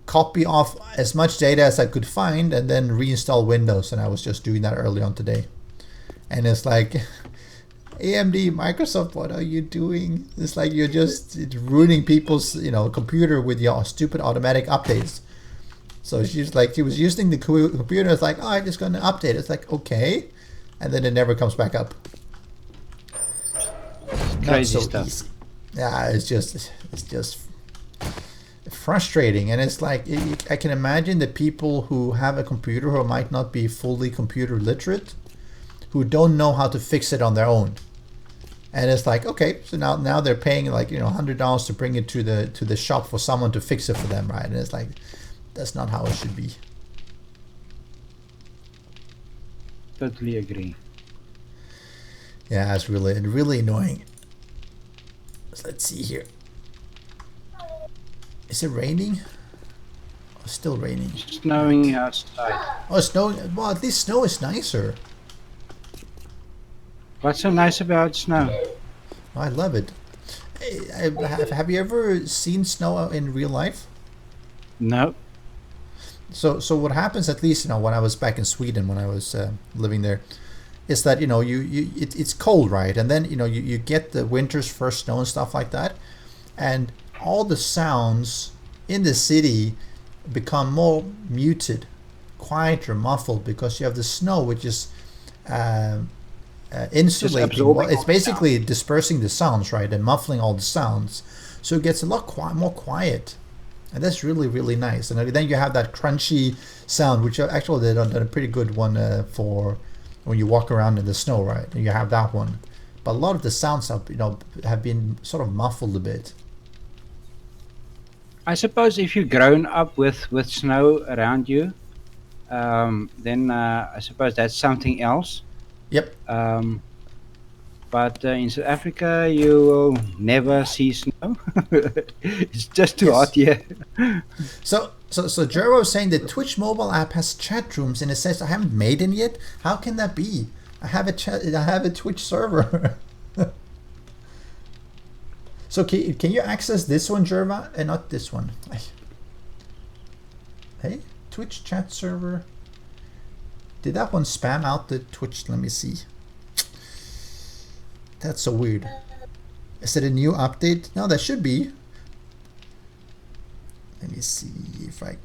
copy off as much data as I could find and then reinstall Windows, and I was just doing that early on today. And it's like, AMD, Microsoft, what are you doing? It's like you're just ruining people's computer with your stupid automatic updates. So she was using the computer. It's like, oh, I'm just going to update. It's like, okay, and then it never comes back up. Crazy Not so stuff. easy. Yeah, it's just frustrating. And it's like, I can imagine the people who have a computer who might not be fully computer literate, who don't know how to fix it on their own. And it's like, okay, so now they're paying like $100 to bring it to the shop for someone to fix it for them, right? And it's like, that's not how it should be. Totally agree. Yeah, it's really annoying. So let's see here. Is it raining? Oh, it's still raining. Snowing outside. Oh, snow. Well, at least snow is nicer. What's so nice about snow? I love it. Have you ever seen snow in real life? No. So what happens, at least when I was back in Sweden, when I was living there, is that it's cold, right? And then you get the winter's first snow and stuff like that, and all the sounds in the city become more muted, quieter, muffled, because you have the snow, which is insulating. absorbing It's all the basically dispersing the sounds, right, and muffling all the sounds, so it gets a lot more quiet, and that's really, really nice. And then you have that crunchy sound, which actually they done a pretty good one for when you walk around in the snow, right? And you have that one, but a lot of the sounds have been sort of muffled a bit. I suppose if you've grown up with snow around you, then I suppose that's something else. Yep. But in South Africa, you will never see snow. It's just too Yes. hot here. So Jero was saying the Twitch mobile app has chat rooms, and it says I haven't made any yet. How can that be? I have a Twitch server. So can you access this one, Jerva, and not this one? Hey, Twitch chat server. Did that one spam out the Twitch? Let me see. That's so weird. Is it a new update? No, that should be. Let me see if I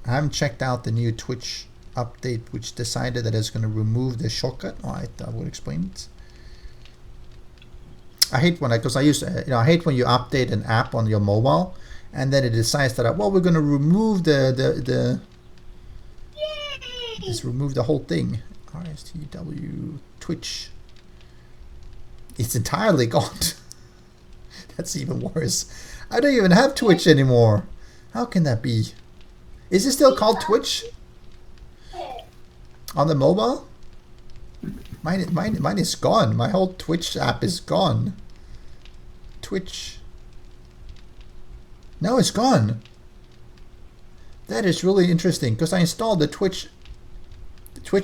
haven't checked out the new Twitch update, which decided that it's going to remove the shortcut. Oh, I will explain it. I hate when I hate when you update an app on your mobile, and then it decides that we're going to remove just remove the whole thing. RSTW Twitch. It's entirely gone. That's even worse. I don't even have Twitch anymore. How can that be? Is it still called Twitch? On the mobile? Mine is gone. My whole Twitch app is gone. Twitch. No, it's gone. That is really interesting, because I installed the Twitch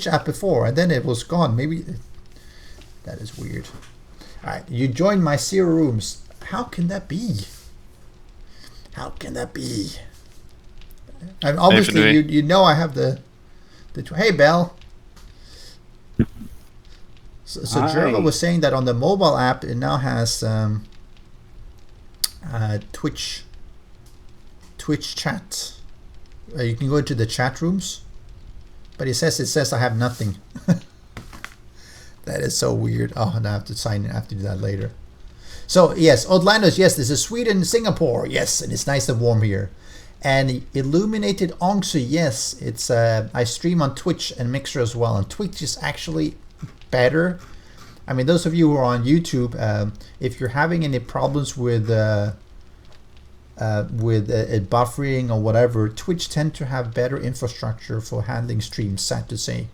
app before, and then it was gone. Maybe that is weird. All right, you joined my 0 rooms. How can that be? How can that be? And obviously, I have the hey, Belle. So Jerva was saying that on the mobile app, it now has Twitch chat. You can go into the chat rooms, but it says I have nothing. That is so weird. Oh, and I have to sign in. I have to do that later. So yes, Orlando's, yes, this is Sweden, Singapore, yes, and it's nice and warm here. And Illuminated Ongsu, yes, it's I stream on Twitch and Mixer as well, and Twitch is actually better. I mean, those of you who are on YouTube, if you're having any problems with buffering or whatever, Twitch tend to have better infrastructure for handling streams, sad to say,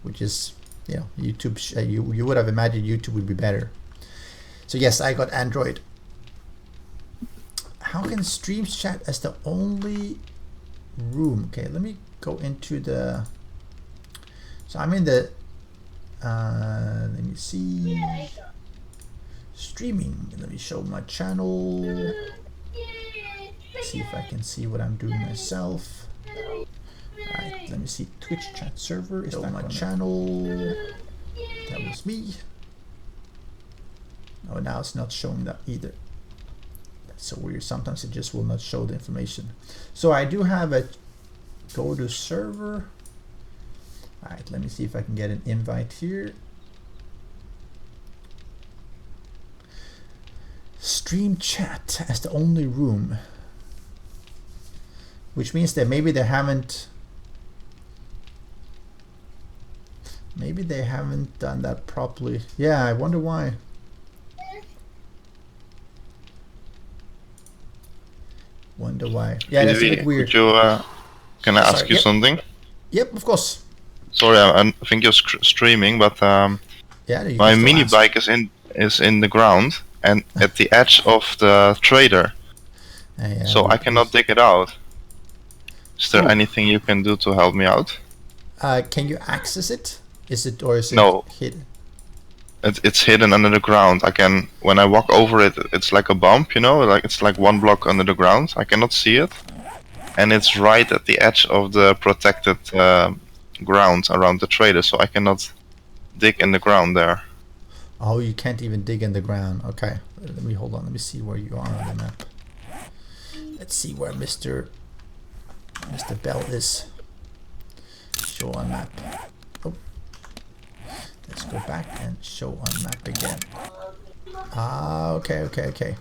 which is, YouTube, you would have imagined YouTube would be better. So yes, I got Android. How can streams chat as the only room? Okay, let me go into the, so I'm in the, let me see, streaming. Let me show my channel. See if I can see what I'm doing myself. Alright, let me see. Twitch chat server is that my channel. That was me. Oh, now it's not showing that either. That's so weird. Sometimes it just will not show the information. So I do have a go to server. Alright, let me see if I can get an invite here. Stream chat as the only room. Which means that maybe they haven't done that properly. Yeah, I wonder why. Yeah, that's a bit weird. Can I ask you something? Yep, of course. Sorry, I think you're streaming, but yeah, my mini bike is in the ground and at the edge of the trader, so I cannot dig it out. Is there anything you can do to help me out? Can you access it? Is it no hidden? It's hidden under the ground. When I walk over it, it's like a bump, like it's like 1 block under the ground. I cannot see it, and it's right at the edge of the protected ground around the trader, so I cannot dig in the ground there. Oh, you can't even dig in the ground. Okay, let me hold on. Let me see where you are on the map. Let's see where Mr. Bell is. Show on map. Oh, let's go back and show on map again. Ah, okay.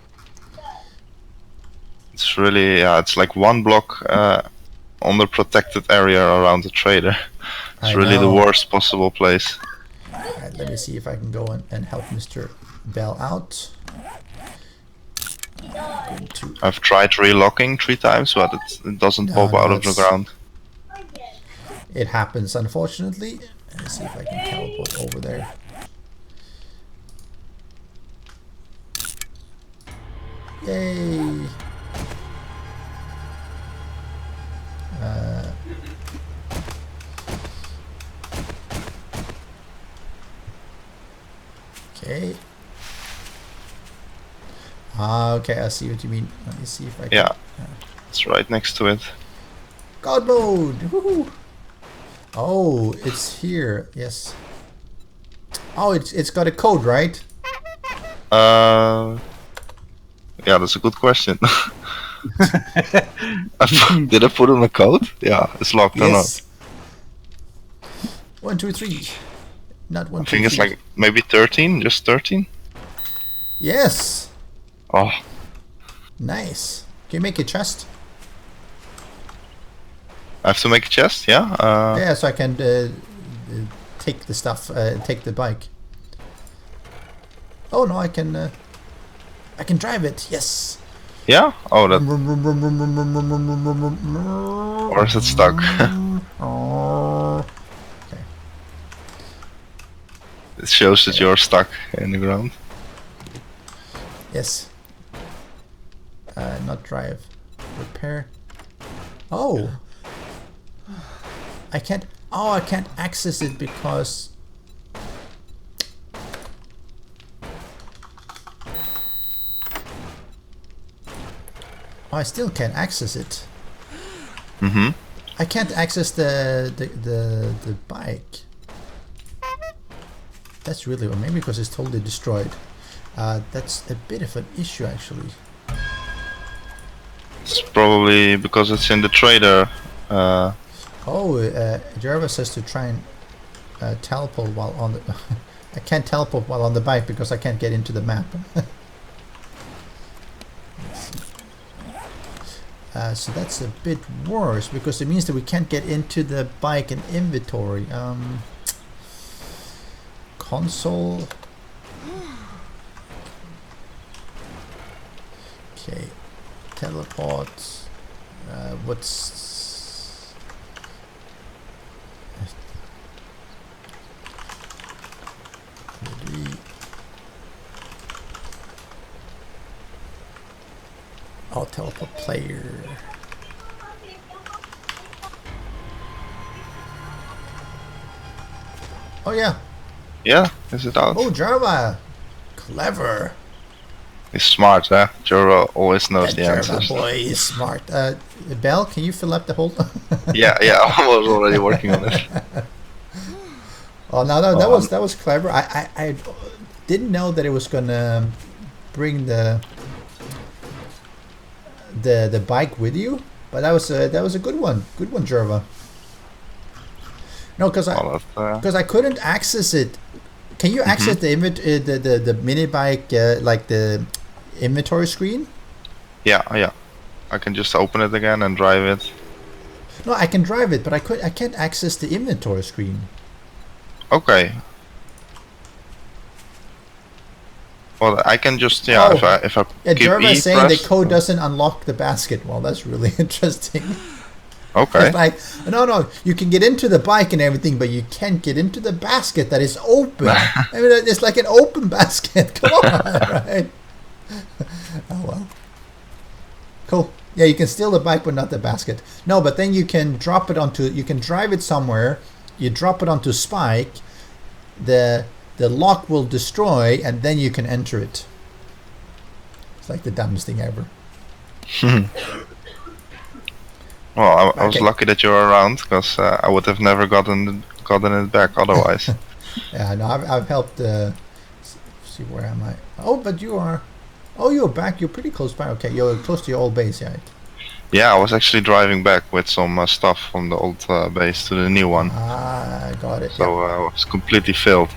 It's really, it's like 1 block on the protected area around the trader. It's really the worst possible place. Alright, let me see if I can go and help Mr. Bell out. I've tried relocking 3 times, but it doesn't pop out of the ground. It happens, unfortunately. Let's see if I can teleport over there. Yay! Okay. Okay, I see what you mean. Let me see if I can... Yeah, it's right next to it. God mode! Woohoo! Oh, it's here. Yes. Oh, it's got a code, right? Yeah, that's a good question. Did I put in a code? Yeah, it's locked or not? 1, 2, 3. Not 1, I 2, think it's 3. like maybe 13, just 13. Yes. Oh, Nice. Can you make a chest? I have to make a chest, yeah? Yeah, so I can take the stuff, take the bike. Oh no, I can drive it. Yes. Yeah? Oh, that. Or is it stuck? Okay. It shows that you're stuck in the ground. Yes. Not drive. Repair. Oh. I can't. Oh, I can't access it because. Oh, I still can't access it. Mm-hmm. I can't access the bike. That's really well. Maybe because it's totally destroyed. That's a bit of an issue, actually. It's probably because it's in the trader. Jerva says to try and teleport while on the. I can't teleport while on the bike because I can't get into the map. So that's a bit worse because it means that we can't get into the bike and inventory. Console. Okay. Teleport. What's... Oh, teleport player. Oh yeah. Yeah, is it out? Oh, Java. Clever. He's smart, huh? Joro always knows That the answers. boy is smart. Bell, can you fill up the whole? yeah, I was already working on it. Oh no, that was clever. I didn't know that it was gonna bring the bike with you, but that was a good one. Good one, Jerva. No, because I couldn't access it. Can you access the mini bike like the inventory screen? Yeah. I can just open it again and drive it. No, I can drive it, but I can't access the inventory screen. Okay. Well, I can just if I keep Jerva E is saying pressed, the code doesn't unlock the basket. Well, that's really interesting. Okay. It's like, no, you can get into the bike and everything, but you can't get into the basket that is open. I mean, it's like an open basket. Come on, right? Oh well. Cool. Yeah, you can steal the bike, but not the basket. No, but then you can drop it onto. You can drive it somewhere. You drop it onto Spike. The the lock will destroy, and then you can enter it. It's like the dumbest thing ever. Well, I was Okay. lucky that you were around, because I would have never gotten it back otherwise. Yeah, no, I've helped. See, where am I? Oh, but you are. Oh, you're back. You're pretty close by. Okay, you're close to your old base, yeah. Yeah, I was actually driving back with some stuff from the old base to the new one, Ah, I got it. so I was completely filled.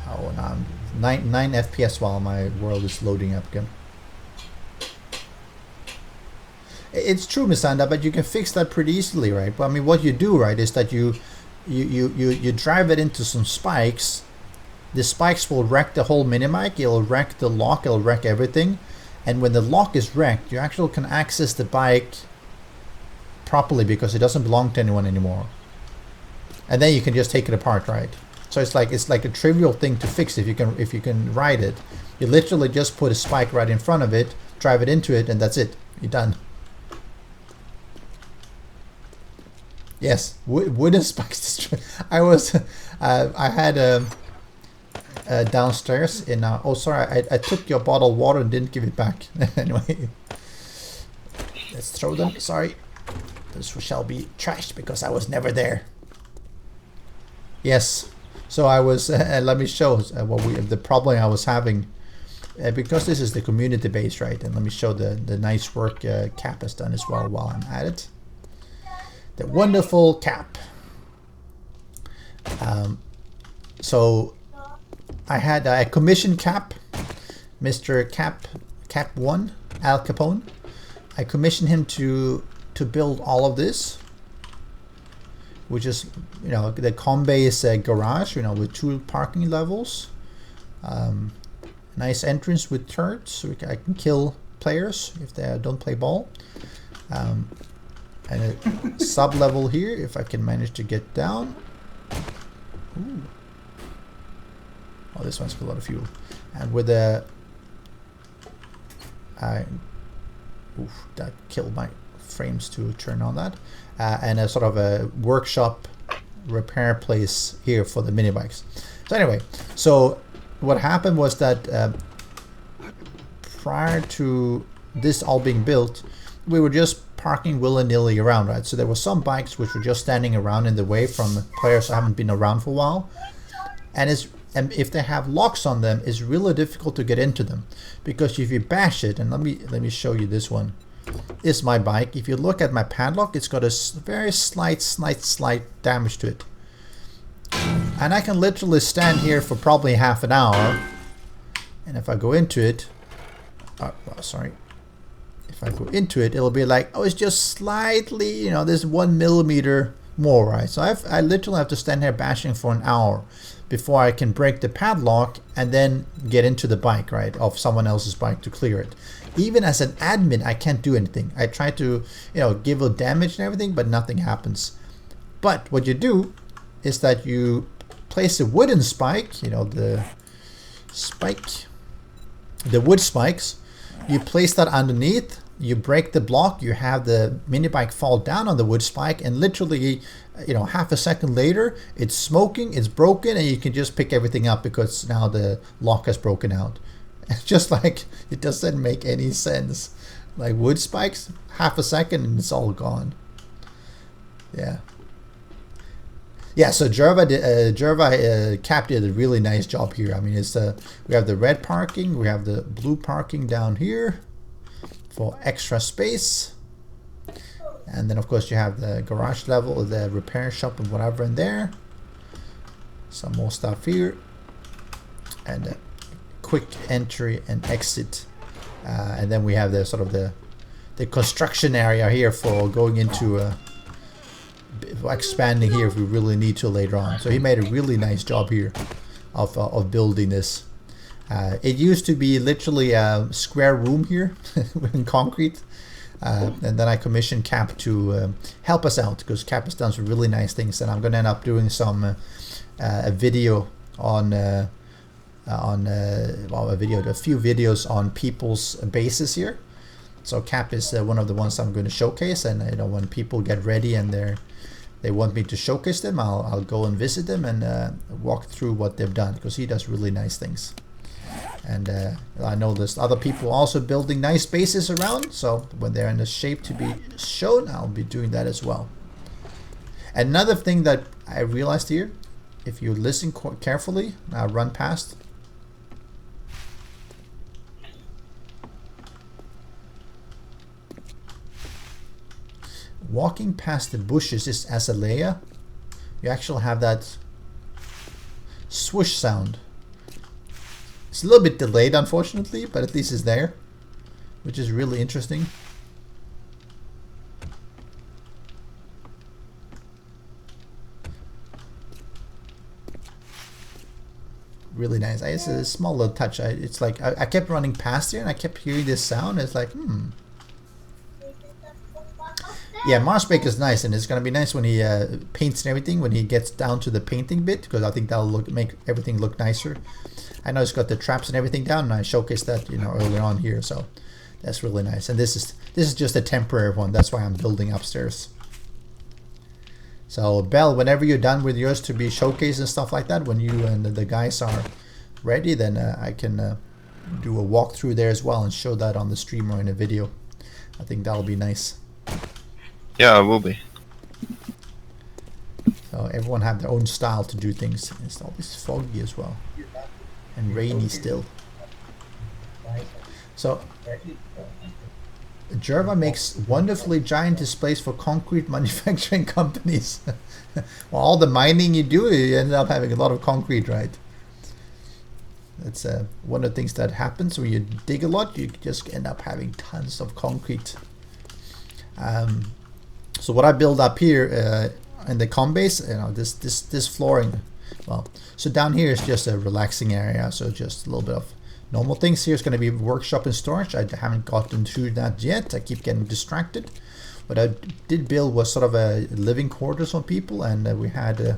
Oh, now I'm 9 FPS while my world is loading up again. It's true, Misanda, but you can fix that pretty easily, right? But I mean, what you do, right, is that you drive it into some spikes. The spikes will wreck the whole minimic. It'll wreck the lock. It'll wreck everything. And when the lock is wrecked, you actually can access the bike properly because it doesn't belong to anyone anymore. And then you can just take it apart, right? So it's like a trivial thing to fix if you can ride it. You literally just put a spike right in front of it, drive it into it, and that's it. You're done. Yes, wooden spikes destroy. I had downstairs in. Oh, sorry, I took your bottle of water and didn't give it back. Anyway, let's throw them. Sorry, this shall be trashed because I was never there. Yes, so I was. Let me show the problem I was having. Because this is the community base, right? And let me show the nice work Cap has done as well while I'm at it. The wonderful Cap. So I commissioned Cap, Mr. Cap 1, Al Capone. I commissioned him to build all of this, which is, you know, the Combase garage, you know, with 2 parking levels. Nice entrance with turrets, so I can kill players if they don't play ball. And a sub level here, if I can manage to get down. Ooh. Oh, this one's got a lot of fuel. And with a... that killed my frames to turn on that. And a sort of a workshop repair place here for the mini bikes. So anyway, so what happened was that prior to this all being built, we were just parking willy-nilly around, right? So there were some bikes which were just standing around in the way from players who haven't been around for a while, and if they have locks on them, it's really difficult to get into them, because if you bash it, and let me show you this one. This is my bike. If you look at my padlock, it's got a very slight damage to it, and I can literally stand here for probably half an hour, and if I go into it, sorry. If I go into it, it'll be like, oh, it's just slightly, you know, there's 1 millimeter more, right? So I literally have to stand here bashing for an hour before I can break the padlock and then get into the bike, right, of someone else's bike to clear it. Even as an admin, I can't do anything. I try to, you know, give a damage and everything, but nothing happens. But what you do is that you place a wooden spike, you know, the wood spikes. You place that underneath, you break the block, you have the mini bike fall down on the wood spike, and literally, you know, half a second later, it's smoking, it's broken, and you can just pick everything up because now the lock has broken out. It's just like, it doesn't make any sense. Like wood spikes, half a second and it's all gone. Yeah. Yeah, so Cap did a really nice job here. I mean, it's we have the red parking, we have the blue parking down here for extra space, and then of course you have the garage level, the repair shop and whatever in there. Some more stuff here, and a quick entry and exit, and then we have the sort of the construction area here for going into expanding here if we really need to later on. So he made a really nice job here of building this. It used to be literally a square room here in concrete, and then I commissioned Cap to help us out, because Cap has done some really nice things, and I'm going to end up doing some a video on a few videos on people's bases here. So Cap is one of the ones I'm going to showcase, and you know, when people get ready and they're they want me to showcase them, I'll go and visit them and walk through what they've done, because he does really nice things. And I know there's other people also building nice bases around, so when they're in the shape to be shown, I'll be doing that as well. Another thing that I realized here, if you listen carefully, I'll run past. Walking past the bushes is as a layer, you actually have that swoosh sound. It's a little bit delayed, unfortunately, but at least it's there, which is really interesting. Really nice. It's a small little touch. It's like I kept running past here and I kept hearing this sound. It's like, Yeah, Marshbake is nice, and it's gonna be nice when he paints and everything, when he gets down to the painting bit, because I think that'll make everything look nicer. I know he's got the traps and everything down, and I showcased that earlier on here, so that's really nice. And this is just a temporary one. That's why I'm building upstairs. So Belle, whenever you're done with yours to be showcased and stuff like that, when you and the guys are ready, then I can do a walkthrough there as well and show that on the stream or in a video. I think that'll be nice. Yeah, it will be. So everyone have their own style to do things. It's always foggy as well, and rainy still. So Jerva makes wonderfully giant displays for concrete manufacturing companies. Well, all the mining you do, you end up having a lot of concrete, right? That's one of the things that happens when you dig a lot. You just end up having tons of concrete. So what I build up here in the com base, this flooring, well, so down here is just a relaxing area, so just a little bit of normal things. Here is going to be workshop and storage. I haven't gotten to that yet. I keep getting distracted. What I did build was sort of a living quarters for people, and we had, I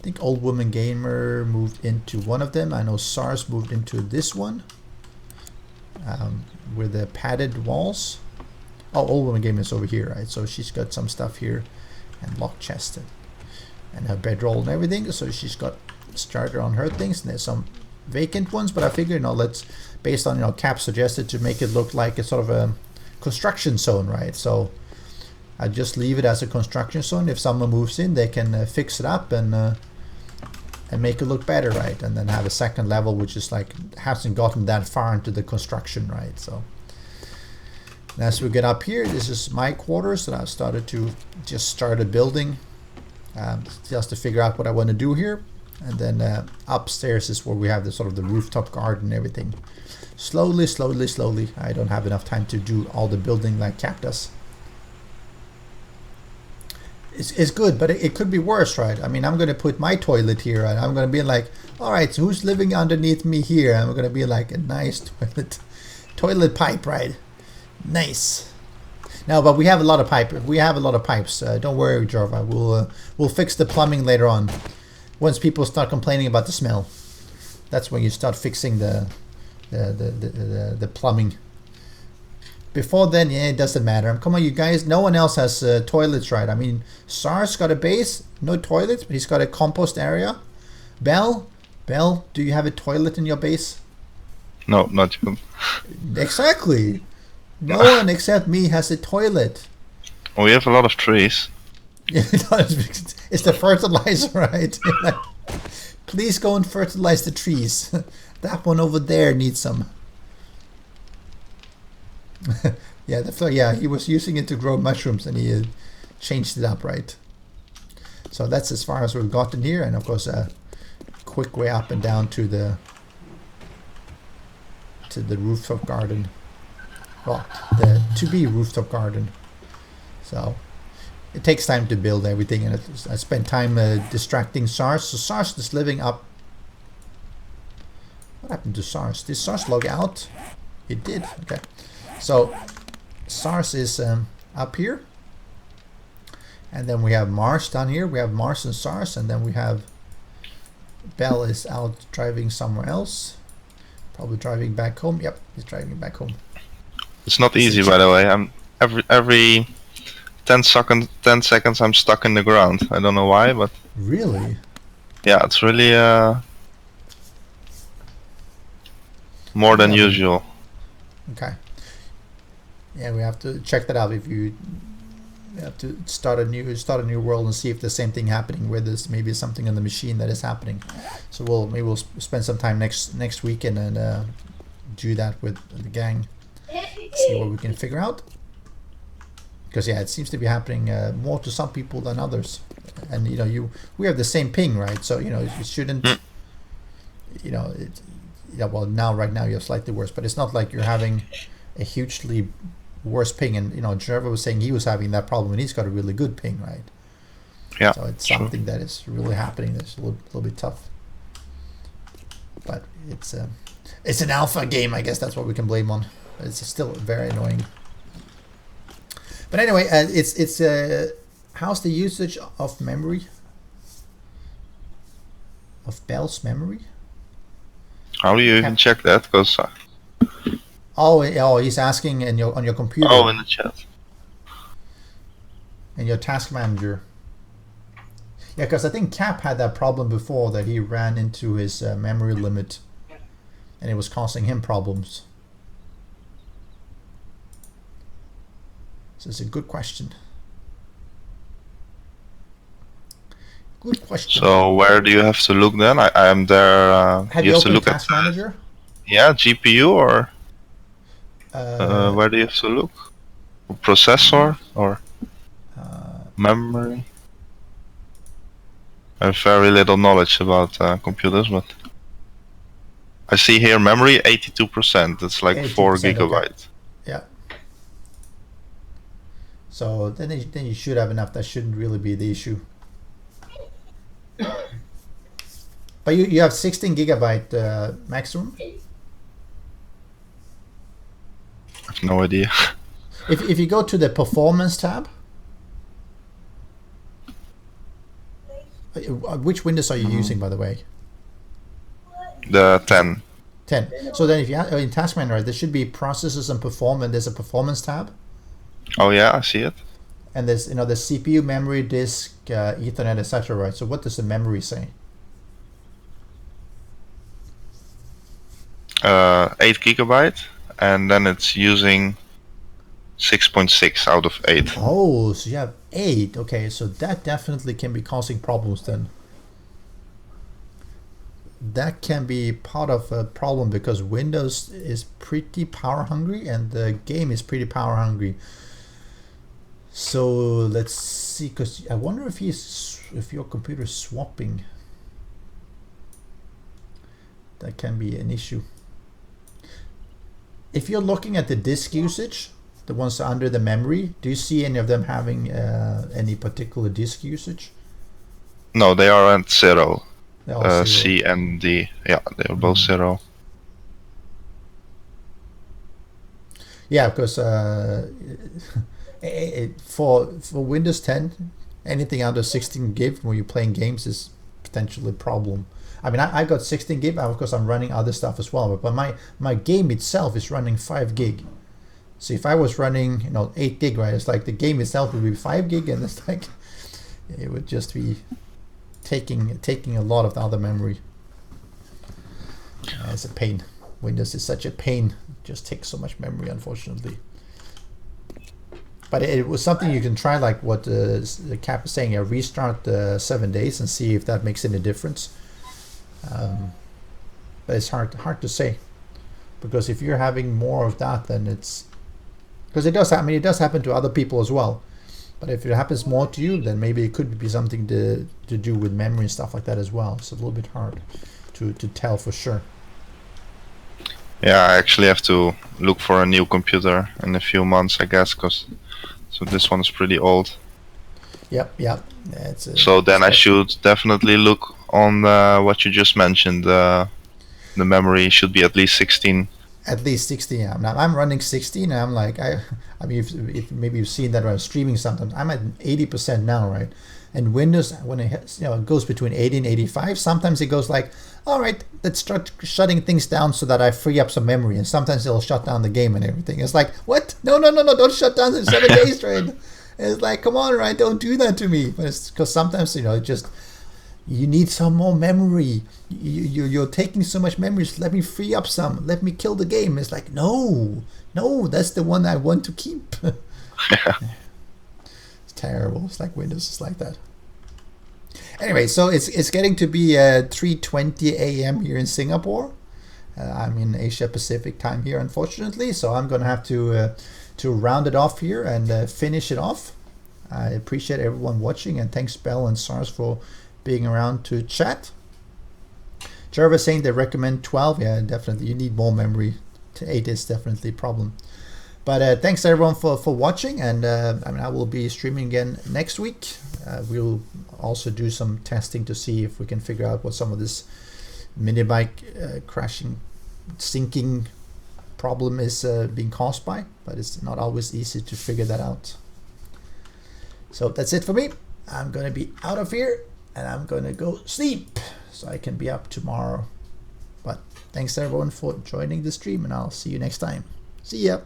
think Old Woman Gamer moved into one of them. I know SARS moved into this one with the padded walls. Oh, Old Woman Gamer is over here, right? So she's got some stuff here and lock chested and her bedroll and everything. So she's got started on her things, and there's some vacant ones, but I figured, let's, based on, Cap suggested to make it look like a sort of a construction zone, right? So I just leave it as a construction zone. If someone moves in, they can fix it up and make it look better, right? And then have a second level, which is like, hasn't gotten that far into the construction, right? So as we get up here, this is my quarters that I've started to just start a building, just to figure out what I want to do here. And then upstairs is where we have the sort of the rooftop garden and everything. Slowly, slowly, slowly. I don't have enough time to do all the building like Cap does. It's good, but it could be worse, right? I mean, I'm going to put my toilet here, and I'm going to be like, all right, so who's living underneath me here? I'm going to be like a nice toilet pipe, right? Nice. No, but we have a lot of pipe. We have a lot of pipes. Don't worry, Jarva. We'll fix the plumbing later on. Once people start complaining about the smell, that's when you start fixing the plumbing. Before then, yeah, it doesn't matter. Come on, you guys. No one else has toilets, right? I mean, SARS got a base, no toilets, but he's got a compost area. Bell, do you have a toilet in your base? No, not you. Exactly. No one except me has a toilet. Well, we have a lot of trees. It's the fertilizer, right? Please go and fertilize the trees. That one over there needs some. Yeah, he was using it to grow mushrooms, and he changed it up, right? So that's as far as we've gotten here, and of course a quick way up and down to the rooftop garden. Well, the to-be rooftop garden. So it takes time to build everything, and I spent time distracting SARS. So SARS is living up. What happened to SARS? Did SARS log out? It did. Okay. So SARS is up here, and then we have Mars down here. We have Mars and SARS, and then we have Bell is out driving somewhere else. Probably driving back home. Yep, he's driving back home. It's not easy, by the way. I'm every 10 seconds I'm stuck in the ground. I don't know why, but Really? yeah, it's really more than usual. Okay. Yeah, we have to check that out. If you have to start a new world and see if the same thing happening where there's maybe something on the machine that is happening. So we'll spend some time next weekend and do that with the gang. See what we can figure out. Because yeah, it seems to be happening more to some people than others. And we have the same ping, right? So it shouldn't. Well, right now you're slightly worse, but it's not like you're having a hugely worse ping. And Trevor was saying he was having that problem, and he's got a really good ping, right? Yeah. So it's something that is really happening. That's a little bit tough. But it's an alpha game, I guess that's what we can blame on. It's still very annoying. But anyway, it's how's the usage of memory? Of Bell's memory? How do you even check that? Because oh, he's asking on your computer. Oh, in the chat. In your task manager. Yeah, because I think Cap had that problem before, that he ran into his memory limit, and it was causing him problems. So it's a good question. Good question. So where do you have to look then? I am there. Have you you have to opened look Task at Manager? yeah, GPU or Uh, where do you have to look? Processor or memory? I have very little knowledge about computers, but I see here memory 82%. That's like 4 82%, gigabytes. Yeah. So then you should have enough. That shouldn't really be the issue. But you have 16 gigabyte maximum. I have no idea. If you go to the performance tab, which Windows are you using, by the way? The 10. 10. So then if you have in Task Manager, there should be processes and performance. There's a performance tab, Oh yeah, I see it. and there's the CPU, memory, disk, Ethernet, etc. Right. So what does the memory say? 8 gigabyte, and then it's using 6.6 out of 8. Oh, so you have 8. Okay, so that definitely can be causing problems then. That can be part of a problem because Windows is pretty power hungry and the game is pretty power hungry. So let's see, because I wonder if your computer is swapping. That can be an issue. If you're looking at the disk usage, the ones under the memory, do you see any of them having any particular disk usage? No, they are at 0. They're all 0. C and D. Yeah, they are both 0. Yeah, because for Windows 10, anything under 16 gig when you're playing games is potentially a problem. I mean, I got 16 gig, of course I'm running other stuff as well, but my game itself is running 5 gig. So if I was running 8 gig, right, it's like the game itself would be 5 gig, and it's like it would just be taking a lot of the other memory. It's a pain. Windows is such a pain. It just takes so much memory, unfortunately. But it was something you can try, like what the Cap is saying. Restart the 7 days and see if that makes any difference. But it's hard to say, because if you're having more of that, then it's because it does. I mean, it does happen to other people as well. But if it happens more to you, then maybe it could be something to do with memory and stuff like that as well. It's a little bit hard to tell for sure. Yeah, I actually have to look for a new computer in a few months, I guess, so this one is pretty old. Yep. So then I should definitely look on what you just mentioned. The memory should be at least 16. At least 16. Yeah. Now I'm running 16, and I'm like, I mean, if maybe you've seen that when I'm streaming sometimes, I'm at 80% now, right? And Windows, when it goes between 80 and 85, sometimes it goes like, all right, let's start shutting things down so that I free up some memory. And sometimes it'll shut down the game and everything. It's like, what? No, don't shut down in 7 days, right? It's like, come on, right? Don't do that to me. But it's because sometimes, just you need some more memory. You're taking so much memory. Just let me free up some. Let me kill the game. It's like, no, that's the one I want to keep. It's terrible. It's like Windows is like that. Anyway, so it's getting to be 3:20 a.m. here in Singapore. I'm in Asia Pacific time here, unfortunately. So I'm gonna have to round it off here and finish it off. I appreciate everyone watching, and thanks Bell and SARS for being around to chat. Jervis saying they recommend 12. Yeah, definitely. You need more memory. 8 is definitely a problem. But thanks everyone for watching, and I will be streaming again next week. We'll also do some testing to see if we can figure out what some of this mini bike crashing, sinking problem is being caused by, but it's not always easy to figure that out. So that's it for me. I'm gonna be out of here and I'm gonna go sleep so I can be up tomorrow. But thanks everyone for joining the stream, and I'll see you next time. See ya.